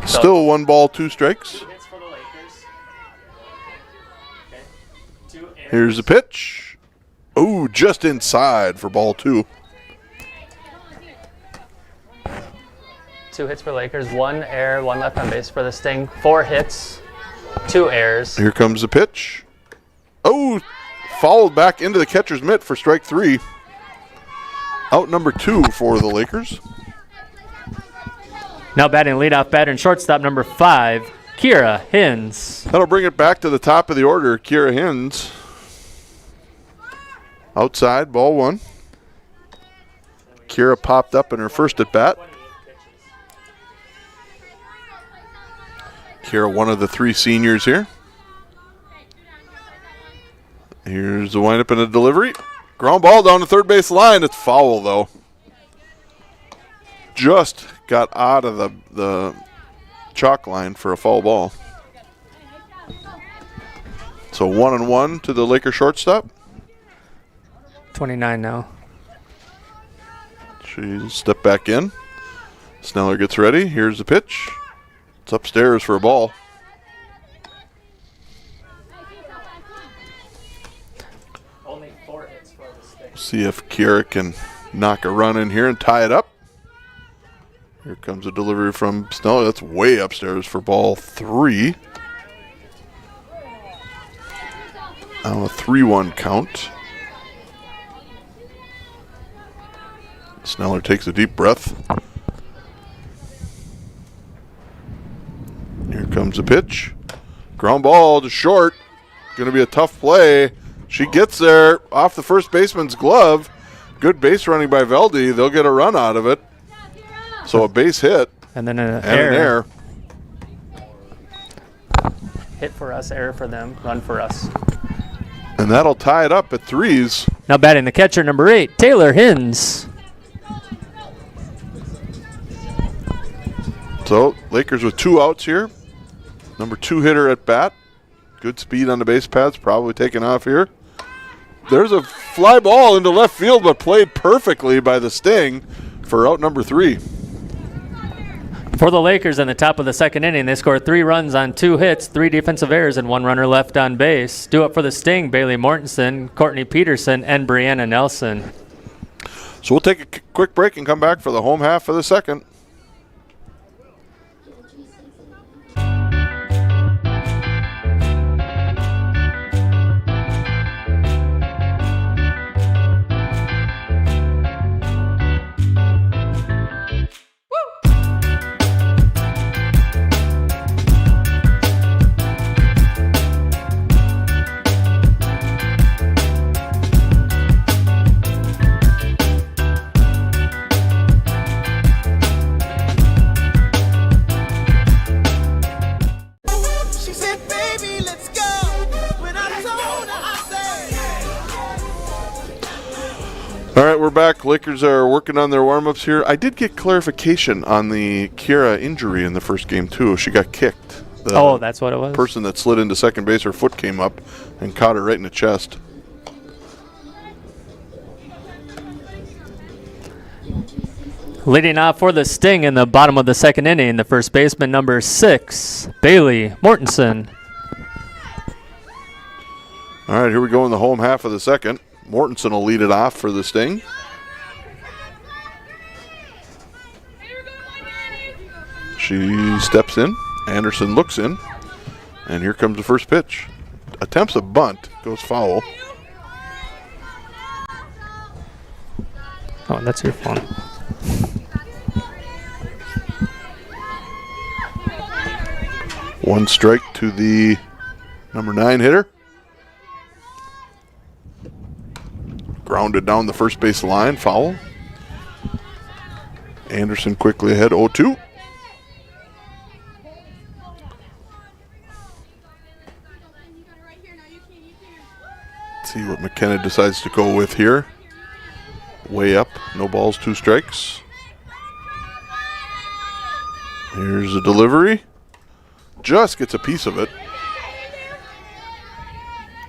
Still 1 ball, 2 strikes. Here's the pitch. Oh, just inside for ball 2. 2 hits for Lakers, 1 error, 1 left on base for the Sting. 4 hits, 2 errors. Here comes the pitch. Oh, fouled back into the catcher's mitt for strike 3. Out number 2 for the Lakers. Now batting leadoff batter and shortstop, number 5, Kira Hins. That'll bring it back to the top of the order. Kira Hins. Outside, ball 1. Kira popped up in her first at bat. Kira, one of the 3 seniors here. Here's the windup and a delivery. Ground ball down the third base line. It's foul, though. Just got out of the chalk line for a foul ball. So 1-1 to the Laker shortstop. 29 now. She'll step back in. Sneller gets ready. Here's the pitch. It's upstairs for a ball. Only 4 hits for the Sting. See if Kira can knock a run in here and tie it up. Here comes a delivery from Sneller. That's way upstairs for ball 3. Now a 3-1 count. Sneller takes a deep breath. Here comes the pitch. Ground ball to short. Going to be a tough play. She gets there off the first baseman's glove. Good base running by Veldy. They'll get a run out of it. So a base hit. And then an error. Hit for us, error for them, run for us. And that'll tie it up at 3s. Now batting the catcher, number 8, Taylor Hins. So Lakers with 2 outs here. Number 2 hitter at bat. Good speed on the base paths, probably taking off here. There's a fly ball into left field, but played perfectly by the Sting for out number 3. For the Lakers in the top of the second inning, they scored 3 runs on 2 hits, 3 defensive errors, and 1 runner left on base. Due up for the Sting, Bailey Mortensen, Courtney Peterson, and Brianna Nelson. So we'll take a quick break and come back for the home half of the second. All right, we're back. Lakers are working on their warm-ups here. I did get clarification on the Kiera injury in the first game, too. She got kicked. That's what it was? Person that slid into second base, her foot came up and caught her right in the chest. Leading off for the Sting in the bottom of the second inning, the first baseman, number 6, Bailey Mortensen. All right, here we go in the home half of the second. Mortensen will lead it off for the Sting. She steps in. Anderson looks in. And here comes the first pitch. Attempts a bunt. Goes foul. Oh, that's your phone. One strike to the number 9 hitter. Grounded down the first base line, foul. Anderson quickly ahead, 0-2. Let's see what McKenna decides to go with here. Way up, no balls, 2 strikes. Here's a delivery. Just gets a piece of it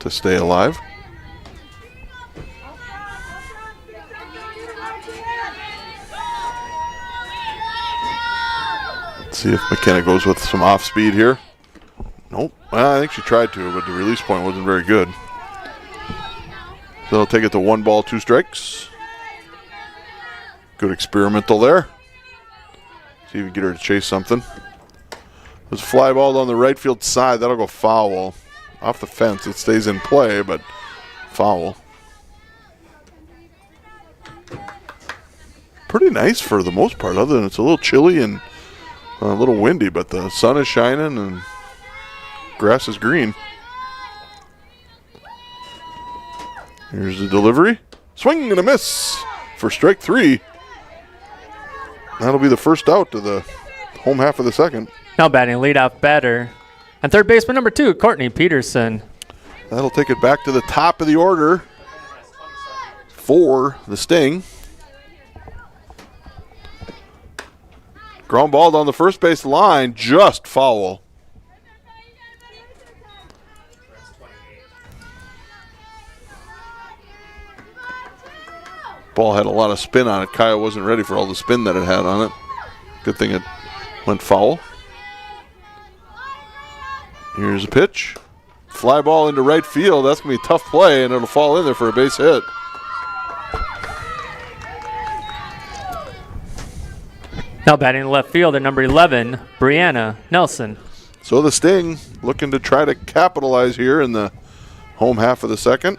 to stay alive. See if McKenna goes with some off speed here. Nope. Well, I think she tried to, but the release point wasn't very good. So they'll take it to 1 ball, 2 strikes. Good experimental there. See if we can get her to chase something. There's a fly ball down the right field side. That'll go foul. Off the fence. It stays in play, but foul. Pretty nice for the most part, other than it's a little chilly and a little windy, but the sun is shining and grass is green. Here's the delivery. Swing and a miss for strike 3. That'll be the first out of the home half of the second. Now batting leadoff batter. And third baseman number 2, Courtney Peterson. That'll take it back to the top of the order for the Sting. Ground ball down the first base line, just foul. Ball had a lot of spin on it. Kyle wasn't ready for all the spin that it had on it. Good thing it went foul. Here's a pitch. Fly ball into right field. That's going to be a tough play, and it'll fall in there for a base hit. Now batting left field at number 11, Brianna Nelson. So the Sting looking to try to capitalize here in the home half of the second.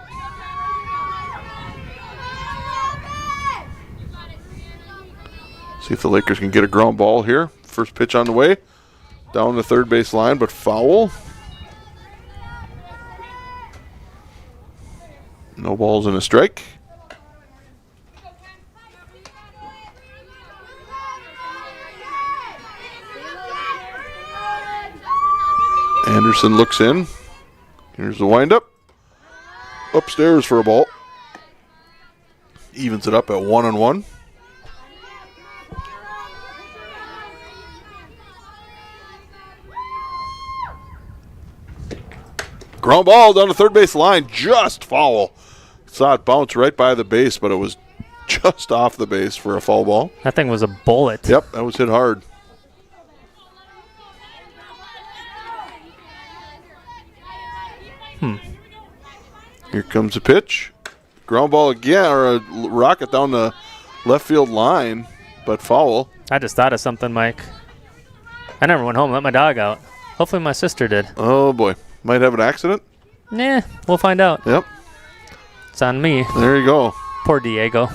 See if the Lakers can get a ground ball here. First pitch on the way. Down the third base line, but foul. No balls and a strike. Anderson looks in. Here's the windup. Upstairs for a ball. Evens it up at 1-1. Ground ball down the third base line, just foul. Saw it bounce right by the base, but it was just off the base for a foul ball. That thing was a bullet. Yep, that was hit hard. Here comes a pitch. Ground ball again, or a rocket down the left field line, but foul. I just thought of something, Mike. I never went home and let my dog out. Hopefully my sister did. Oh, boy. Might have an accident? Nah, we'll find out. Yep. It's on me. There you go. Poor Diego.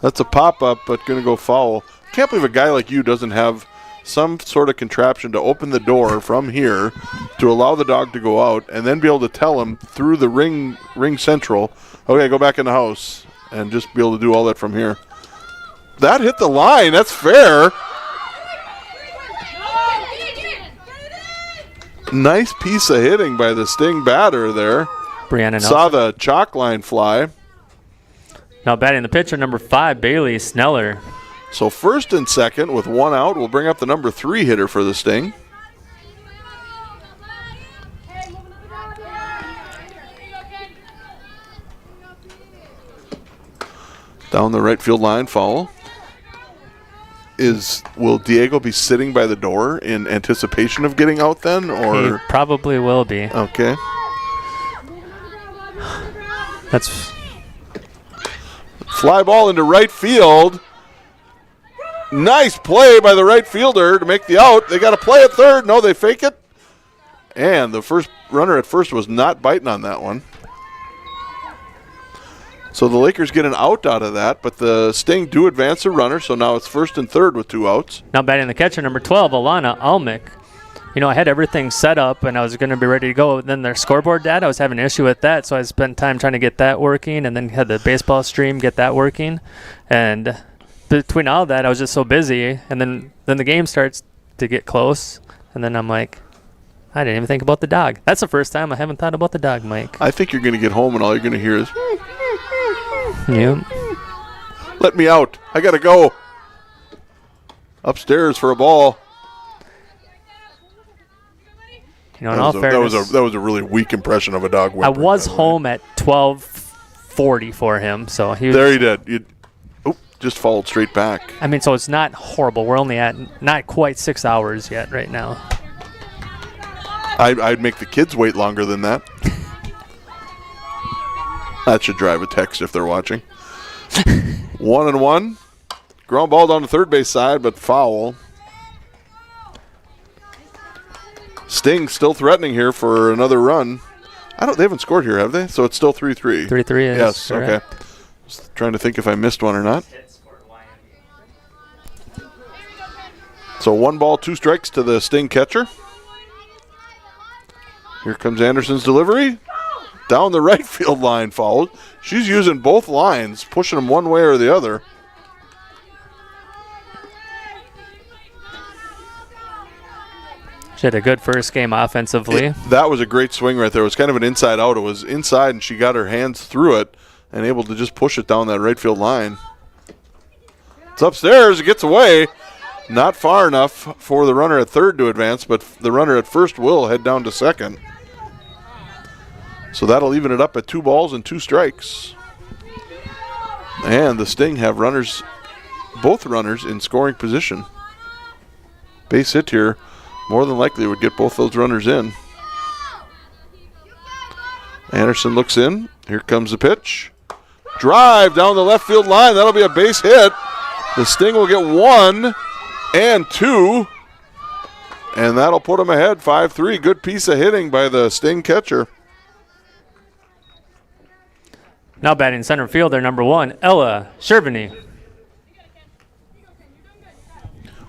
That's a pop-up, but going to go foul. Can't believe a guy like you doesn't have some sort of contraption to open the door from here to allow the dog to go out and then be able to tell him through the ring central, okay, go back in the house, and just be able to do all that from here. That hit the line. That's fair. Nice piece of hitting by the Sting batter there. Brianna Saw Nelson. the chalk line fly. Now batting the pitcher, number 5, Bailey Sneller. So first and second with one out. We'll bring up the number 3 hitter for the Sting. Down the right field line, foul. Will Diego be sitting by the door in anticipation of getting out then? Or He probably will be. Okay. That's fly ball into right field. Nice play by the right fielder to make the out. They got to play at third. No, they fake it. And the first runner at first was not biting on that one. So the Lakers get an out of that, but the Sting do advance a runner, so now it's first and third with 2 outs. now batting the catcher, number 12, Alana Almick. You know, I had everything set up and I was going to be ready to go. Then their scoreboard data, I was having an issue with that, so I spent time trying to get that working and then had the baseball stream get that working. And between all that, I was just so busy. And then the game starts to get close, and then I'm like, I didn't even think about the dog. That's the first time I haven't thought about the dog, Mike. I think you're going to get home and all you're going to hear is, Yep. let me out. I got to go. Upstairs for a ball. You know, in all fairness, that was a really weak impression of a dog I whimpering, was by the way. home at 12:40 for him, so he was, There he did. Just followed straight back. I mean, so it's not horrible. We're only at not quite 6 hours yet right now. I'd make the kids wait longer than that. That should drive a text if they're watching. 1-1. Ground ball down the third base side, but foul. Sting still threatening here for another run. They haven't scored here, have they? So it's still 3-3. 3-3 is Yes, correct. okay. Just trying to think if I missed one or not. So 1 ball, 2 strikes to the Sting catcher. Here comes Anderson's delivery. Down the right field line, fouled. She's using both lines, pushing them one way or the other. She had a good first game offensively. That was a great swing right there. It was kind of an inside out. It was inside, and she got her hands through it and able to just push it down that right field line. It's upstairs. It gets away. Not far enough for the runner at third to advance, but the runner at first will head down to second. So that'll even it up at 2 balls and 2 strikes. And the Sting have both runners in scoring position. Base hit here more than likely would get both those runners in. Anderson looks in. Here comes the pitch. Drive down the left field line. That'll be a base hit. The Sting will get 1 and 2. And that'll put them ahead 5-3. Good piece of hitting by the Sting catcher. Now batting center fielder, number 1, Ella Shervany.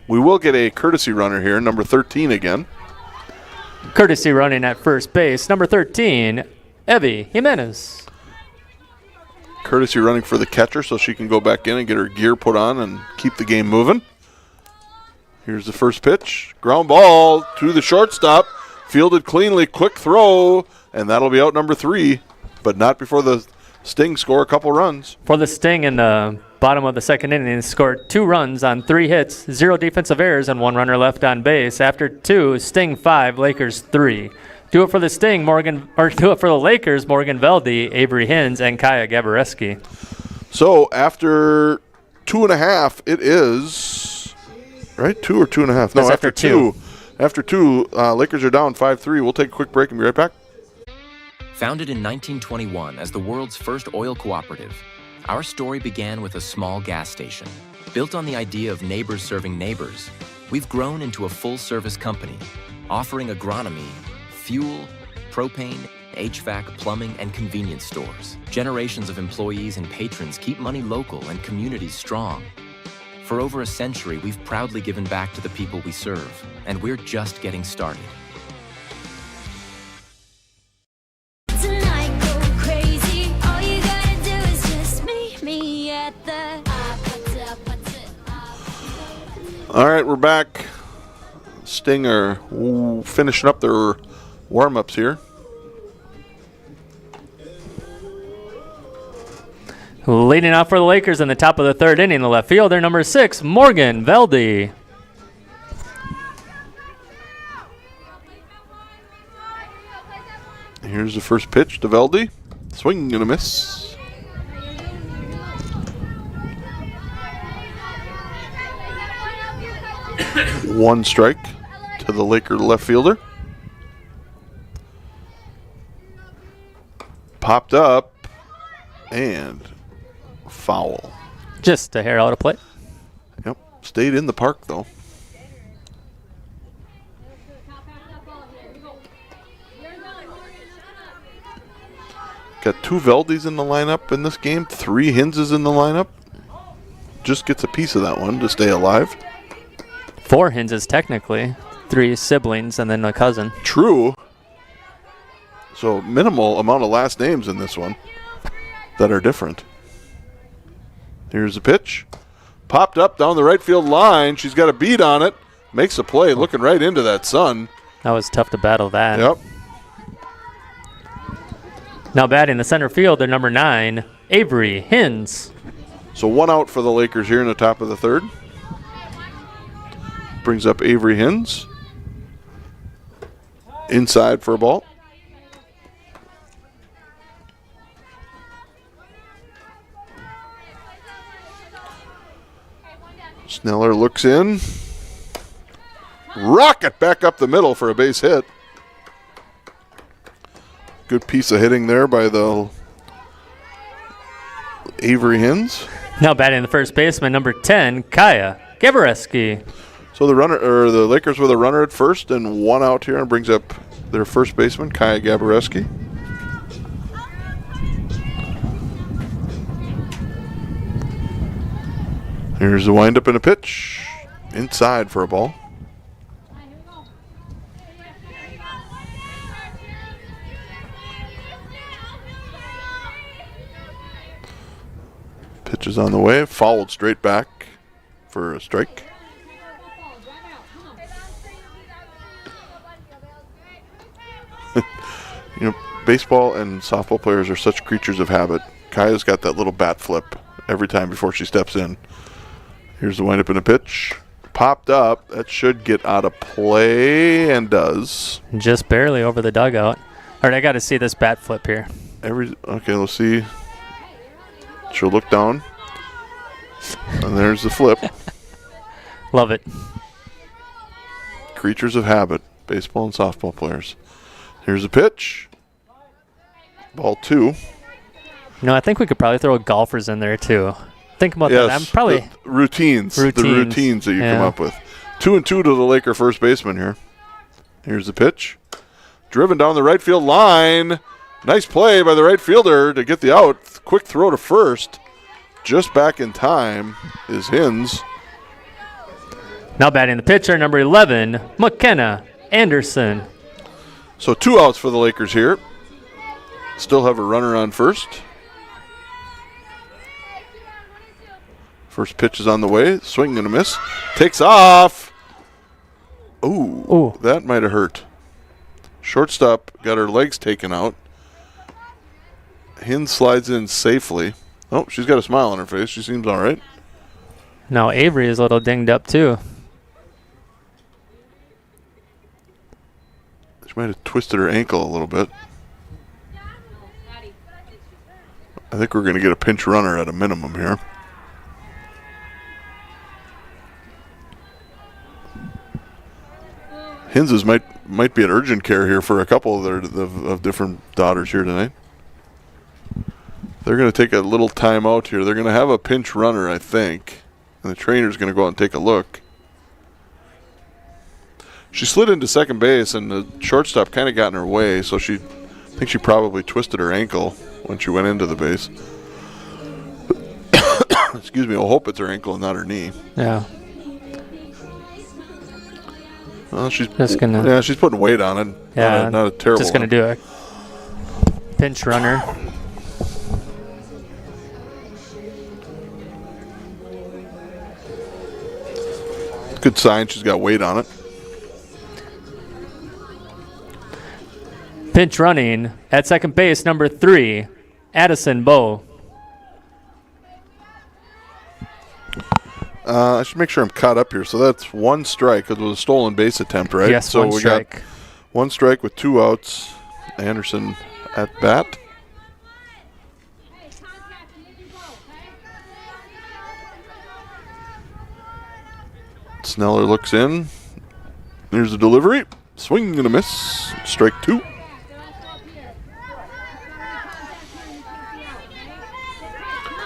We will get a courtesy runner here, number 13 again. Courtesy running at first base, number 13, Evie Jimenez. Courtesy running for the catcher so she can go back in and get her gear put on and keep the game moving. Here's the first pitch. Ground ball to the shortstop. Fielded cleanly. Quick throw. And that'll be out number 3. But not before the Sting score a couple runs. For the Sting in the bottom of the second inning, they scored 2 runs on 3 hits, 0 defensive errors, and 1 runner left on base. After 2, Sting 5, Lakers 3. Do it for the Sting, do it for the Lakers, Morgan Velde, Avery Hins, and Kaya Gabareski. So after 2.5, it is, right? 2 or 2.5? No, after 2. After 2, Lakers are down 5-3. We'll take a quick break and be right back. Founded in 1921 as the world's first oil cooperative, our story began with a small gas station. Built on the idea of neighbors serving neighbors, we've grown into a full-service company, offering agronomy, fuel, propane, HVAC, plumbing, and convenience stores. Generations of employees and patrons keep money local and communities strong. For over a century, we've proudly given back to the people we serve, and we're just getting started. All right, we're back. Sting are finishing up their warm-ups here. Leading off for the Lakers in the top of the third inning, the left fielder, number 6, Morgan Velde. Here's the first pitch to Velde. Swing and a miss. One strike to the Laker left fielder. Popped up and foul. Just a hair out of play. Yep. Stayed in the park, though. Got 2 Veldes in the lineup in this game. 3 Hinses in the lineup. Just gets a piece of that one to stay alive. 4 Hinses technically. 3 siblings and then a cousin. True. So minimal amount of last names in this one that are different. Here's the pitch. Popped up down the right field line. She's got a beat on it. Makes a play, looking right into that sun. That was tough to battle that. Yep. Now batting the center fielder, number 9, Avery Hins. So 1 out for the Lakers here in the top of the third. Brings up Avery Hins. Inside for a ball. Sneller looks in. Rocket back up the middle for a base hit. Good piece of hitting there by the Avery Hins. Now batting the first baseman, number 10, Kaya Gabareski. So the Lakers with a runner at first and 1 out here, and brings up their first baseman, Kaya Gabareski. Here's the windup and a pitch. Inside for a ball. Pitch is on the way. Fouled straight back for a strike. You know, baseball and softball players are such creatures of habit. Kaya's got that little bat flip every time before she steps in. Here's the windup and a pitch. Popped up. That should get out of play and does. Just barely over the dugout. All right, I got to see this bat flip here. Okay, let's see. She'll look down. And there's the flip. Love it. Creatures of habit, baseball and softball players. Here's a pitch. Ball 2. No, I think we could probably throw golfers in there too. Think about that. I'm probably the routines that you come up with. 2-2 to the Laker first baseman here. Here's the pitch. Driven down the right field line. Nice play by the right fielder to get the out. Quick throw to first. Just back in time is Hins. Now batting the pitcher, number 11, McKenna Anderson. So 2 outs for the Lakers here. Still have a runner on first. First pitch is on the way. Swing and a miss. Takes off. Ooh, that might have hurt. Shortstop got her legs taken out. Hins slides in safely. Oh, she's got a smile on her face. She seems all right. Now Avery is a little dinged up too. She might have twisted her ankle a little bit. I think we're going to get a pinch runner at a minimum here. Hinses might be at urgent care here for a couple of their different daughters here tonight. They're going to take a little time out here. They're going to have a pinch runner, I think. And the trainer's going to go out and take a look. She slid into second base, and the shortstop kind of got in her way, so I think she probably twisted her ankle when she went into the base. Excuse me. I'll hope it's her ankle and not her knee. Yeah. Well, she's she's putting weight on it. Yeah, not a terrible. Just gonna do a pinch runner. Good sign. She's got weight on it. Pinch running at second base, number 3, Addison Bowe. I should make sure I'm caught up here. So that's one strike because it was a stolen base attempt, right? Yes, so one strike. Got one strike with 2 outs. Anderson at bat. Sneller looks in. Here's the delivery. Swing and a miss. Strike 2.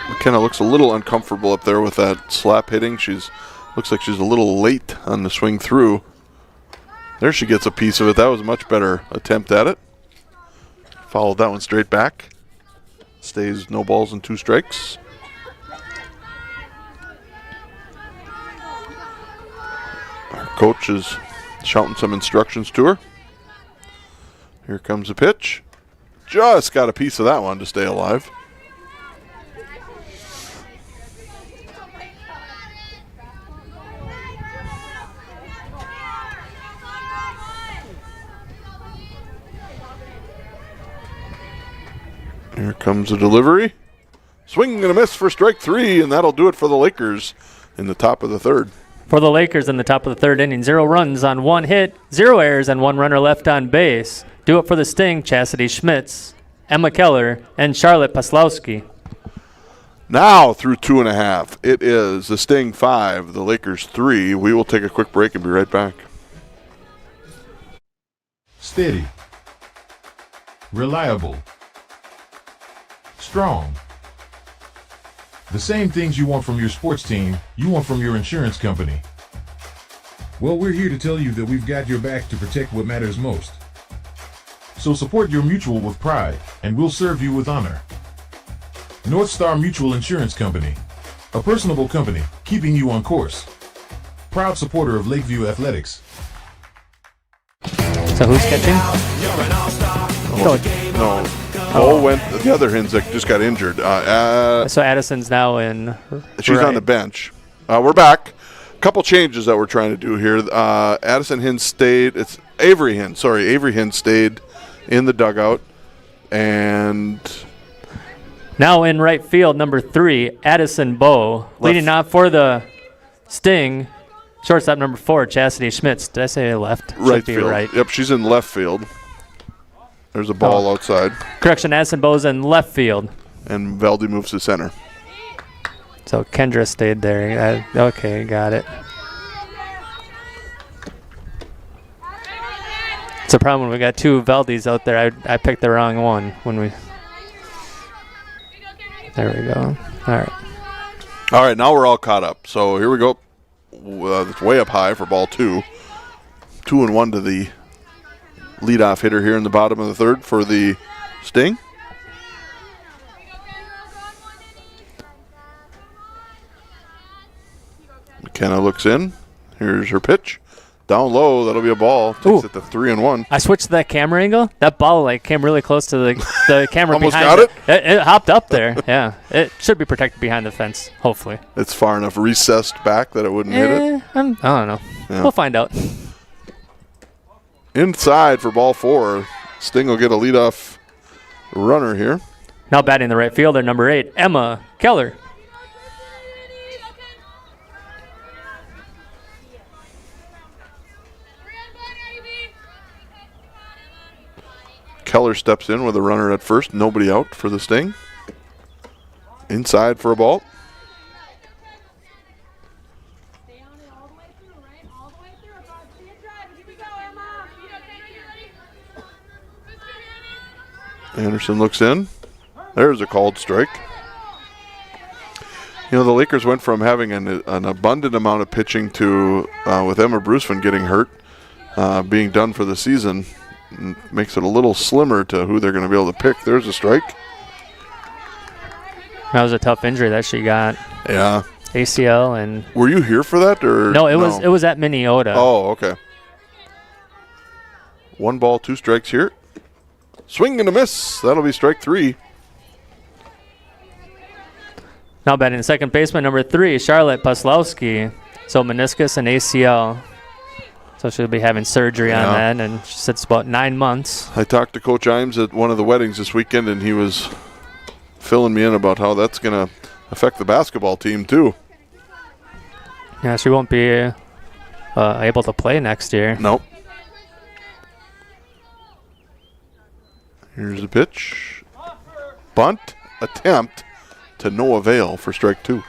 McKenna looks a little uncomfortable up there with that slap hitting. Looks like she's a little late on the swing through. There she gets a piece of it. That was a much better attempt at it. Followed that one straight back. Stays no balls and 2 strikes. Our coach is shouting some instructions to her. Here comes a pitch. Just got a piece of that one to stay alive. Here comes a delivery. Swing and a miss for strike 3, and that'll do it for the Lakers in the top of the 3rd. For the Lakers in the top of the 3rd inning, 0 runs on 1 hit, 0 errors, and 1 runner left on base. Do it for the Sting, Chastity Schmitz, Emma Keller, and Charlotte Paslowski. Now through 2.5, it is the Sting 5, the Lakers 3. We will take a quick break and be right back. Steady. Reliable. Strong. The same things you want from your sports team, you want from your insurance company. Well, we're here to tell you that we've got your back to protect what matters most. So support your mutual with pride, and we'll serve you with honor. North Star Mutual Insurance Company, a personable company, keeping you on course. Proud supporter of Lakeview Athletics. So who's catching? No. Bo went. The other Hinzik just got injured. So Addison's now in. She's on the bench. We're back. A couple changes that we're trying to do here. Addison Hins stayed. It's Avery Hins. Sorry, Avery Hins stayed in the dugout. And now in right field, number 3, Addison Bowe. Leading off for the Sting, shortstop number 4, Chastity Schmitz. Did I say left? Right Should be field. right. Yep, she's in left field. There's a ball outside. Correction, Addison Bowe's in left field. And Veldy moves to center. So Kendra stayed there. Okay, got it. It's a problem when we got 2 Veldys out there. I picked the wrong one when we. There we go. All right, now we're all caught up. So here we go. It's way up high for ball 2. 2-1 to the leadoff hitter here in the bottom of the 3rd for the Sting. McKenna looks in. Here's her pitch. Down low, that'll be a ball. Takes it to 3-1. I switched to that camera angle. That ball came really close to the camera Almost behind got it. It hopped up there. Yeah, it should be protected behind the fence. Hopefully, it's far enough recessed back that it wouldn't hit it. I don't know. Yeah. We'll find out. inside for ball 4. Sting will get a leadoff runner here. Now batting the right fielder, number 8, Emma Keller. Keller steps in with a runner at first. Nobody out for the Sting. Inside for a ball. Anderson looks in. There's a called strike. You know, the Lakers went from having an abundant amount of pitching to, with Emma Bruceman getting hurt, being done for the season, makes it a little slimmer to who they're going to be able to pick. There's a strike. That was a tough injury that she got. Yeah. ACL and. Were you here for that or no? It was at Minnesota. Oh, okay. 1 ball, 2 strikes here. Swing and a miss. That'll be strike 3. Now batting second baseman, number 3, Charlotte Puslowski. So meniscus and ACL. So she'll be having surgery on that, and she said it's about 9 months. I talked to Coach Imes at one of the weddings this weekend, and he was filling me in about how that's going to affect the basketball team too. Yeah, she won't be able to play next year. Nope. Here's the pitch. Bunt attempt to no avail for strike 2.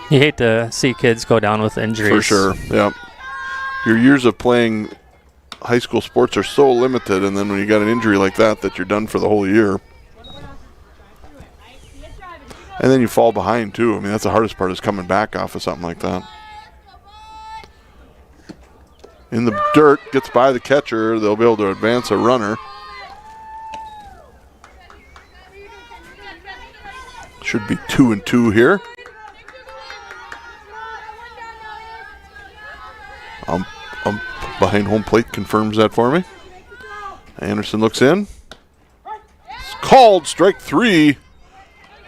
You hate to see kids go down with injuries. For sure, yeah. Your years of playing high school sports are so limited, and then when you got an injury like that you're done for the whole year. And then you fall behind too. I mean, that's the hardest part, is coming back off of something like that. In the dirt, gets by the catcher. They'll be able to advance a runner. Should be 2-2 here. Behind home plate confirms that for me. Anderson looks in. It's called strike 3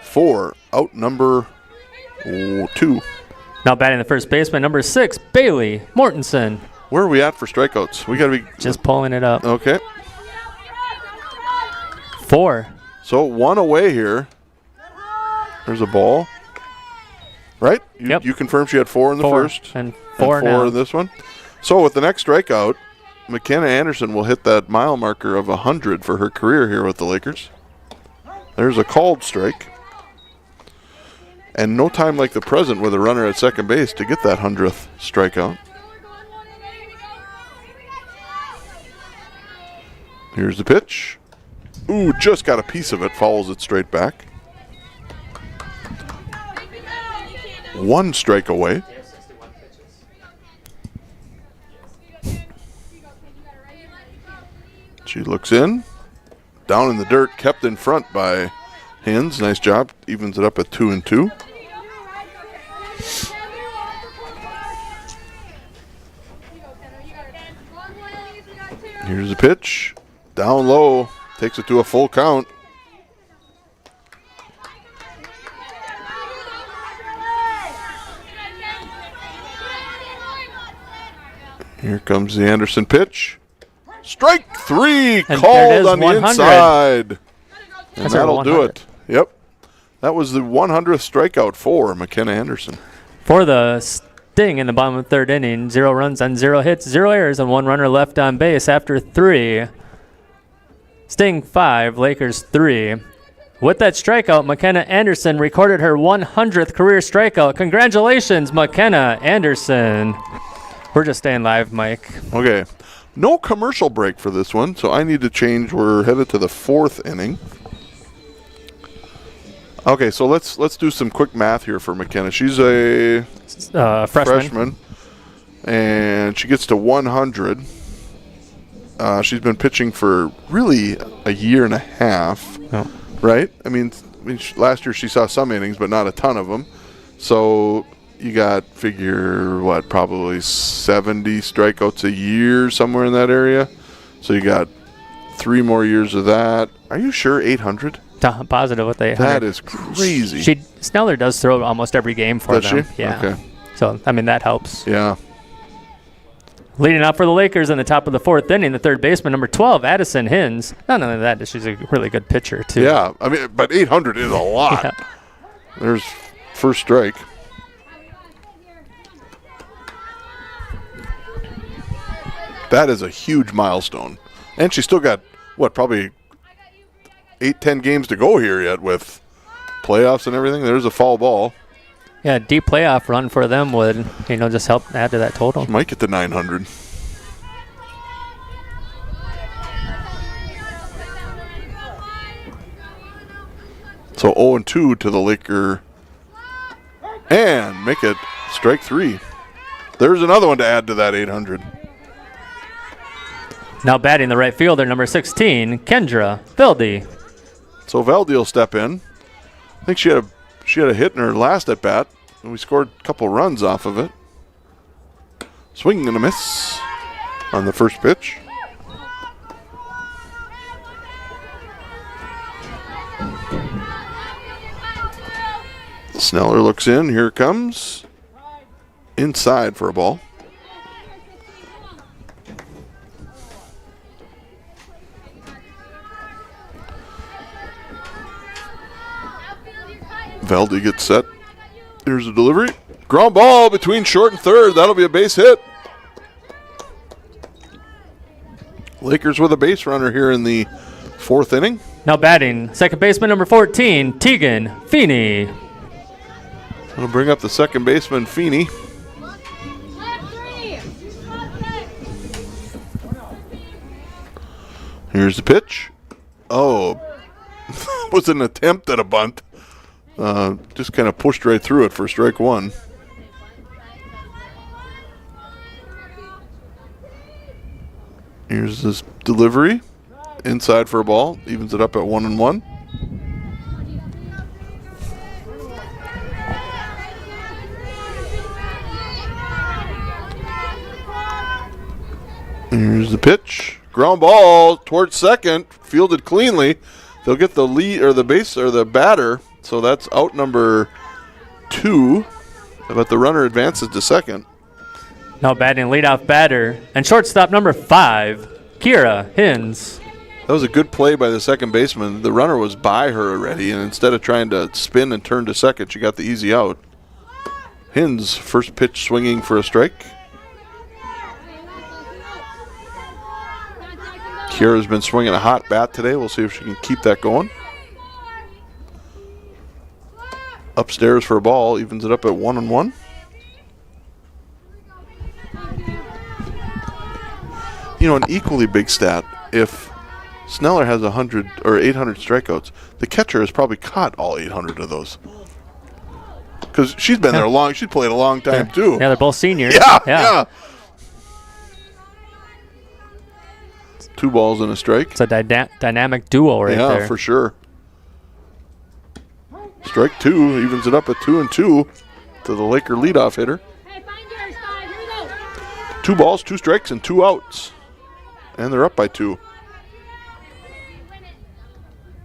for out number 2. Now batting the first baseman, number 6, Bailey Mortensen. Where are we at for strikeouts? We got to be just pulling it up. Okay. 4. So 1 away here. There's a ball. Right? You confirmed she had 4 in the first. And 4 now. 4 in this one. So with the next strikeout, McKenna Anderson will hit that mile marker of 100 for her career here with the Lakers. There's a called strike. And no time like the present with a runner at second base to get that 100th strikeout. Here's the pitch. Ooh, just got a piece of it. Fouls it straight back. 1 strike away. She looks in. Down in the dirt, kept in front by Hins. Nice job. Evens it up at 2-2. Here's the pitch. Down low. Takes it to a full count. Here comes the Anderson pitch. Strike 3 and called on the 100. inside. And That's that'll do 100. it. Yep. That was the 100th strikeout for McKenna Anderson. For the Sting in the bottom of the 3rd inning, 0 runs on 0 hits, 0 errors, and 1 runner left on base after 3. Sting 5, Lakers 3. With that strikeout, McKenna Anderson recorded her 100th career strikeout. Congratulations, McKenna Anderson. We're just staying live, Mike. Okay. No commercial break for this one, so I need to change. We're headed to the 4th inning. Okay, so let's do some quick math here for McKenna. She's a freshman, and she gets to 100. She's been pitching for really a year and a half, right? I mean, last year she saw some innings, but not a ton of them. So you got, figure, what, probably 70 strikeouts a year, somewhere in that area. So you got 3 more years of that. Are you sure 800? Positive with 800. That is crazy. Sneller does throw almost every game for them. Does she? Yeah. Okay. So, I mean, that helps. Yeah. Leading off for the Lakers in the top of the 4th inning, the third baseman, number 12, Addison Hins. Not only that, she's a really good pitcher, too. Yeah, I mean, but 800 is a lot. Yeah. There's first strike. That is a huge milestone. And she's still got, probably 8-10 games to go here yet with playoffs and everything. There's a foul ball. Yeah, a deep playoff run for them would, just help add to that total. She might get to 900. So 0-2 to the Laker. And make it strike 3. There's another one to add to that 800. Now batting the right fielder, number 16, Kendra Veldy. So Veldy will step in. I think she had a hit in her last at bat, and we scored a couple runs off of it. Swing and a miss on the first pitch. Sneller looks in. Here it comes. Inside for a ball. Veldy gets set. Here's a delivery. Ground ball between short and third. That'll be a base hit. Lakers with a base runner here in the 4th inning. Now batting, second baseman, number 14, Tegan Feeney. That'll bring up the second baseman, Feeney. Here's the pitch. Oh, was an attempt at a bunt. Just kind of pushed right through it for strike 1. Here's this delivery. Inside for a ball. Evens it up at 1-1. Here's the pitch. Ground ball towards second. Fielded cleanly. They'll get the lead or the base or the batter. So that's out number 2. But the runner advances to second. Now batting leadoff batter and shortstop number 5, Kira Hins. That was a good play by the second baseman. The runner was by her already, and instead of trying to spin and turn to second, she got the easy out. Hins, first pitch swinging for a strike. Kira's been swinging a hot bat today. We'll see if she can keep that going. Upstairs for a ball, evens it up at 1-1. An equally big stat. If Sneller has 100 or 800 strikeouts, the catcher has probably caught all 800 of those. Because she's been there long. She's played a long time too. Yeah, they're both seniors. Yeah. 2 balls and a strike. It's a dynamic duo right there. Yeah, for sure. Strike 2 evens it up at 2-2 to the Laker leadoff hitter. 2 balls, 2 strikes, and 2 outs. And they're up by 2.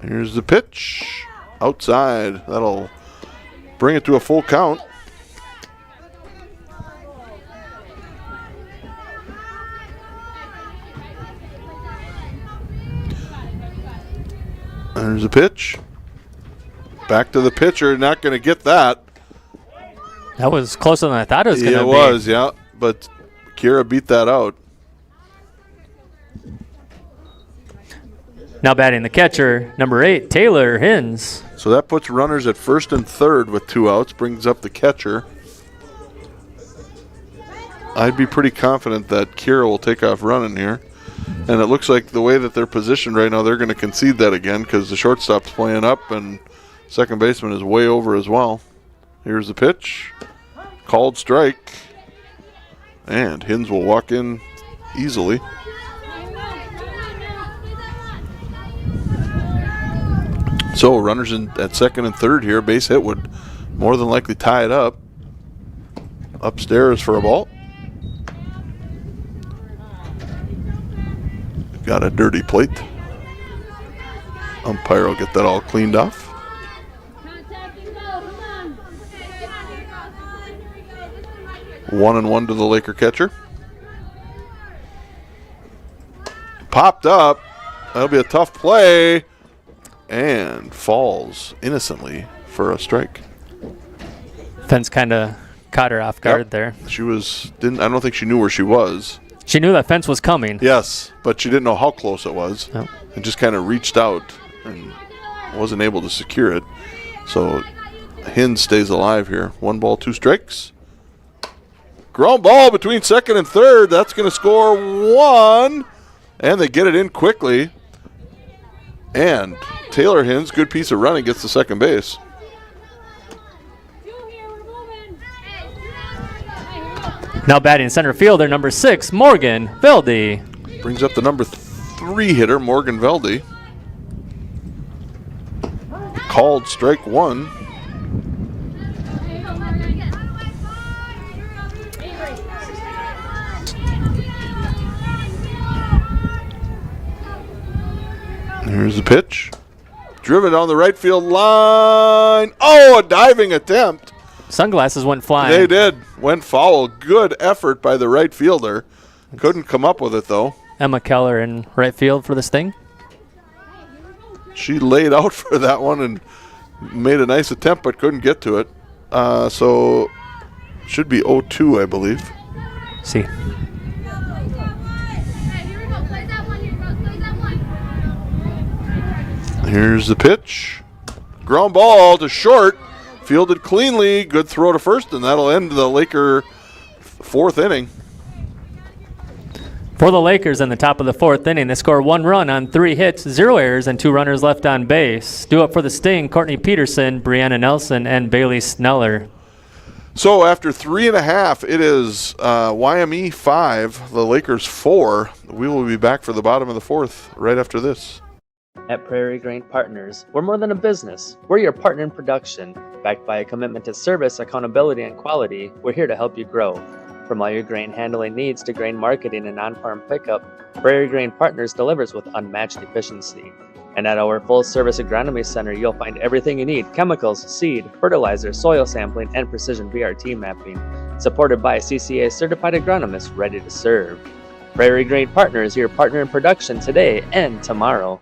Here's the pitch. Outside. That'll bring it to a full count. There's the pitch. Back to the pitcher. Not going to get that. That was closer than I thought it was going to be. It was, yeah. But Kira beat that out. Now batting the catcher, number 8, Taylor Hins. So that puts runners at first and third with 2 outs, brings up the catcher. I'd be pretty confident that Kira will take off running here. And it looks like the way that they're positioned right now, they're going to concede that again because the shortstop's playing up and second baseman is way over as well. Here's the pitch. Called strike. And Hins will walk in easily. So runners at second and third here. Base hit would more than likely tie it up. Upstairs for a ball. Got a dirty plate. Umpire will get that all cleaned off. 1-1 to the Laker catcher. Popped up. That'll be a tough play. And falls innocently for a strike. Fence kind of caught her off guard there. She I don't think she knew where she was. She knew that fence was coming. Yes, but she didn't know how close it was. Yep. And just kind of reached out and wasn't able to secure it. So Hins stays alive here. 1 ball, 2 strikes. Ground ball between second and third. That's going to score 1. And they get it in quickly. And Taylor Hins, good piece of running, gets to second base. Now batting center fielder, number 6, Morgan Velde. Brings up the number 3 hitter, Morgan Velde. Called strike 1. Here's the pitch. Driven down the right field line. Oh, a diving attempt. Sunglasses went flying. They did. Went foul. Good effort by the right fielder. Couldn't come up with it, though. Emma Keller in right field for the Sting. She laid out for that one and made a nice attempt, but couldn't get to it. So should be 0-2, I believe. See. Here's the pitch. Ground ball to short. Fielded cleanly. Good throw to first, and that'll end the Laker 4th inning. For the Lakers in the top of the 4th inning, they score 1 run on 3 hits, 0 errors, and 2 runners left on base. Due up for the Sting, Courtney Peterson, Brianna Nelson, and Bailey Sneller. So after 3.5, it is YME 5, the Lakers 4. We will be back for the bottom of the 4th right after this. At Prairie Grain Partners, we're more than a business. We're your partner in production. Backed by a commitment to service, accountability, and quality, we're here to help you grow. From all your grain handling needs to grain marketing and on-farm pickup, Prairie Grain Partners delivers with unmatched efficiency. And at our full-service agronomy center, you'll find everything you need: chemicals, seed, fertilizer, soil sampling, and precision VRT mapping. Supported by CCA-certified agronomists ready to serve. Prairie Grain Partners, your partner in production today and tomorrow.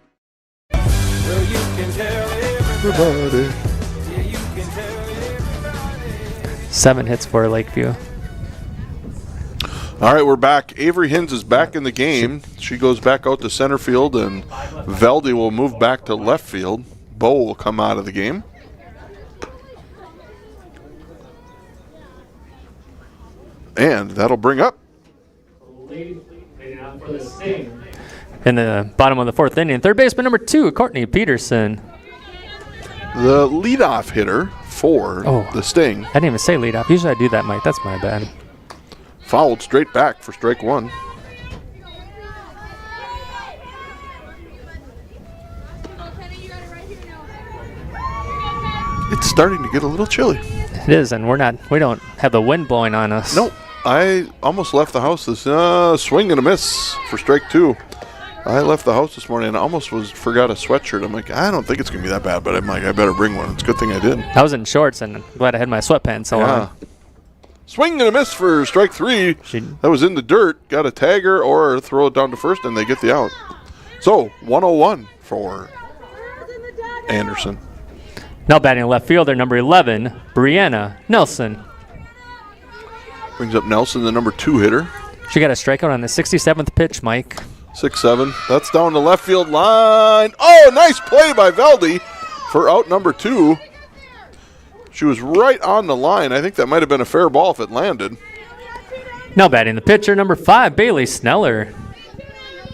Everybody. 7 hits for Lakeview. All right, we're back. Avery Hins is back in the game. She goes back out to center field, and Velde will move back to left field. Bo will come out of the game. And that'll bring up In the bottom of the 4th inning, third baseman number 2, Courtney Peterson. the leadoff hitter for the Sting. I didn't even say leadoff. Usually I do that, Mike. That's my bad. Fouled straight back for strike 1. It's starting to get a little chilly. It is, and we don't have the wind blowing on us. Nope. I almost left the house this swing and a miss for strike 2. I left the house this morning and almost forgot a sweatshirt. I'm like, I don't think it's going to be that bad, but I'm like, I better bring one. It's a good thing I did. I was in shorts and glad I had my sweatpants on. Swing and a miss for strike 3. That was in the dirt. Got a tagger or throw it down to first, and they get the out. So 101 for Anderson. Now batting left fielder, number 11, Brianna Nelson. Brings up Nelson, the number 2 hitter. She got a strikeout on the 67th pitch, Mike. 6-7. That's down the left field line. Oh, nice play by Velde for out number 2. She was right on the line. I think that might have been a fair ball if it landed. Now batting the pitcher, number 5, Bailey Sneller.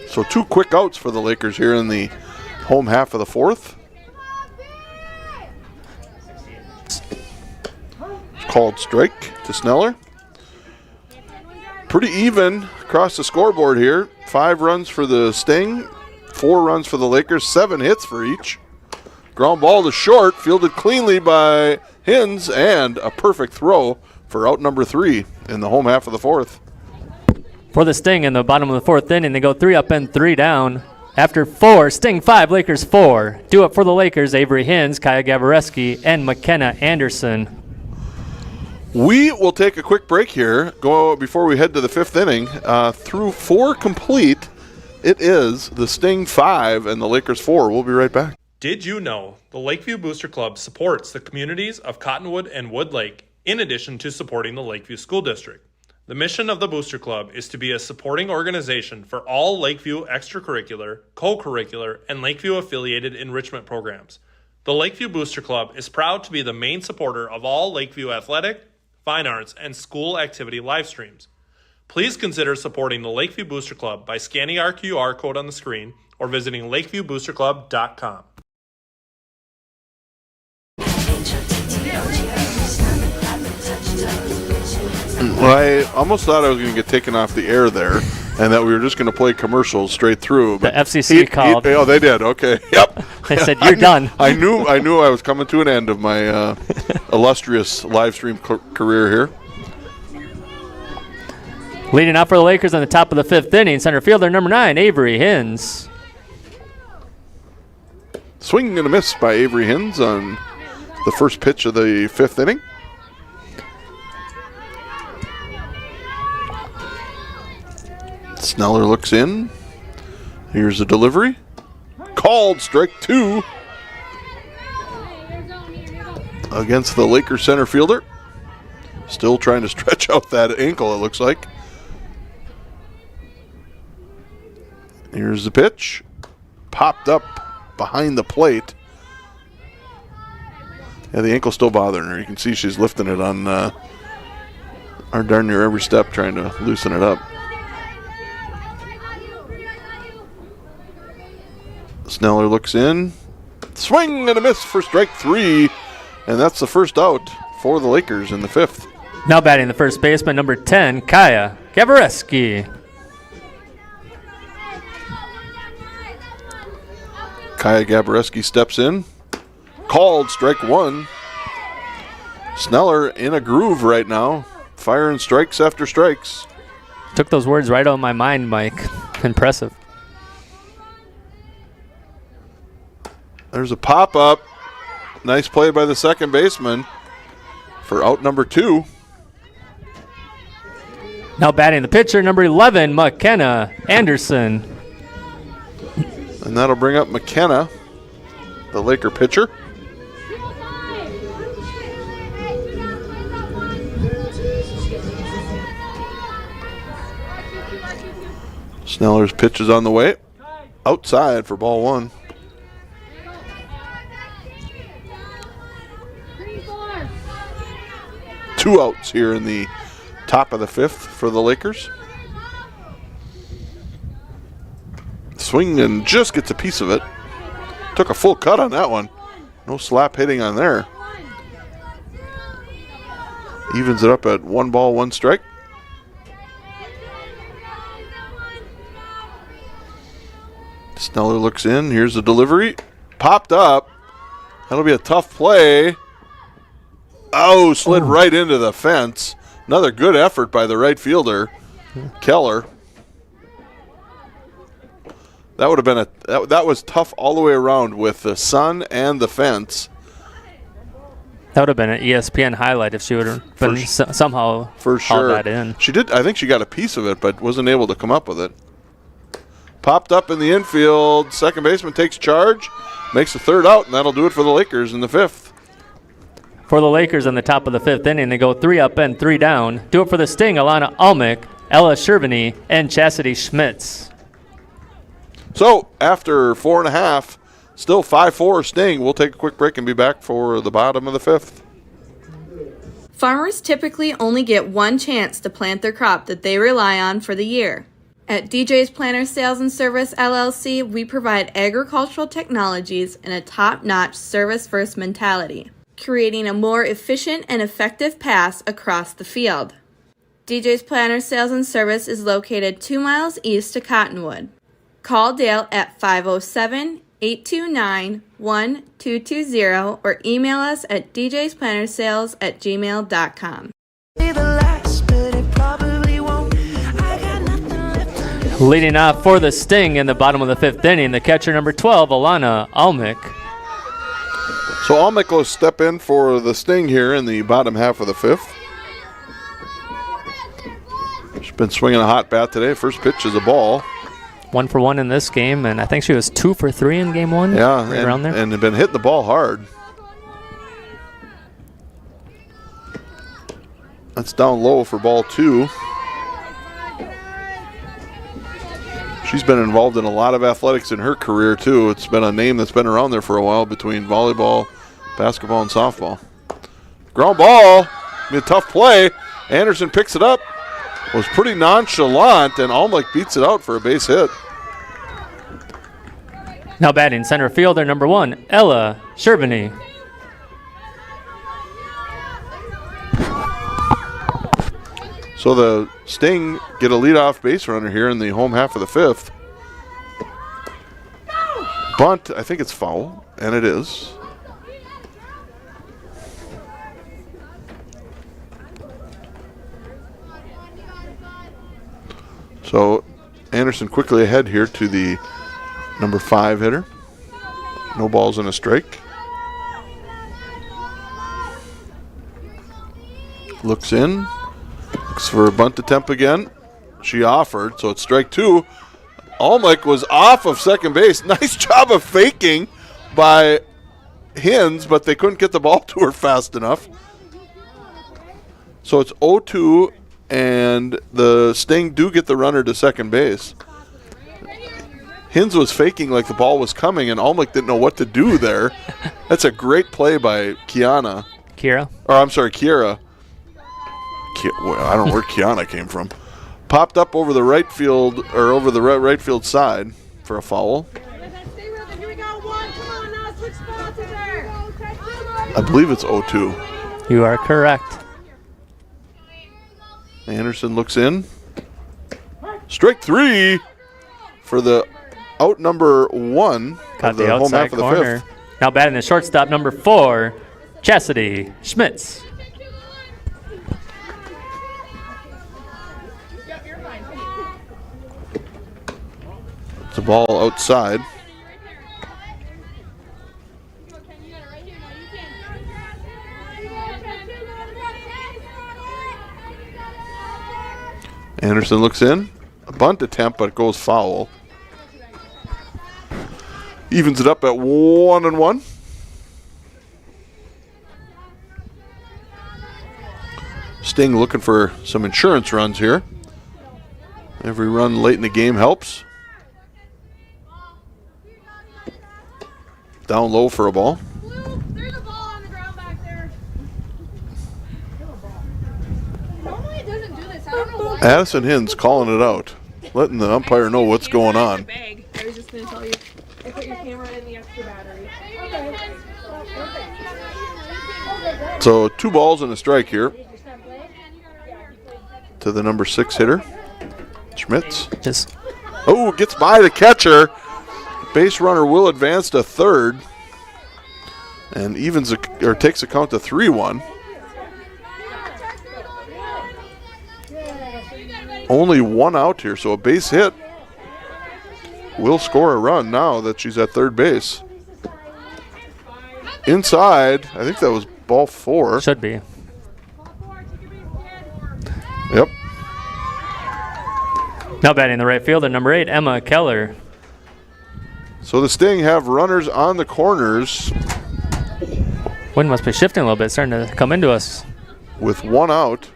So 2 quick outs for the Lakers here in the home half of the 4th. Called strike to Sneller. Pretty even across the scoreboard here. 5 runs for the Sting, 4 runs for the Lakers, 7 hits for each. Ground ball to short, fielded cleanly by Hins, and a perfect throw for out number 3 in the home half of the 4th. For the Sting in the bottom of the 4th inning, they go 3 up and 3 down. After 4, Sting 5, Lakers 4. Due up for the Lakers, Avery Hins, Kaya Gavareski, and McKenna Anderson. We will take a quick break here before we head to the 5th inning. Through 4 complete, it is the Sting 5 and the Lakers 4. We'll be right back. Did you know the Lakeview Booster Club supports the communities of Cottonwood and Wood Lake in addition to supporting the Lakeview School District? The mission of the Booster Club is to be a supporting organization for all Lakeview extracurricular, co-curricular, and Lakeview-affiliated enrichment programs. The Lakeview Booster Club is proud to be the main supporter of all Lakeview athletic, fine arts, and school activity live streams. Please consider supporting the Lakeview Booster Club by scanning our QR code on the screen or visiting lakeviewboosterclub.com. Well, I almost thought I was going to get taken off the air there, and that we were just going to play commercials straight through. But the FCC called. Oh, they did. Okay. Yep. They said you're done. I knew I was coming to an end of my illustrious live stream career here. Leading off for the Lakers on the top of the 5th inning, center fielder number 9, Avery Hins. Swing and a miss by Avery Hins on the first pitch of the 5th inning. Sneller looks in. Here's the delivery. Called, strike 2 against the Lakers center fielder. Still trying to stretch out that ankle, it looks like. Here's the pitch. Popped up behind the plate. Yeah, the ankle's still bothering her. You can see she's lifting it on darn near every step, trying to loosen it up. Sneller looks in. Swing and a miss for strike 3. And that's the first out for the Lakers in the 5th. Now batting the first baseman, number 10, Kaya Gabareski. Kaya Gabareski steps in. Called, strike 1. Sneller in a groove right now. Firing strikes after strikes. Took those words right out of my mind, Mike. Impressive. There's a pop-up. Nice play by the second baseman for out number 2. Now batting the pitcher, number 11, McKenna Anderson. And that'll bring up McKenna, the Laker pitcher. Sneller's pitch is on the way. Outside for ball 1. Two outs here in the top of the 5th for the Lakers. Swing and just gets a piece of it. Took a full cut on that one. No slap hitting on there. Evens it up at 1 ball, 1 strike. Sneller looks in. Here's the delivery. Popped up. That'll be a tough play. Oh, slid right into the fence. Another good effort by the right fielder, Keller. That would have been that was tough all the way around with the sun and the fence. That would have been an ESPN highlight if she would have been somehow for sure. That in. She did. I think she got a piece of it, but wasn't able to come up with it. Popped up in the infield. Second baseman takes charge, makes the 3rd out, and that'll do it for the Lakers in the 5th. For the Lakers on the top of the 5th inning, they go 3 up and 3 down. Do it for the Sting, Alana Almick, Ella Shervany, and Chastity Schmitz. So after 4.5, still 5-4 Sting. We'll take a quick break and be back for the bottom of the 5th. Farmers typically only get one chance to plant their crop that they rely on for the year. At DJ's Planter Sales and Service LLC, we provide agricultural technologies and a top-notch service-first mentality, creating a more efficient and effective pass across the field. DJ's Planter Sales and Service is located 2 miles east of Cottonwood. Call Dale at 507-829-1220 or email us at djsplantersales@gmail.com. Leading off for the Sting in the bottom of the 5th inning, the catcher number 12, Alana Almick. So Almick will step in for the Sting here in the bottom half of the 5th. She's been swinging a hot bat today. First pitch is a ball. 1 for 1 in this game, and I think she was 2 for 3 in game 1. Yeah, right around there. And have been hitting the ball hard. That's down low for ball 2. She's been involved in a lot of athletics in her career, too. It's been a name that's been around there for a while between volleyball, basketball, and softball. Ground ball. Be a tough play. Anderson picks it up. Was pretty nonchalant, and Almlich beats it out for a base hit. Now batting center fielder number 1, Ella Sherbany. So the Sting get a leadoff base runner here in the home half of the 5th. Bunt, I think it's foul, and it is. So Anderson quickly ahead here to the number 5 hitter. No balls and a strike. Looks in. Looks for a bunt attempt again. She offered, so it's strike 2. Almlich was off of second base. Nice job of faking by Hins, but they couldn't get the ball to her fast enough. So it's 0-2, and the Sting do get the runner to second base. Hins was faking like the ball was coming, and Almlich didn't know what to do there. That's a great play by Kiara. I don't know where Kiana came from. Popped up over the right field, or over the right field side for a foul. I believe it's 0-2. You are correct. Anderson looks in. Strike 3 for the out number 1 Got of the the home outside half of the corner. 5th. Now batting the shortstop number 4, Chastity Schmitz. The ball outside. Anderson looks in. A bunt attempt, but it goes foul. Evens it up at 1-1. Sting looking for some insurance runs here. Every run late in the game helps. Down low for a ball. Addison Hins calling it out, letting the umpire know what's going on. I was just going to tell you. I put your camera in the extra battery. Okay. So 2 balls and a strike here to the number 6 hitter, Schmitz. Oh, gets by the catcher. Base runner will advance to third and takes a count to 3-1. Only 1 out here, so a base hit will score a run now that she's at third base. Inside, I think that was ball 4. Should be. Yep. Now batting the right fielder, number 8, Emma Keller. So the Sting have runners on the corners. Wind must be shifting a little bit, starting to come into us. With 1 out.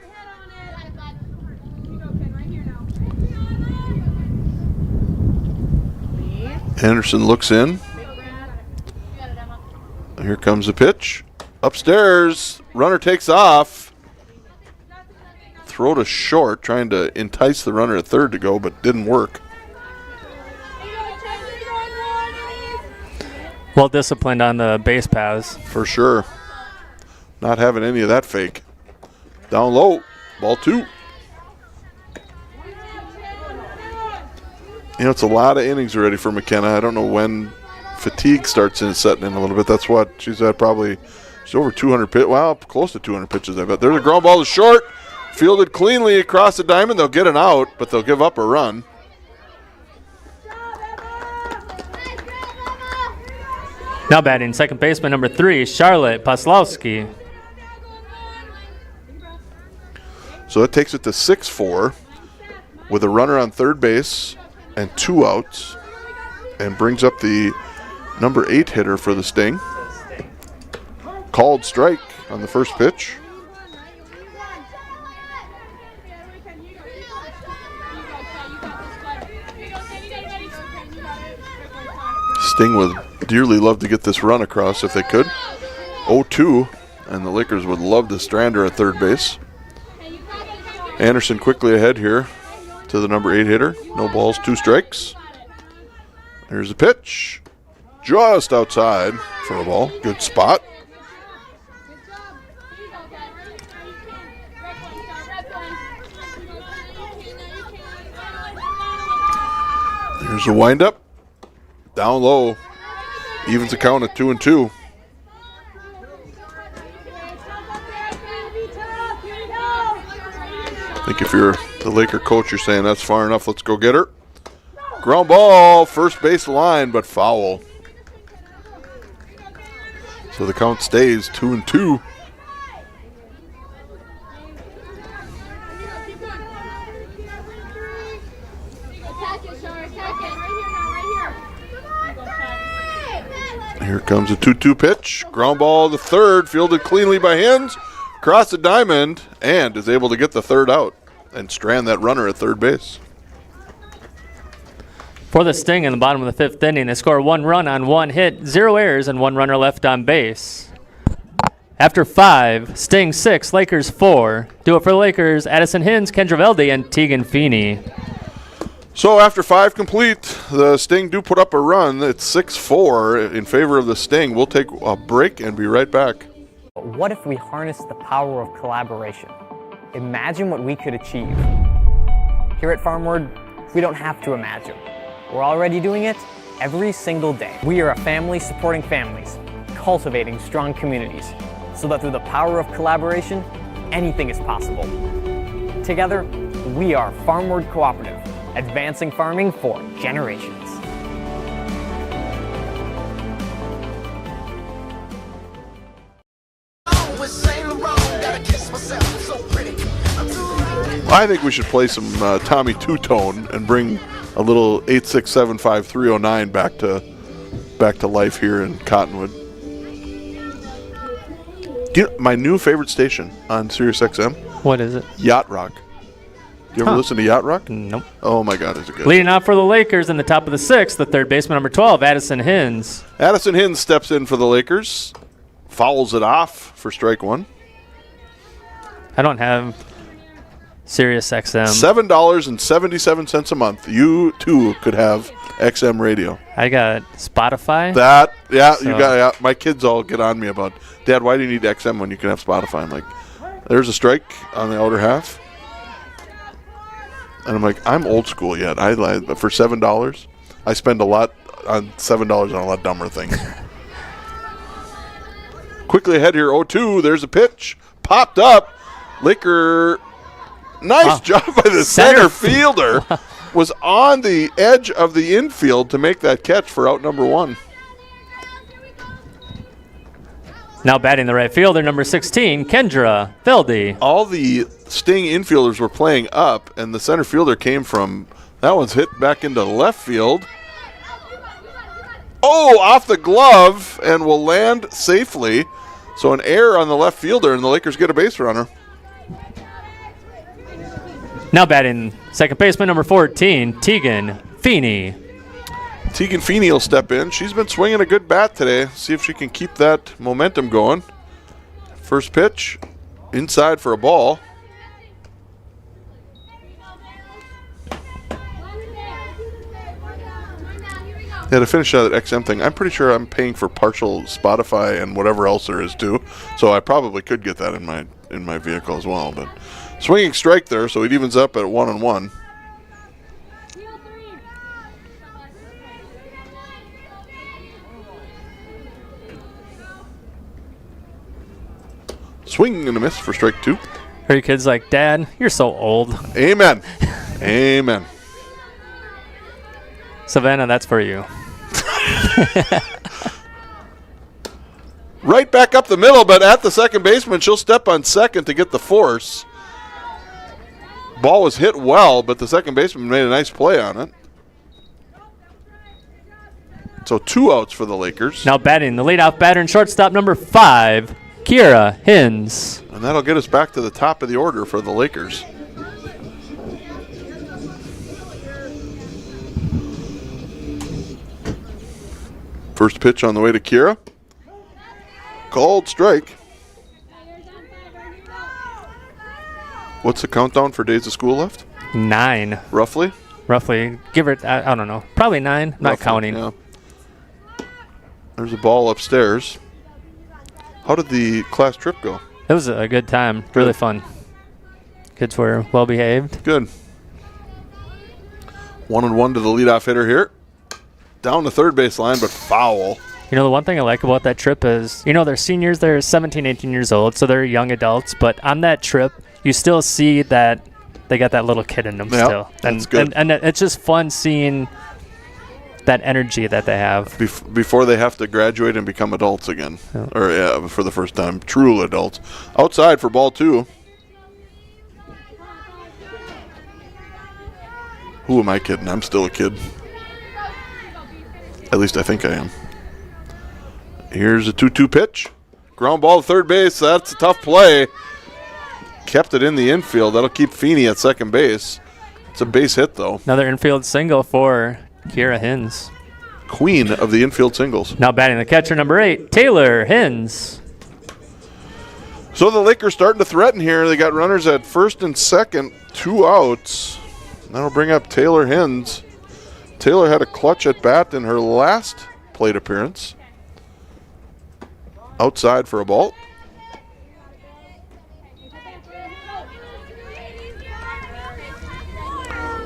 Anderson looks in. Here comes the pitch. Upstairs, runner takes off. Throw to short, trying to entice the runner at third to go, but didn't work. Well disciplined on the base paths. For sure. Not having any of that fake. Down low, ball 2. You know, it's a lot of innings already for McKenna. I don't know when fatigue starts setting in a little bit. That's what she's at, probably. She's over 200 pitches. Well, close to 200 pitches, I bet. There's a ground ball to short. Fielded cleanly across the diamond. They'll get an out, but they'll give up a run. Now batting second baseman number 3, Charlotte Paslowski. So that takes it to 6-4. with a runner on third base and 2 outs, and brings up the number 8 hitter for the Sting. Called strike on the first pitch. Sting would dearly love to get this run across if they could. 0-2, and the Lakers would love to strand her at third base. Anderson quickly ahead here to the number 8 hitter. No balls, 2 strikes. Here's a pitch. Just outside for a ball. Good spot. Here's a windup. Down low. Evens the count at 2-2. I think if you're the Laker coach, you're saying that's far enough. Let's go get her. Ground ball, first base line, but foul. So the count stays 2-2. Here comes a 2-2 pitch. Ground ball to third, fielded cleanly by Hins. Across the diamond, and is able to get the third out and strand that runner at third base. For the Sting in the bottom of the 5th inning, they score 1 run on 1 hit, 0 errors, and 1 runner left on base. After 5, Sting 6, Lakers 4. Do it for the Lakers, Addison Hins, Kendra Velde, and Tegan Feeney. So after 5 complete, the Sting do put up a run. It's 6-4 in favor of the Sting. We'll take a break and be right back. What if we harness the power of collaboration? Imagine what we could achieve. Here at Farmward, we don't have to imagine. We're already doing it every single day. We are a family supporting families, cultivating strong communities, so that through the power of collaboration, anything is possible. Together, we are Farmward Cooperative, advancing farming for generations. I think we should play some Tommy Two-Tone and bring a little 8675309 back to life here in Cottonwood. Do you know my new favorite station on Sirius XM? What is it? Yacht Rock. Do you ever listen to Yacht Rock? Nope. Oh my God, is it good? Leading off for the Lakers in the top of the 6th, the third baseman number 12, Addison Hins. Addison Hins steps in for the Lakers, fouls it off for strike 1. I don't have Sirius XM. $7.77 a month. You too could have XM radio. I got Spotify. You got. My kids all get on me about, Dad, why do you need XM when you can have Spotify? I'm like, there's a strike on the outer half, and I'm like, I'm old school yet. For $7, I spend a lot on $7 on a lot dumber things. Quickly ahead here, 0-2. There's a pitch, popped up. Laker. Nice job by the center fielder. Was on the edge of the infield to make that catch for out number 1. Now batting the right fielder, number 16, Kendra Velde. All the Sting infielders were playing up, and the center fielder came from, that one's hit back into left field. Oh, off the glove, and will land safely. So an error on the left fielder, and the Lakers get a base runner. Now batting second baseman number 14, Tegan Feeney. Tegan Feeney will step in. She's been swinging a good bat today. See if she can keep that momentum going. First pitch, inside for a ball. Yeah, to finish that XM thing, I'm pretty sure I'm paying for partial Spotify and whatever else there is too. So I probably could get that in my vehicle as well, but swinging strike there, so it evens up at 1-1. Swing and a miss for strike 2. Are your kids like, Dad, you're so old? Amen. Amen. Savannah, that's for you. Right back up the middle, but at the second baseman, she'll step on second to get the force. Ball was hit well, but the second baseman made a nice play on it. So 2 outs for the Lakers. Now batting, the leadoff batter and shortstop number 5, Kira Hins. And that'll get us back to the top of the order for the Lakers. First pitch on the way to Kira. Called strike. What's the countdown for days of school left? 9. Roughly? Roughly. Give it, I don't know. Probably 9. Not counting. Yeah. There's a ball upstairs. How did the class trip go? It was a good time. Really fun. Kids were well behaved. Good. 1-1 to the leadoff hitter here. Down the third base line, but foul. You know, the one thing I like about that trip is, you know, they're seniors, they're 17, 18 years old, so they're young adults, but on that trip, you still see that they got that little kid in them still. And, that's good. And it's just fun seeing that energy that they have. Before they have to graduate and become adults again. Or for the first time, true adults. Outside for ball 2. Who am I kidding? I'm still a kid. At least I think I am. Here's a 2-2 pitch. Ground ball to third base. That's a tough play. Kept it in the infield. That'll keep Feeney at second base. It's a base hit, though. Another infield single for Kira Hins. Queen of the infield singles. Now batting the catcher, number 8, Taylor Hins. So the Lakers starting to threaten here. They got runners at first and second, 2 outs. That'll bring up Taylor Hins. Taylor had a clutch at bat in her last plate appearance. Outside for a ball.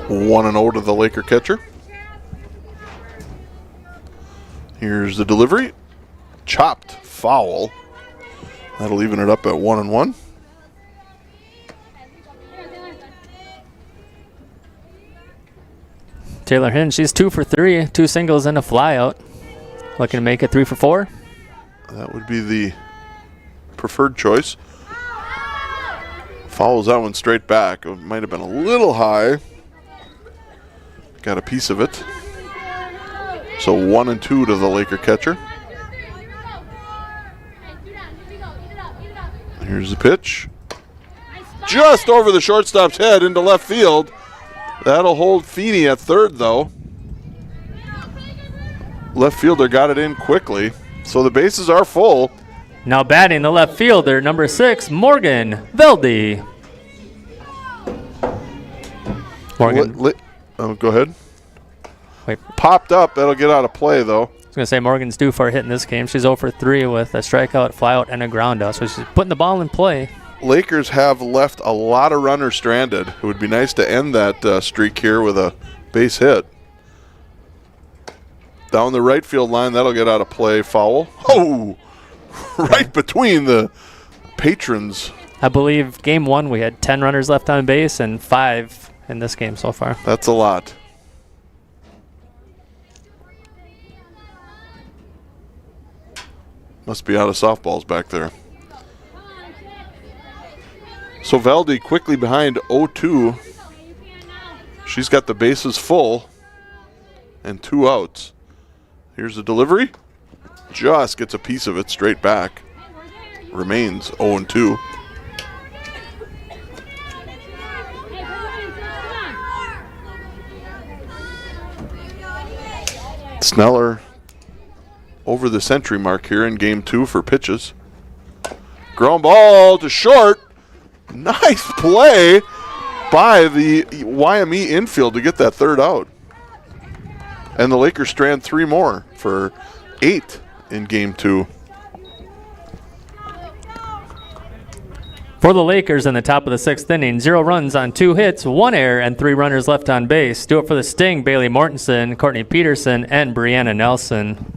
One and 0 to the Laker catcher. Here's the delivery. Chopped foul. That'll even it up at 1-1. Taylor Hins, she's 2 for 3, 2 singles and a flyout. Looking to make it 3 for 4. That would be the preferred choice. Follows that one straight back. It might have been a little high. Got a piece of it. So 1-2 to the Laker catcher. Here's the pitch. Just over the shortstop's head into left field. That'll hold Feeney at third, though. Left fielder got it in quickly. So the bases are full. Now batting the left fielder, number 6, Morgan Veldy. Morgan. Go ahead. Wait. Popped up. That'll get out of play, though. I was going to say Morgan's due for a hit in this game. She's 0 for 3 with a strikeout, flyout, and a ground out. So she's putting the ball in play. Lakers have left a lot of runners stranded. It would be nice to end that streak here with a base hit. Down the right field line, that'll get out of play. Foul. Oh! Right between the patrons. I believe game 1 we had 10 runners left on base and 5 in this game so far. That's a lot. Must be out of softballs back there. So Valdi quickly behind 0-2. She's got the bases full and 2 outs. Here's the delivery. Just gets a piece of it straight back. Remains 0-2. Sneller over the century mark here in game 2 for pitches. Ground ball to short. Nice play by the YME infield to get that third out. And the Lakers strand 3 more for 8 in game 2. For the Lakers in the top of the 6th inning, 0 runs on 2 hits, 1 error, and 3 runners left on base. Do it for the Sting, Bailey Mortensen, Courtney Peterson, and Brianna Nelson.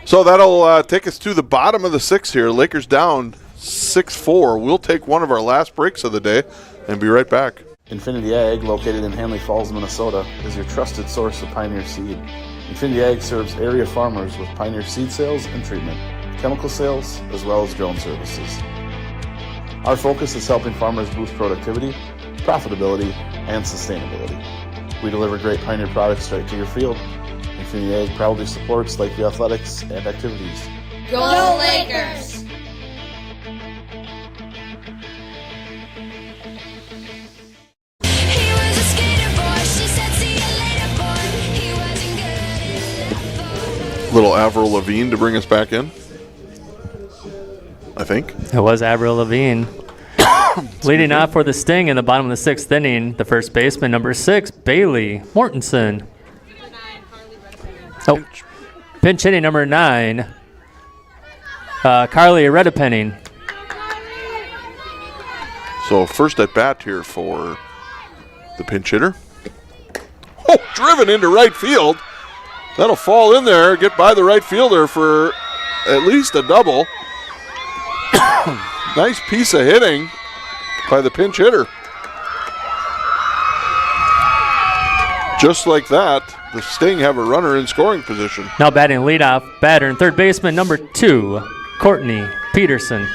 So that'll take us to the bottom of the 6th here. Lakers down 6-4. We'll take one of our last breaks of the day and be right back. Infinity Ag, located in Hanley Falls, Minnesota, is your trusted source of Pioneer seed. Infinity Ag serves area farmers with Pioneer seed sales and treatment, chemical sales, as well as drone services. Our focus is helping farmers boost productivity, profitability, and sustainability. We deliver great Pioneer products right to your field. Infinity Ag proudly supports Lakeview athletics and activities. Go Lakers! Little Avril Lavigne to bring us back in, I think. It was Avril Lavigne. Leading off for the Sting in the bottom of the sixth inning, the first baseman, number 6, Bailey Mortensen. Oh, pinch hitting number 9, Carly Redepenning. So first at bat here for the pinch hitter. Oh, driven into right field. That'll fall in there, get by the right fielder for at least a double. Nice piece of hitting by the pinch hitter. Just like that, the Sting have a runner in scoring position. Now batting leadoff batter and third baseman, number 2, Courtney Peterson.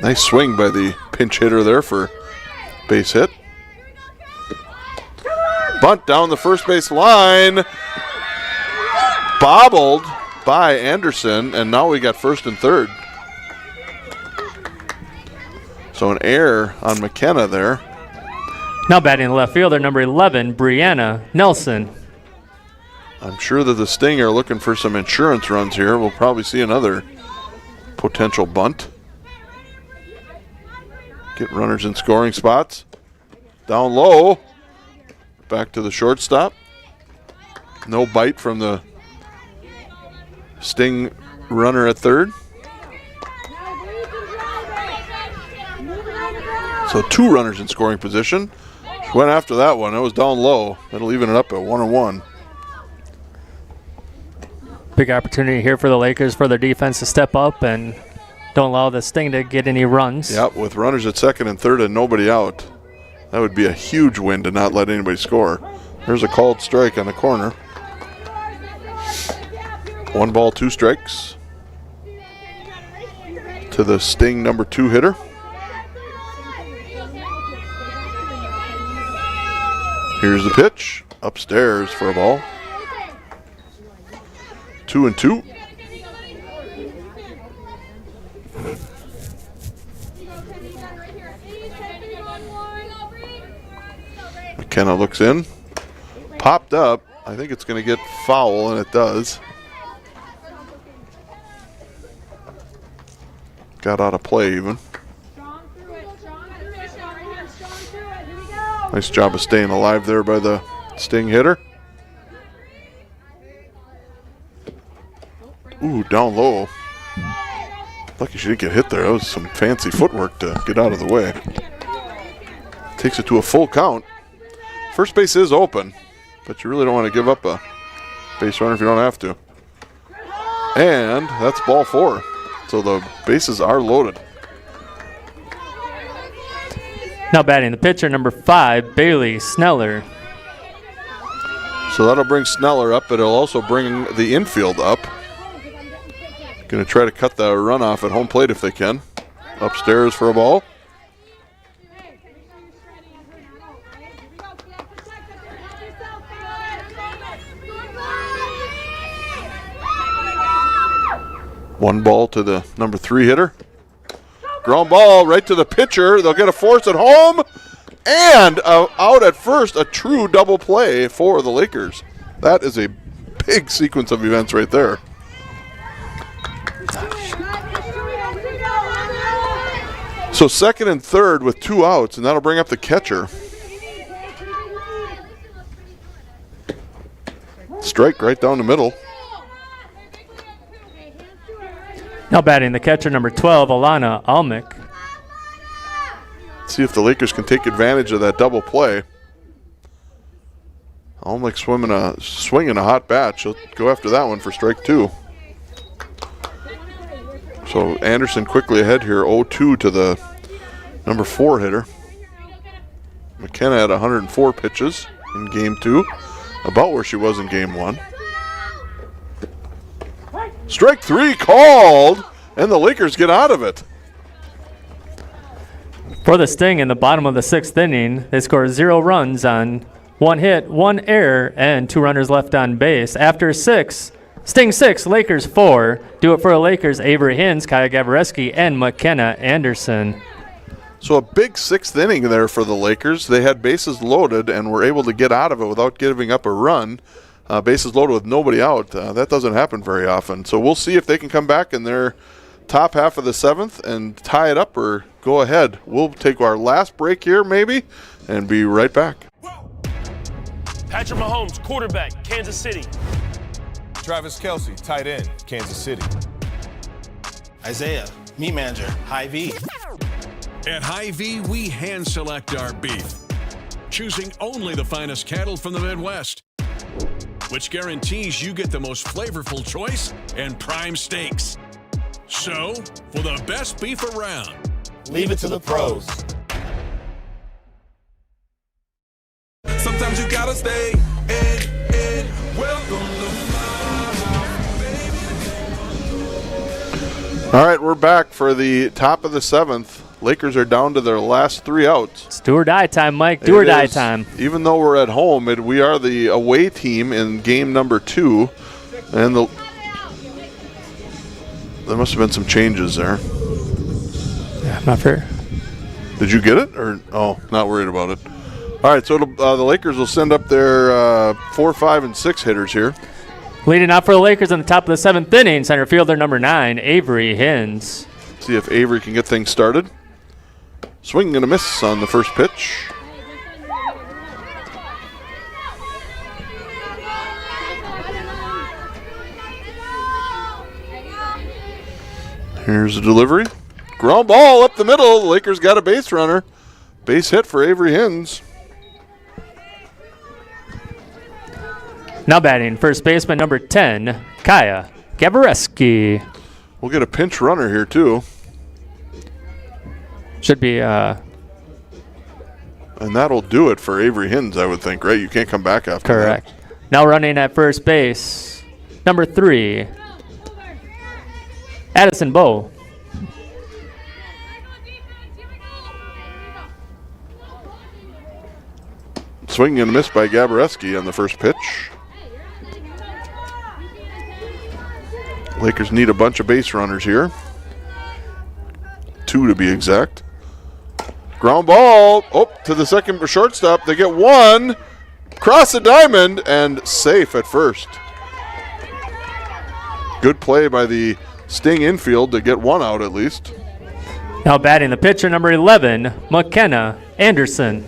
Nice swing by the pinch hitter there for base hit. Bunt down the first base line. Bobbled by Anderson, and now we got first and third. So an error on McKenna there. Now batting left fielder, number 11, Brianna Nelson. I'm sure that the Sting are looking for some insurance runs here. We'll probably see another potential bunt. Get runners in scoring spots. Down low. Back to the shortstop. No bite from the Sting runner at third. So 2 runners in scoring position. She went after that one. That was down low. That'll even it up at 1-1. Big opportunity here for the Lakers for their defense to step up and don't allow the Sting to get any runs. Yep, with runners at second and third and nobody out. That would be a huge win to not let anybody score. There's a called strike on the corner. 1 ball, 2 strikes to the Sting number 2 hitter. Here's the pitch. Upstairs for a ball. 2-2. McKenna looks in. Popped up. I think it's going to get foul, and it does. Got out of play even. Nice job of staying alive there by the Sting hitter. Ooh, down low. Lucky she didn't get hit there. That was some fancy footwork to get out of the way. Takes it to a full count. First base is open, but you really don't want to give up a base runner if you don't have to. And that's ball 4. So the bases are loaded. Now batting the pitcher, number 5, Bailey Sneller. So that'll bring Sneller up, but it'll also bring the infield up. Going to try to cut the runoff at home plate if they can. Upstairs for a ball. One ball to the number 3 hitter. Ground ball right to the pitcher. They'll get a force at home. And out at first, a true double play for the Lakers. That is a big sequence of events right there. So second and third with 2 outs, and that'll bring up the catcher. Strike right down the middle. Now batting the catcher, number 12, Alana Almick. See if the Lakers can take advantage of that double play. Almick swinging a hot bat. She'll go after that one for strike 2. So Anderson quickly ahead here, 0-2 to the number 4 hitter. McKenna had 104 pitches in game 2, about where she was in game 1. Strike 3 called, and the Lakers get out of it. For the Sting in the bottom of the 6th inning, they score 0 runs on 1 hit, 1 error, and 2 runners left on base. After 6, Sting 6, Lakers 4. Do it for the Lakers, Avery Hins, Kaya Gavareski, and McKenna Anderson. So a big 6th inning there for the Lakers. They had bases loaded and were able to get out of it without giving up a run. Bases loaded with nobody out. That doesn't happen very often. So we'll see if they can come back in their top half of the 7th and tie it up or go ahead. We'll take our last break here maybe and be right back. Patrick Mahomes, quarterback, Kansas City. Travis Kelce, tight end, Kansas City. Isaiah, meat manager, Hy-Vee. At Hy-Vee, we hand select our beef, choosing only the finest cattle from the Midwest, which guarantees you get the most flavorful choice and prime steaks. So, for the best beef around, leave it to the pros. Sometimes you gotta stay in. Welcome to All right, we're back for the top of the 7th. Lakers are down to their last 3 outs. It's do or die time, Mike. Do or die time. Even though we're at home, we are the away team in game number 2. And there must have been some changes there. Yeah, not fair. Did you get it? Or not worried about it. All right, so the Lakers will send up their 4, 5, and 6 hitters here. Leading off for the Lakers on the top of the 7th inning, center fielder number 9, Avery Hins. See if Avery can get things started. Swing and a miss on the first pitch. Here's the delivery. Ground ball up the middle. The Lakers got a base runner. Base hit for Avery Hins. Now batting, first baseman number 10, Kaya Gavareski. We'll get a pinch runner here, too. Should be. And that'll do it for Avery Hins, I would think, right? You can't come back after correct. that. Now running at first base, number 3, Addison Bowe. Swing and a miss by Gavareski on the first pitch. Lakers need a bunch of base runners here. 2 to be exact. Ground ball. To the second shortstop. They get 1. Cross the diamond and safe at first. Good play by the Sting infield to get 1 out at least. Now batting the pitcher number 11, McKenna Anderson.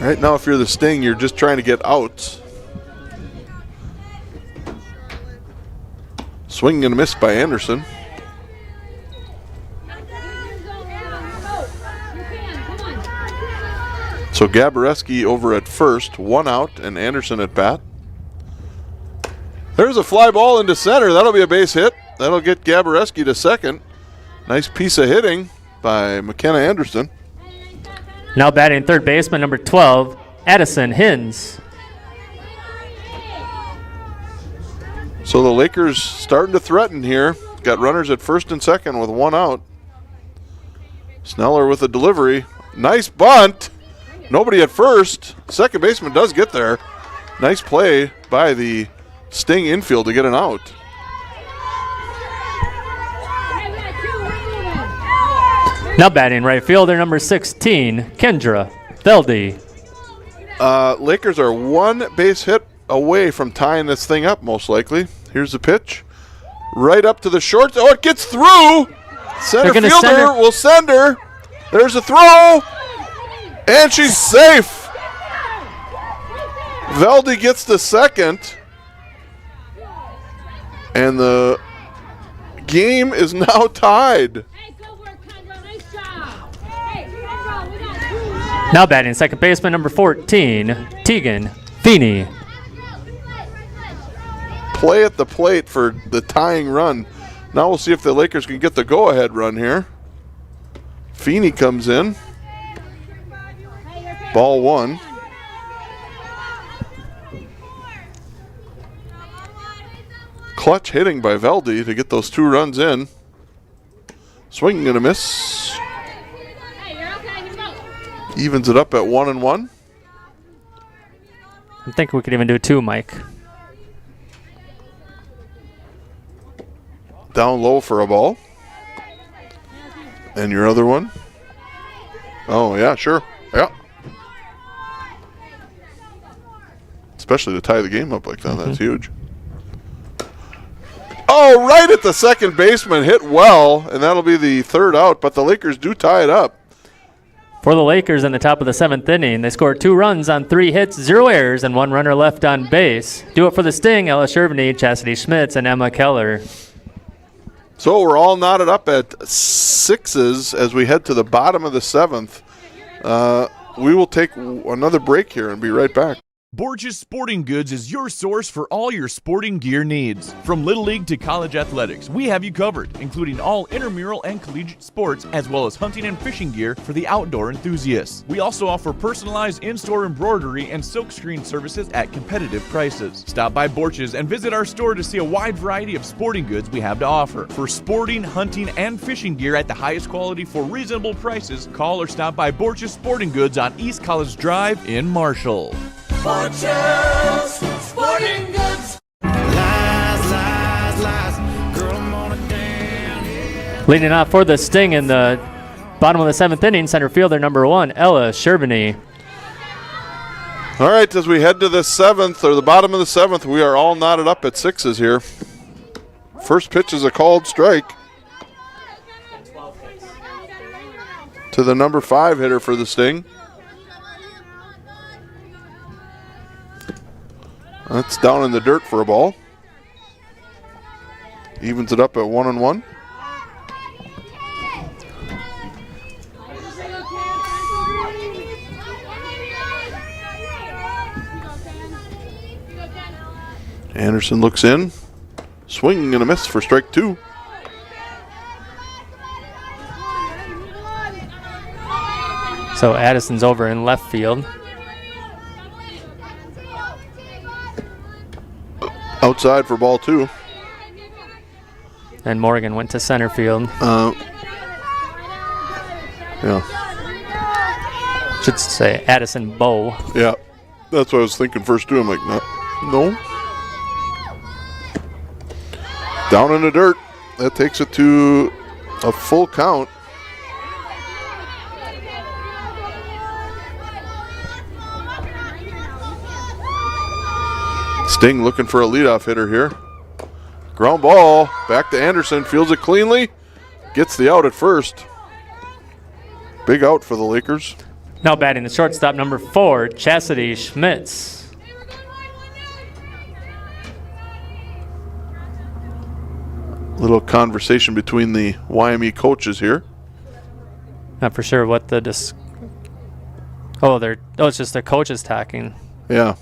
Right now, if you're the Sting, you're just trying to get outs. Swing and a miss by Anderson. So Gavareski over at first, 1 out, and Anderson at bat. There's a fly ball into center. That'll be a base hit. That'll get Gavareski to second. Nice piece of hitting by McKenna Anderson. Now batting third baseman number 12, Addison Hins. So the Lakers starting to threaten here. Got runners at first and second with 1 out. Sneller with a delivery. Nice bunt. Nobody at first. Second baseman does get there. Nice play by the Sting infield to get an out. Now batting right fielder number 16, Kendra Velde. Lakers are 1 base hit away from tying this thing up, most likely. Here's the pitch. Right up to the short. Oh, it gets through. Center fielder will send her. There's a throw. And she's safe. Velde gets the second. And the game is now tied. Now batting second baseman number 14, Tegan Feeney. Play at the plate for the tying run. Now we'll see if the Lakers can get the go-ahead run here. Feeney comes in. Ball 1. Clutch hitting by Veldy to get those 2 runs in. Swinging and a miss. Evens it up at 1-1. I think we could even do 2, Mike. Down low for a ball. And your other one? Oh, yeah, sure. Yeah. Especially to tie the game up like that. That's huge. Oh, right at the second baseman. Hit well, and that'll be the 3rd out, but the Lakers do tie it up. For the Lakers in the top of the 7th inning, they scored 2 runs on 3 hits, 0 errors, and 1 runner left on base. Do it for the Sting, Ella Shervany, Chastity Schmitz, and Emma Keller. So we're all knotted up at 6s as we head to the bottom of the 7th. We will take another break here and be right back. Borges Sporting Goods is your source for all your sporting gear needs. From Little League to college athletics, we have you covered, including all intramural and collegiate sports, as well as hunting and fishing gear for the outdoor enthusiasts. We also offer personalized in-store embroidery and silkscreen services at competitive prices. Stop by Borges and visit our store to see a wide variety of sporting goods we have to offer. For sporting, hunting, and fishing gear at the highest quality for reasonable prices, call or stop by Borges Sporting Goods on East College Drive in Marshall. Borges Sporting Goods. Lies, lies, lies. Girl, I'm on a damn. Leading off for the Sting in the bottom of the 7th inning, center fielder number 1, Ella Shervany. All right, as we head to the 7th, or the bottom of the 7th, we are all knotted up at 6s here. First pitch is a called strike to the number 5 hitter for the Sting. That's down in the dirt for a ball. Evens it up at 1-1. Anderson looks in. Swing and a miss for strike 2. So Addison's over in left field. Outside for ball 2. And Morgan went to center field. Yeah. Should say Addison Bow. Yeah. That's what I was thinking first too. I'm like, no. Down in the dirt. That takes it to a full count. Sting looking for a leadoff hitter here. Ground ball. Back to Anderson. Fields it cleanly. Gets the out at first. Big out for the Lakers. Now batting the shortstop, number 4, Chastity Schmitz. Little conversation between the YME coaches here. Not for sure what the it's just the coaches talking. Yeah.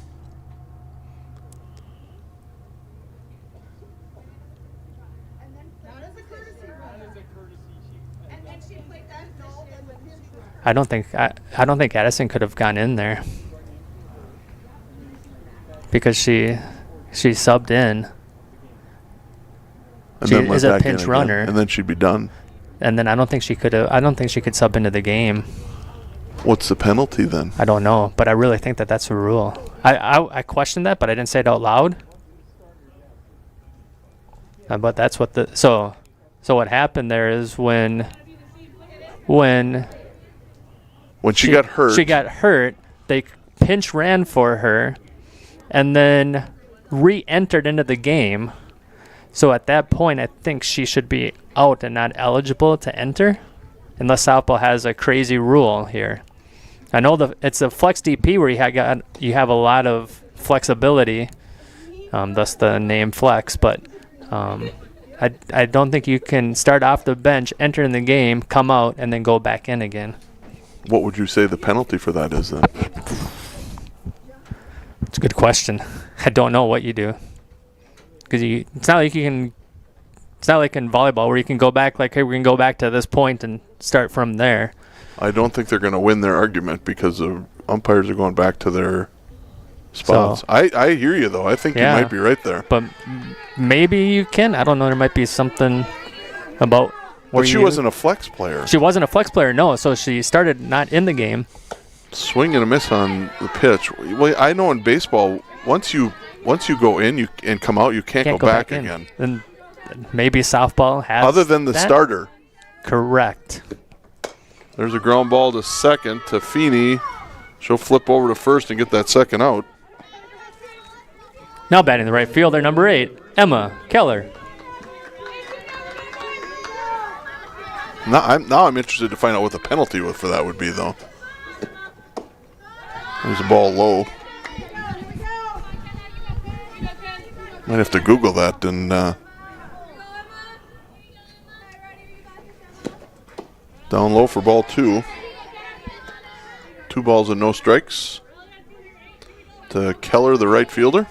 I don't think Addison could have gone in there because she subbed in. And she then is a pinch runner, and then she'd be done. And then I don't think she could sub into the game. What's the penalty then? I don't know, but I really think that's a rule. I questioned that, but I didn't say it out loud. But that's what so what happened there is when she got hurt. They pinch ran for her and then re-entered into the game. So at that point, I think she should be out and not eligible to enter unless Southpaw has a crazy rule here. I know it's a flex DP where you have a lot of flexibility, thus the name flex, but I don't think you can start off the bench, enter in the game, come out, and then go back in again. What would you say the penalty for that is then? It's a good question. I don't know what you do. Because it's not like in volleyball where you can go back like, hey, we can go back to this point and start from there. I don't think they're going to win their argument because the umpires are going back to their spots. So, I hear you, though. I think you might be right there. But maybe you can. I don't know. There might be something about where But she wasn't a flex player. She wasn't a flex player, no. So she started not in the game. Swing and a miss on the pitch. Well, I know in baseball, once you go in and come out, you can't go back again. And maybe softball has other than the that? starter. Correct. There's a ground ball to second to Feeney. She'll flip over to first and get that second out. Now batting the right fielder, number 8, Emma Keller. Now I'm interested to find out what the penalty for that would be, though. There's a ball low. Might have to Google that and down low for ball 2. 2 balls and no strikes to Keller, the right fielder.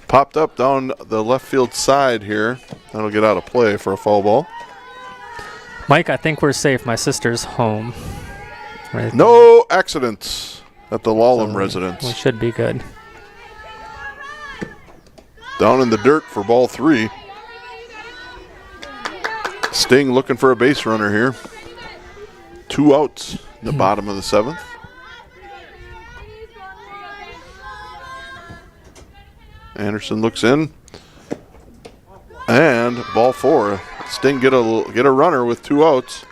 Popped up down the left field side here. That'll get out of play for a foul ball. Mike, I think we're safe. My sister's home. Right no accidents at the Lallam residence. We should be good. Down in the dirt for ball 3. Sting looking for a base runner here. 2 outs in the bottom of the 7th. Anderson looks in. And ball 4. Sting get a runner with 2 outs.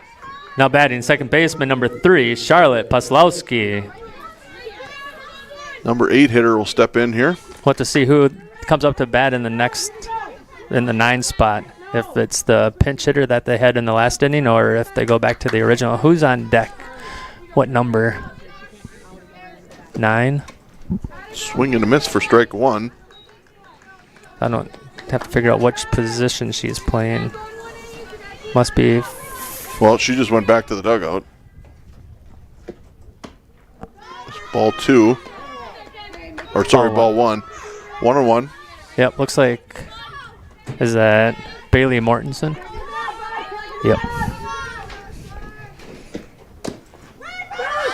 Now batting second baseman, number 3, Charlotte Paslowski. Number 8 hitter will step in here. We'll have to see who comes up to bat in the 9 spot. If it's the pinch hitter that they had in the last inning, or if they go back to the original. Who's on deck? What number? 9. Swing and a miss for strike 1. I don't have to figure out which position she's playing. Must be. Well, she just went back to the dugout. It's ball 2. Or sorry, ball 1. 1-1. Yep, looks like. Is that Bailey Mortensen? Yep.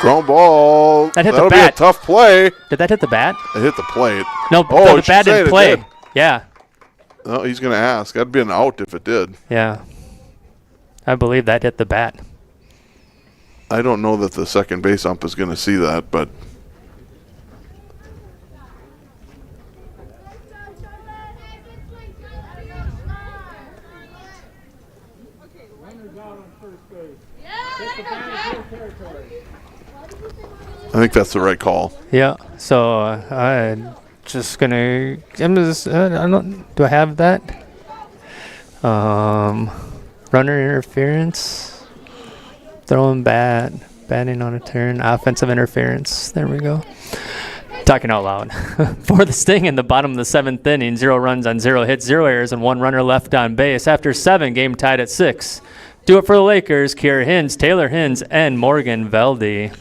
Ground ball. That hit That'll the bat. Be a tough play. Did that hit the bat? It hit the plate. No, the bat didn't play. Yeah. No, he's going to ask. That'd be an out if it did. Yeah. I believe that hit the bat. I don't know that the second base ump is going to see that, but I think that's the right call. Yeah. So I'm just gonna. Do I have that? Runner interference. Throwing batting on a turn. Offensive interference. There we go. Talking out loud. For the Sting in the bottom of the 7th inning, 0 runs on 0 hits, 0 errors, and 1 runner left on base. After 7, game tied at 6. Do it for the Lakers, Kiera Hins, Taylor Hins, and Morgan Velde.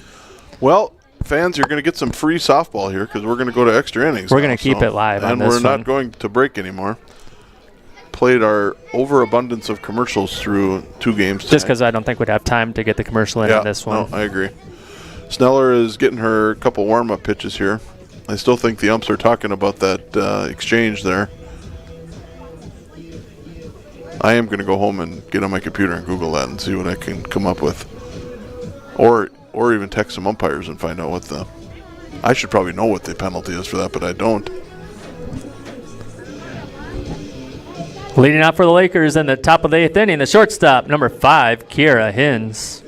Well, fans, you're going to get some free softball here because we're going to go to extra innings. We're going to keep it live on this and we're not going to break anymore. Played our overabundance of commercials through 2 games tonight. Just because I don't think we'd have time to get the commercial in on this one. No, I agree. Sneller is getting her couple warm-up pitches here. I still think the umps are talking about that exchange there. I am going to go home and get on my computer and Google that and see what I can come up with. Or even text some umpires and find out what the... I should probably know what the penalty is for that, but I don't. Leading out for the Lakers in the top of the 8th inning, the shortstop, number 5, Kiera Hins.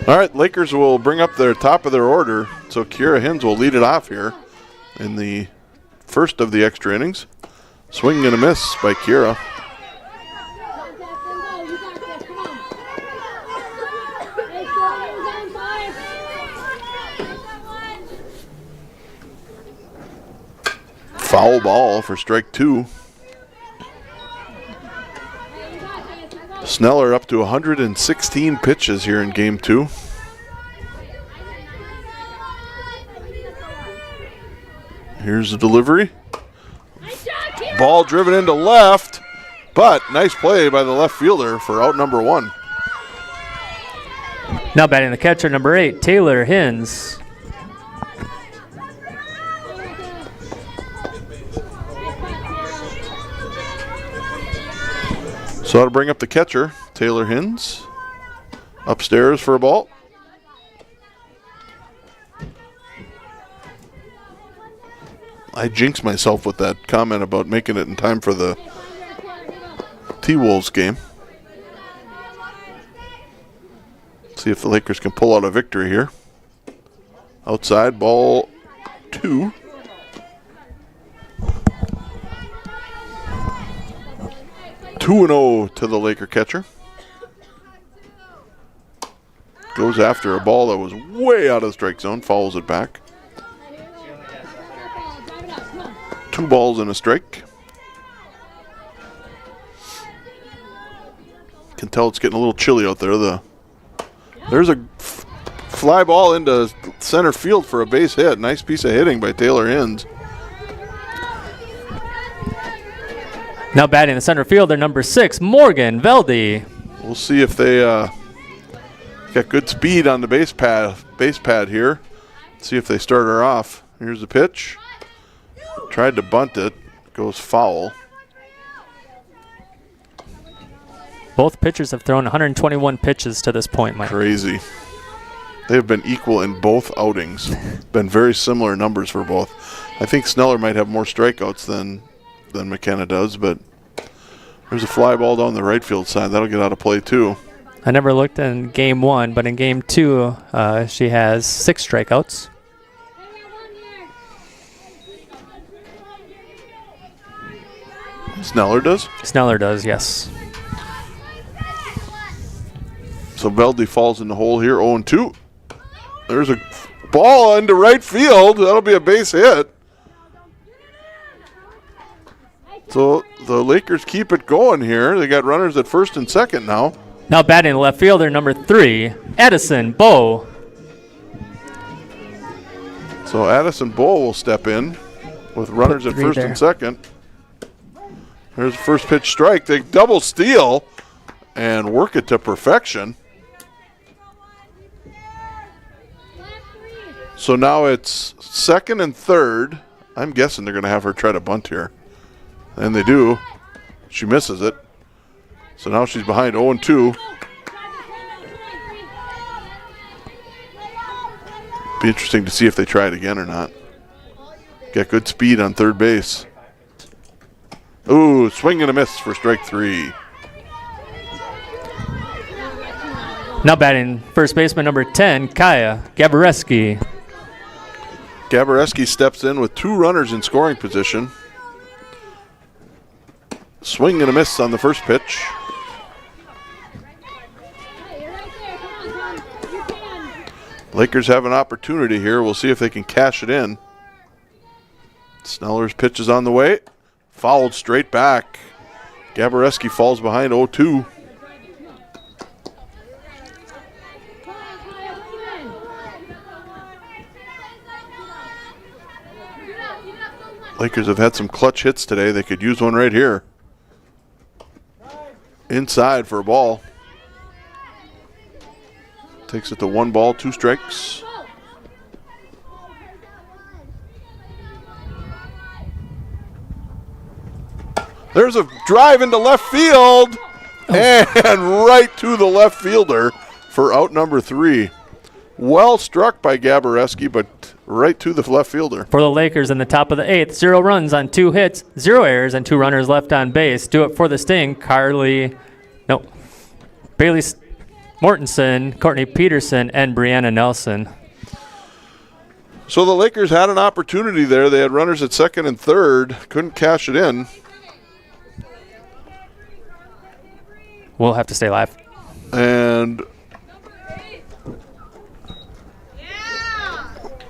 All right, Lakers will bring up their top of their order, so Kiera Hins will lead it off here in the first of the extra innings. Swing and a miss by Kiera. Foul ball for strike 2. Sneller up to 116 pitches here in game 2. Here's the delivery. Ball driven into left. But nice play by the left fielder for out number 1. Now batting the catcher, number 8, Taylor Hins. So that'll bring up the catcher, Taylor Hins, upstairs for a ball. I jinxed myself with that comment about making it in time for the T-Wolves game. See if the Lakers can pull out a victory here. Outside, ball 2. Two and 0 to the Laker catcher. Goes after a ball that was way out of the strike zone, fouls it back. 2 balls and a strike. Can tell it's getting a little chilly out there. There's a fly ball into center field for a base hit. Nice piece of hitting by Taylor Hins. Now batting the center fielder, number 6, Morgan Veldy. We'll see if they got good speed on the base pad here. See if they start her off. Here's the pitch. Tried to bunt it. Goes foul. Both pitchers have thrown 121 pitches to this point, Mike. Crazy. They have been equal in both outings. Been very similar numbers for both. I think Sneller might have more strikeouts than McKenna does, but there's a fly ball down the right field side. That'll get out of play too. I never looked in game 1, but in game 2, she has 6 strikeouts. Sneller does? Sneller does, yes. So Veldy falls in the hole here, 0-2. There's a ball into right field. That'll be a base hit. So the Lakers keep it going here. They got runners at first and second now. Now batting the left fielder, number 3, Addison Bowe. So Addison Bowe will step in with runners at first and second. There's the first pitch strike. They double steal and work it to perfection. So now it's second and third. I'm guessing they're going to have her try to bunt here. And they do. She misses it. So now she's behind 0-2. Be interesting to see if they try it again or not. Got good speed on third base. Ooh, swing and a miss for strike 3. Now batting first baseman, number 10, Kaya Gabareski. Gabareski steps in with 2 runners in scoring position. Swing and a miss on the first pitch. Lakers have an opportunity here. We'll see if they can cash it in. Sneller's pitch is on the way. Fouled straight back. Gabareski falls behind 0-2. Lakers have had some clutch hits today. They could use one right here. Inside for a ball. Takes it to 1 ball, 2 strikes. There's a drive into left field. And right to the left fielder for out number 3. Well struck by Gabareski, but right to the left fielder. For the Lakers in the top of the 8th, 0 runs on 2 hits, 0 errors, and 2 runners left on base. Do it for the Sting, Bailey Mortensen, Courtney Peterson, and Brianna Nelson. So the Lakers had an opportunity there. They had runners at second and third. Couldn't cash it in. We'll have to stay live. And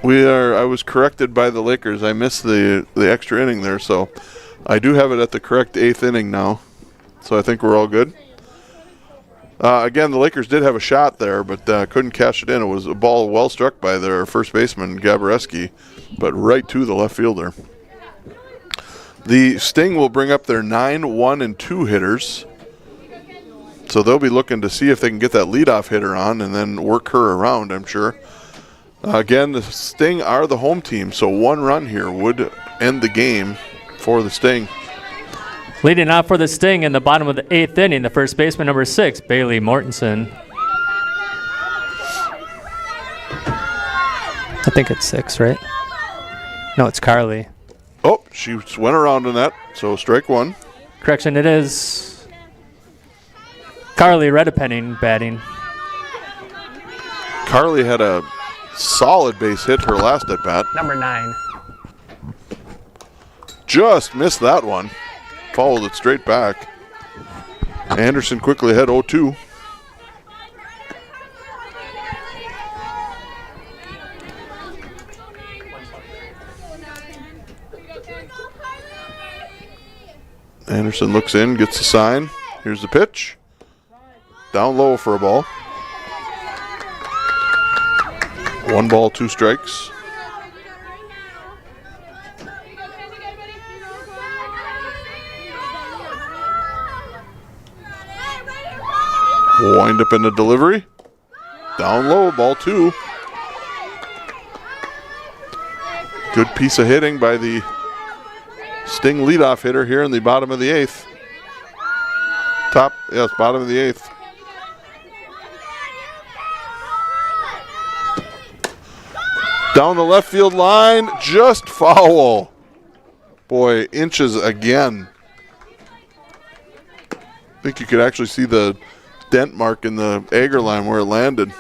I was corrected by the Lakers. I missed the extra inning there, so I do have it at the correct 8th inning now. So I think we're all good. Again, the Lakers did have a shot there, but couldn't cash it in. It was a ball well struck by their first baseman, Gabareski, but right to the left fielder. The Sting will bring up their 9, 1, and 2 hitters. So they'll be looking to see if they can get that leadoff hitter on and then work her around, I'm sure. Again, the Sting are the home team, so 1 run here would end the game for the Sting. Leading off for the Sting in the bottom of the 8th inning, the first baseman, number 6, Bailey Mortensen. I think it's 6, right? No, it's Carly. Oh, she went around in that, so strike 1. Correction, it is Carly Redepenning batting. Carly had a solid base hit her last at bat. Number 9. Just missed that one. Fouled it straight back. Anderson quickly ahead 0-2. Anderson looks in, gets the sign. Here's the pitch. Down low for a ball. 1 ball, 2 strikes. Wind up in the delivery. Down low, ball 2. Good piece of hitting by the Sting leadoff hitter here in the bottom of the 8th. Bottom of the 8th. Down the left field line, just foul. Boy, inches again. I think you could actually see the dent mark in the Ager line where it landed.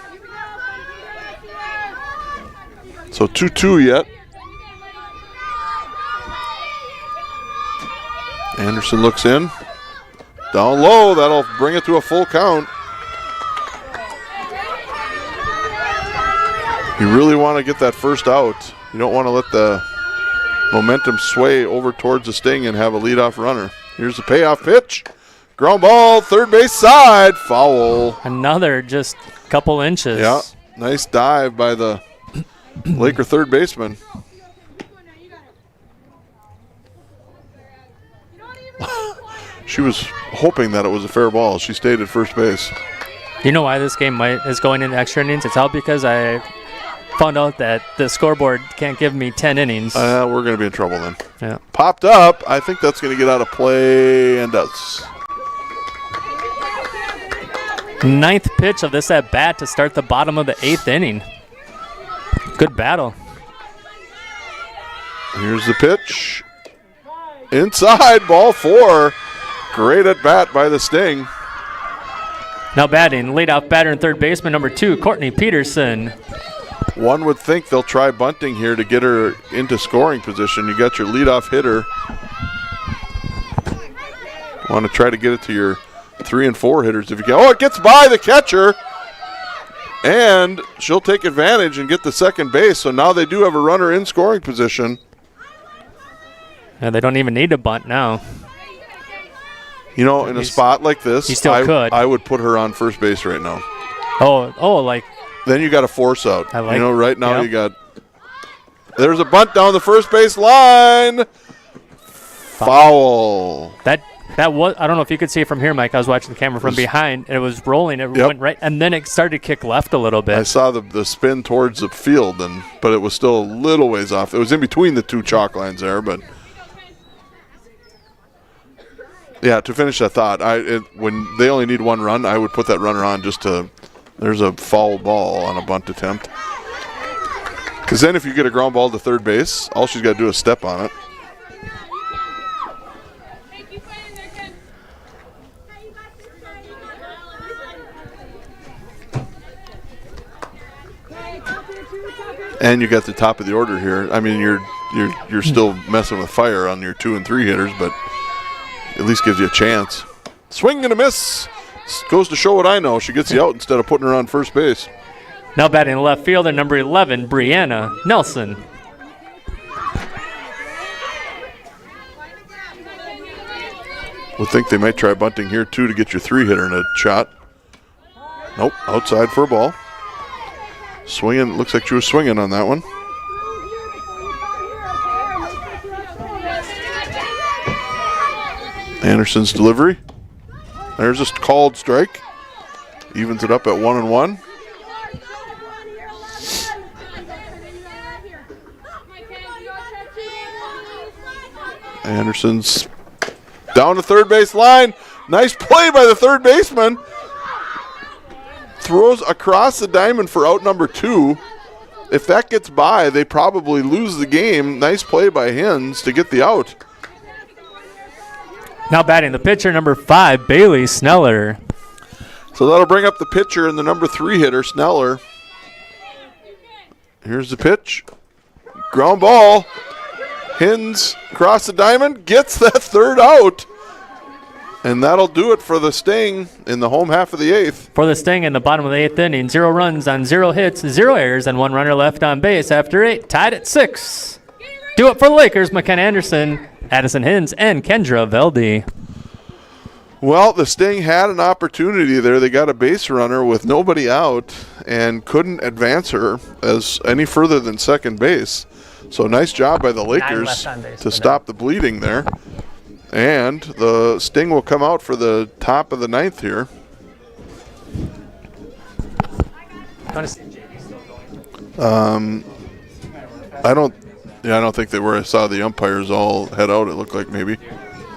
So 2-2 yet. Anderson looks in. Down low, that'll bring it to a full count. You really want to get that first out. You don't want to let the momentum sway over towards the Sting and have a leadoff runner. Here's the payoff pitch. Ground ball, third base side, foul. Another just couple inches. Yeah, nice dive by the Laker third baseman. She was hoping that it was a fair ball. She stayed at first base. You know why this game is going into extra innings? It's all because I found out that the scoreboard can't give me 10 innings. We're going to be in trouble then. Yeah. Popped up. I think that's going to get out of play and does. 9th pitch of this at bat to start the bottom of the 8th inning. Good battle. Here's the pitch. Inside, ball 4. Great at bat by the Sting. Now batting, leadoff batter and third baseman number 2, Courtney Peterson. One would think they'll try bunting here to get her into scoring position. You got your leadoff hitter. Want to try to get it to your 3 and 4 hitters if you can. Oh, it gets by the catcher. And she'll take advantage and get the second base. So now they do have a runner in scoring position. Yeah, they don't even need to bunt now. You know, in a spot like this, he still could. I would put her on first base right now. Like. Then you got a force out. Like, you know, right now yep. you got. There's a bunt down the first base line. Foul. That was. I don't know if you could see it from here, Mike. I was watching the camera from behind, and it was rolling. It went right, and then it started to kick left a little bit. I saw the spin towards the field, but it was still a little ways off. It was in between the 2 chalk lines there, but. Yeah, to finish that thought, when they only need 1 run, I would put that runner on just to. There's a foul ball on a bunt attempt. Because then if you get a ground ball to third base, all she's got to do is step on it. And you got the top of the order here. I mean, you're still messing with fire on your 2 and 3 hitters, but at least gives you a chance. Swing and a miss. Goes to show what I know. She gets the out instead of putting her on first base. Now batting left fielder number 11, Brianna Nelson. Would think they might try bunting here too to get your 3 hitter in a shot. Nope, outside for a ball. Swinging, looks like she was swinging on that one. Anderson's delivery. There's a called strike. Evens it up at 1-1. Anderson's down to third base line. Nice play by the third baseman. Throws across the diamond for out number 2. If that gets by, they probably lose the game. Nice play by Hins to get the out. Now batting the pitcher, number 5, Bailey Sneller. So that'll bring up the pitcher and the number 3 hitter, Sneller. Here's the pitch. Ground ball. Hins across the diamond, gets that third out. And that'll do it for the Sting in the home half of the 8th. For the Sting in the bottom of the 8th inning, 0 runs on 0 hits, 0 errors, and 1 runner left on base after 8, tied at 6. Do it for the Lakers, McKenna Anderson, Addison Hins, and Kendra Velde. Well, the Sting had an opportunity there. They got a base runner with nobody out and couldn't advance her as any further than second base. So nice job by the Lakers to stop the bleeding there. And the Sting will come out for the top of the 9th here. I don't think they were. I saw the umpires all head out, it looked like maybe.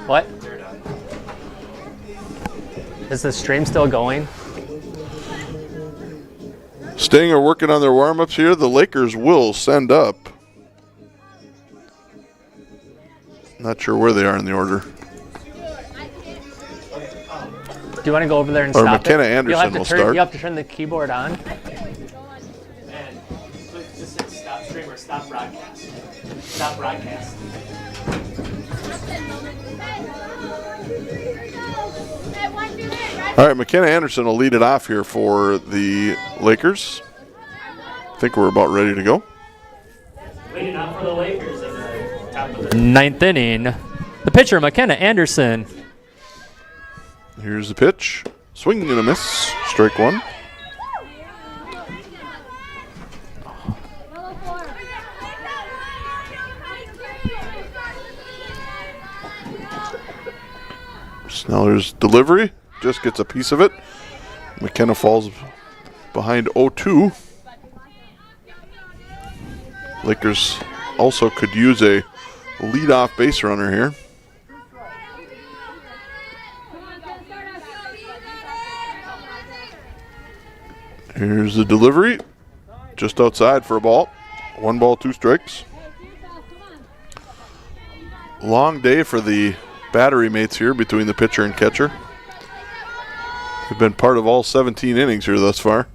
What? Is the stream still going? Sting are working on their warm-ups here. The Lakers will send up. Not sure where they are in the order. Do you want to go over there and or stop McKenna it? Anderson will start. You have to turn the keyboard on. And just hit stop stream or stop broadcast. Stop broadcast. All right, McKenna Anderson will lead it off here for the Lakers. I think we're about ready to go. Leading off for the Lakers in the top of the 9th inning. The pitcher, McKenna Anderson. Here's the pitch. Swing and a miss. Strike 1. Sneller's delivery just gets a piece of it. McKenna falls behind 0-2. Lakers also could use a leadoff base runner here. Here's the delivery. Just outside for a ball. 1 ball, 2 strikes. Long day for the battery mates here between the pitcher and catcher. They've been part of all 17 innings here thus far.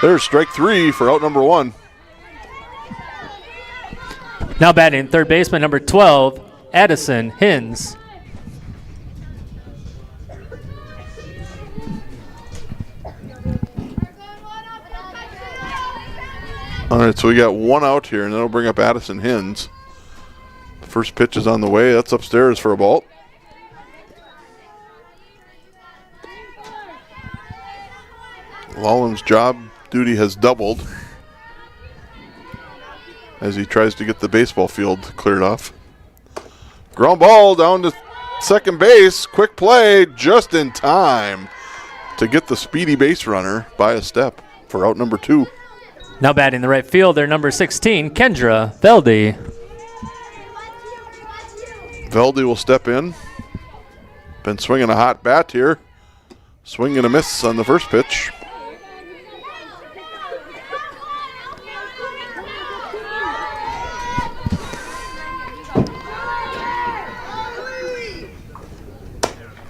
There's strike 3 for out number 1. Now batting third baseman, number 12, Addison Hins. All right, so we got 1 out here, and that'll bring up Addison Hins. The first pitch is on the way. That's upstairs for a ball. Lawlum's job duty has doubled as he tries to get the baseball field cleared off. Ground ball down to second base. Quick play just in time to get the speedy base runner by a step for out number 2. Now batting the right fielder, number 16, Kendra Velde. Velde will step in. Been swinging a hot bat here. Swing and a miss on the first pitch.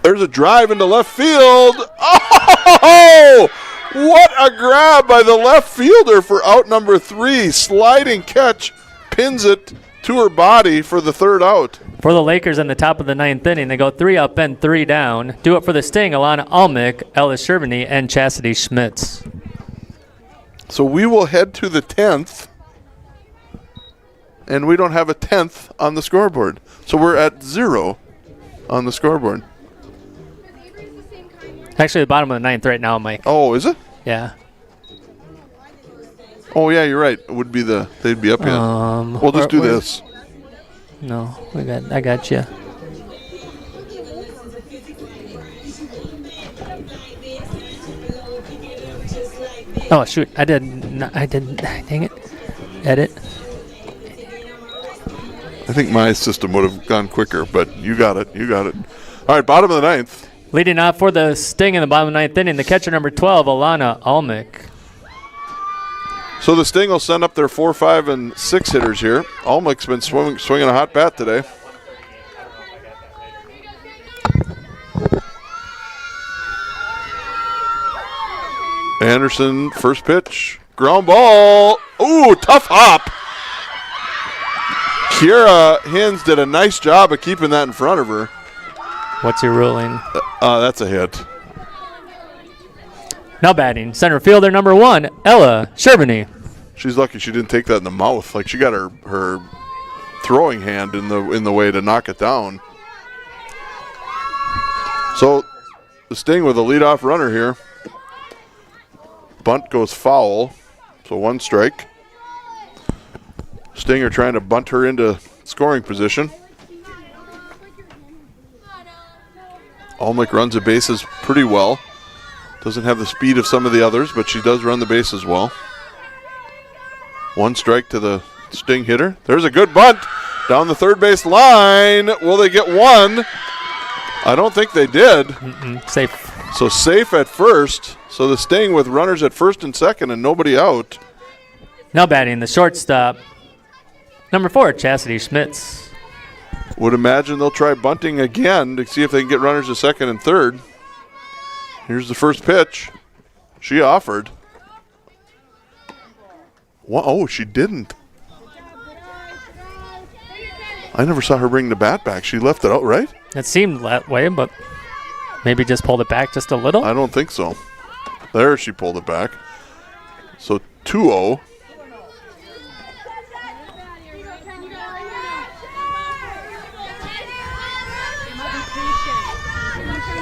There's a drive into left field. Oh! What a grab by the left fielder for out number 3. Sliding catch, pins it to her body for the third out. For the Lakers in the top of the 9th inning, they go 3 up and 3 down. Do it for the Sting, Alana Almick, Ellis Shervany, and Chastity Schmitz. So we will head to the 10th, and we don't have a 10th on the scoreboard. So we're at 0 on the scoreboard. Actually, the bottom of the 9th right now, Mike. Oh, is it? Yeah. Oh, yeah, you're right. It would be they'd be up yet. We'll just do this. No, I got you. Oh, shoot. I didn't. Dang it. Edit. I think my system would have gone quicker, but you got it. You got it. All right, bottom of the ninth. Leading off for the Sting in the bottom of the ninth inning, the catcher number 12, Alana Almick. So the Sting will send up their 4, 5, and 6 hitters here. Almick's been swinging a hot bat today. Anderson, first pitch. Ground ball. Ooh, tough hop. Kiera Hins did a nice job of keeping that in front of her. What's your ruling? That's a hit. Now batting, center fielder number 1, Ella Sherbany. She's lucky she didn't take that in the mouth. Like, she got her throwing hand in the way to knock it down. So the Sting with a leadoff runner here. Bunt goes foul, so 1 strike. Stinger trying to bunt her into scoring position. Almick runs the bases pretty well. Doesn't have the speed of some of the others, but she does run the bases well. 1 strike to the Sting hitter. There's a good bunt down the third base line. Will they get 1? I don't think they did. Safe. So safe at first. So the Sting with runners at first and second and nobody out. Now batting, the shortstop, number 4, Chastity Schmitz. Would imagine they'll try bunting again to see if they can get runners to second and third. Here's the first pitch. She offered. Oh, she didn't. I never saw her bring the bat back. She left it out, right? It seemed that way, but maybe just pulled it back just a little. I don't think so. There, she pulled it back. So 2-0.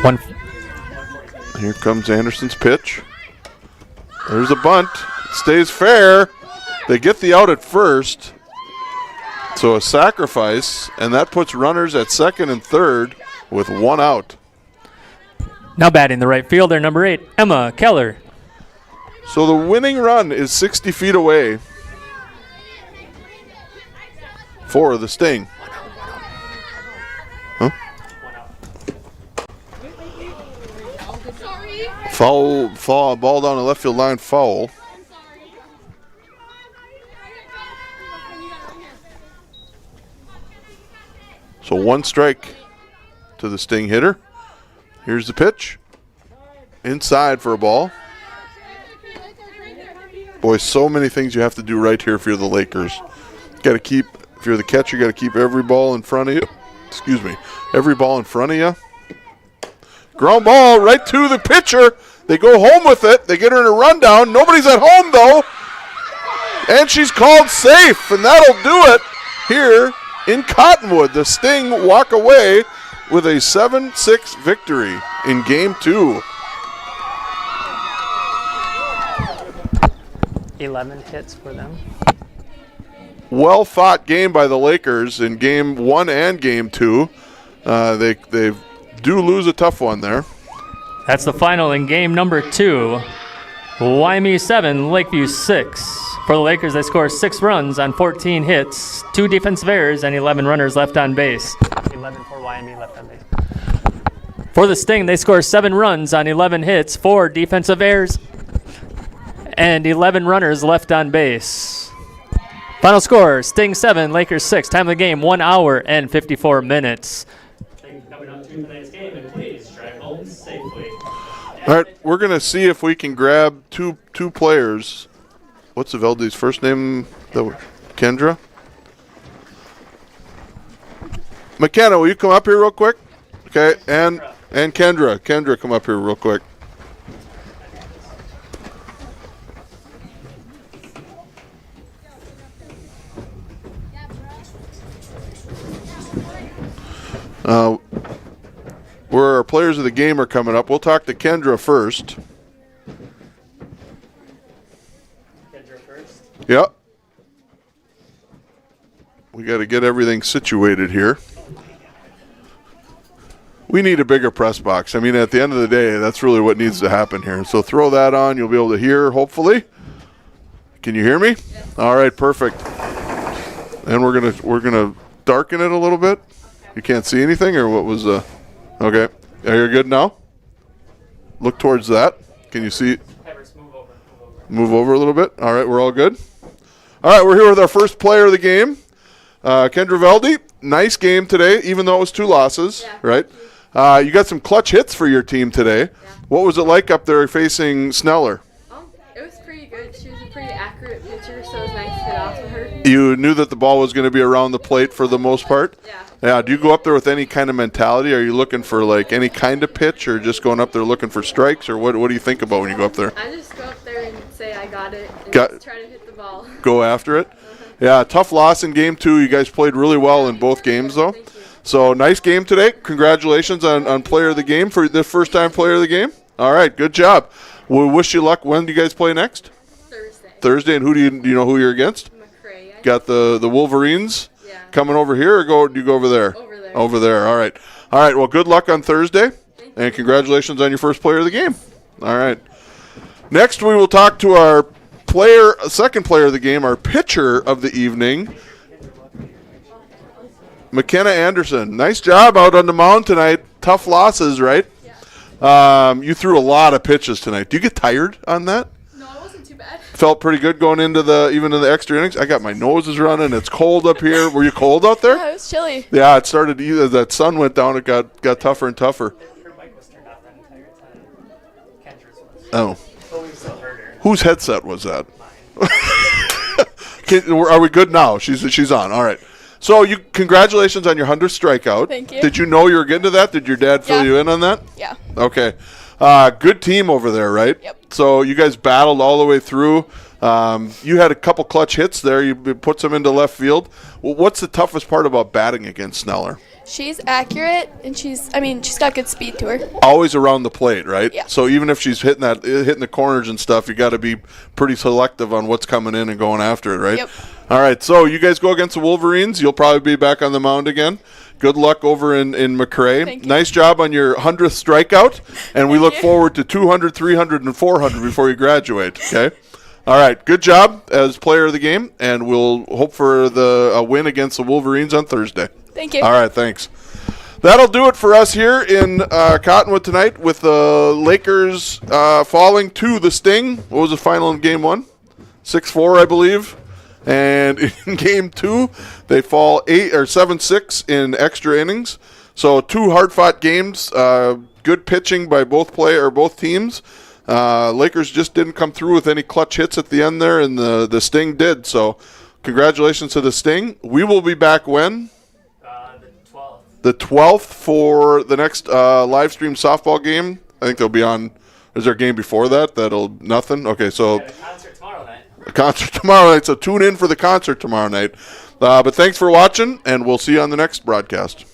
One. Here comes Anderson's pitch. There's a bunt. Stays fair. They get the out at first. So a sacrifice, and that puts runners at second and third with 1 out. Now batting, the right fielder, number 8, Emma Keller. So the winning run is 60 feet away for the Sting. Huh? Foul, ball down the left field line, foul. So 1 strike to the Sting hitter. Here's the pitch. Inside for a ball. Boy, so many things you have to do right here if you're the Lakers. Got to keep, if you're the catcher, you got to keep every ball in front of you. Excuse me. Every ball in front of you. Ground ball right to the pitcher. They go home with it. They get her in a rundown. Nobody's at home, though. And she's called safe, and that'll do it here in Cottonwood. The Sting walk away with a 7-6 victory in Game 2. 11 hits for them. Well-fought game by the Lakers in Game 1 and Game 2. They do lose a tough one there. That's the final in game number 2. YME 7, Lakeview 6. For the Lakers, they score 6 runs on 14 hits, 2 defensive errors, and 11 runners left on base. 11 for YME left on base. For the Sting, they score 7 runs on 11 hits, 4 defensive errors, and 11 runners left on base. Final score, Sting 7, Lakers 6. Time of the game, 1 hour and 54 minutes. Thank you for coming out to tonight's game, and please drive home safely. All right, we're going to see if we can grab two players. What's Evelde's first name? Kendra? McKenna, will you come up here real quick? Okay, and Kendra. Kendra, come up here real quick. Where our players of the game are coming up, we'll talk to Kendra first. Kendra first? Yep. We got to get everything situated here. We need a bigger press box. I mean, at the end of the day, that's really what needs to happen here. So throw that on. You'll be able to hear, hopefully. Can you hear me? Yes. All right, perfect. And we're gonna darken it a little bit. Okay. You can't see anything, or what was the? Okay, are you good now? Look towards that. Can you see? Move over a little bit. All right, we're all good. All right, we're here with our first player of the game, Kendra Velde. Nice game today, even though it was 2 losses, right? You got some clutch hits for your team today. Yeah. What was it like up there facing Sneller? It was pretty good. She was a pretty accurate pitcher, so it was nice to get off of her. You knew that the ball was going to be around the plate for the most part? Yeah. Yeah. Do you go up there with any kind of mentality? Are you looking for like any kind of pitch, or just going up there looking for strikes, or what do you think about when you go up there? I just go up there and say I got it and just try to hit the ball. Go after it? Yeah, tough loss in game 2. You guys played really well in both games, though. So nice game today. Congratulations on player of the game for the first time player of the game. All right, good job. We wish you luck. When do you guys play next? Thursday. And who do you know who you're against? McCray. Got the Wolverines coming over here, or do you go over there? Over there. All right. Well, good luck on Thursday, and congratulations on your first player of the game. All right. Next, we will talk to our second player of the game, our pitcher of the evening, McKenna Anderson. Nice job out on the mound tonight. Tough losses, right? Yeah. You threw a lot of pitches tonight. Do you get tired on that? No, it wasn't too bad. Felt pretty good going into even in the extra innings. I got my nose is running. It's cold up here. Were you cold out there? Yeah, it was chilly. Yeah, it started as that sun went down. It got tougher and tougher. Oh. Whose headset was that? Are we good now? She's on. All right. So congratulations on your 100th strikeout. Thank you. Did you know you were getting to that? Did your dad fill you in on that? Yeah. Okay. Good team over there, right? Yep. So you guys battled all the way through. You had a couple clutch hits there. You put some into left field. Well, what's the toughest part about batting against Sneller? She's accurate, and she's got good speed to her. Always around the plate, right? Yeah. So even if she's hitting the corners and stuff, you got to be pretty selective on what's coming in and going after it, right? Yep. All right, so you guys go against the Wolverines. You'll probably be back on the mound again. Good luck over in McCray. Thank you. Nice job on your 100th strikeout, and we look forward to 200, 300, and 400 before you graduate, okay? All right, good job as player of the game, and we'll hope for a win against the Wolverines on Thursday. Thank you. All right, thanks. That'll do it for us here in Cottonwood tonight with the Lakers falling to the Sting. What was the final in Game 1? 6-4, I believe. And in Game 2, they fall 7-6 in extra innings. So 2 hard-fought games. Good pitching by both teams. Lakers just didn't come through with any clutch hits at the end there, and the Sting did. So congratulations to the Sting. We will be back when? The 12th for the next live stream softball game. I think they'll be on. Is there a game before that? Nothing? Okay, so. The concert tomorrow night. A concert tomorrow night, so tune in for the concert tomorrow night. But thanks for watching, and we'll see you on the next broadcast.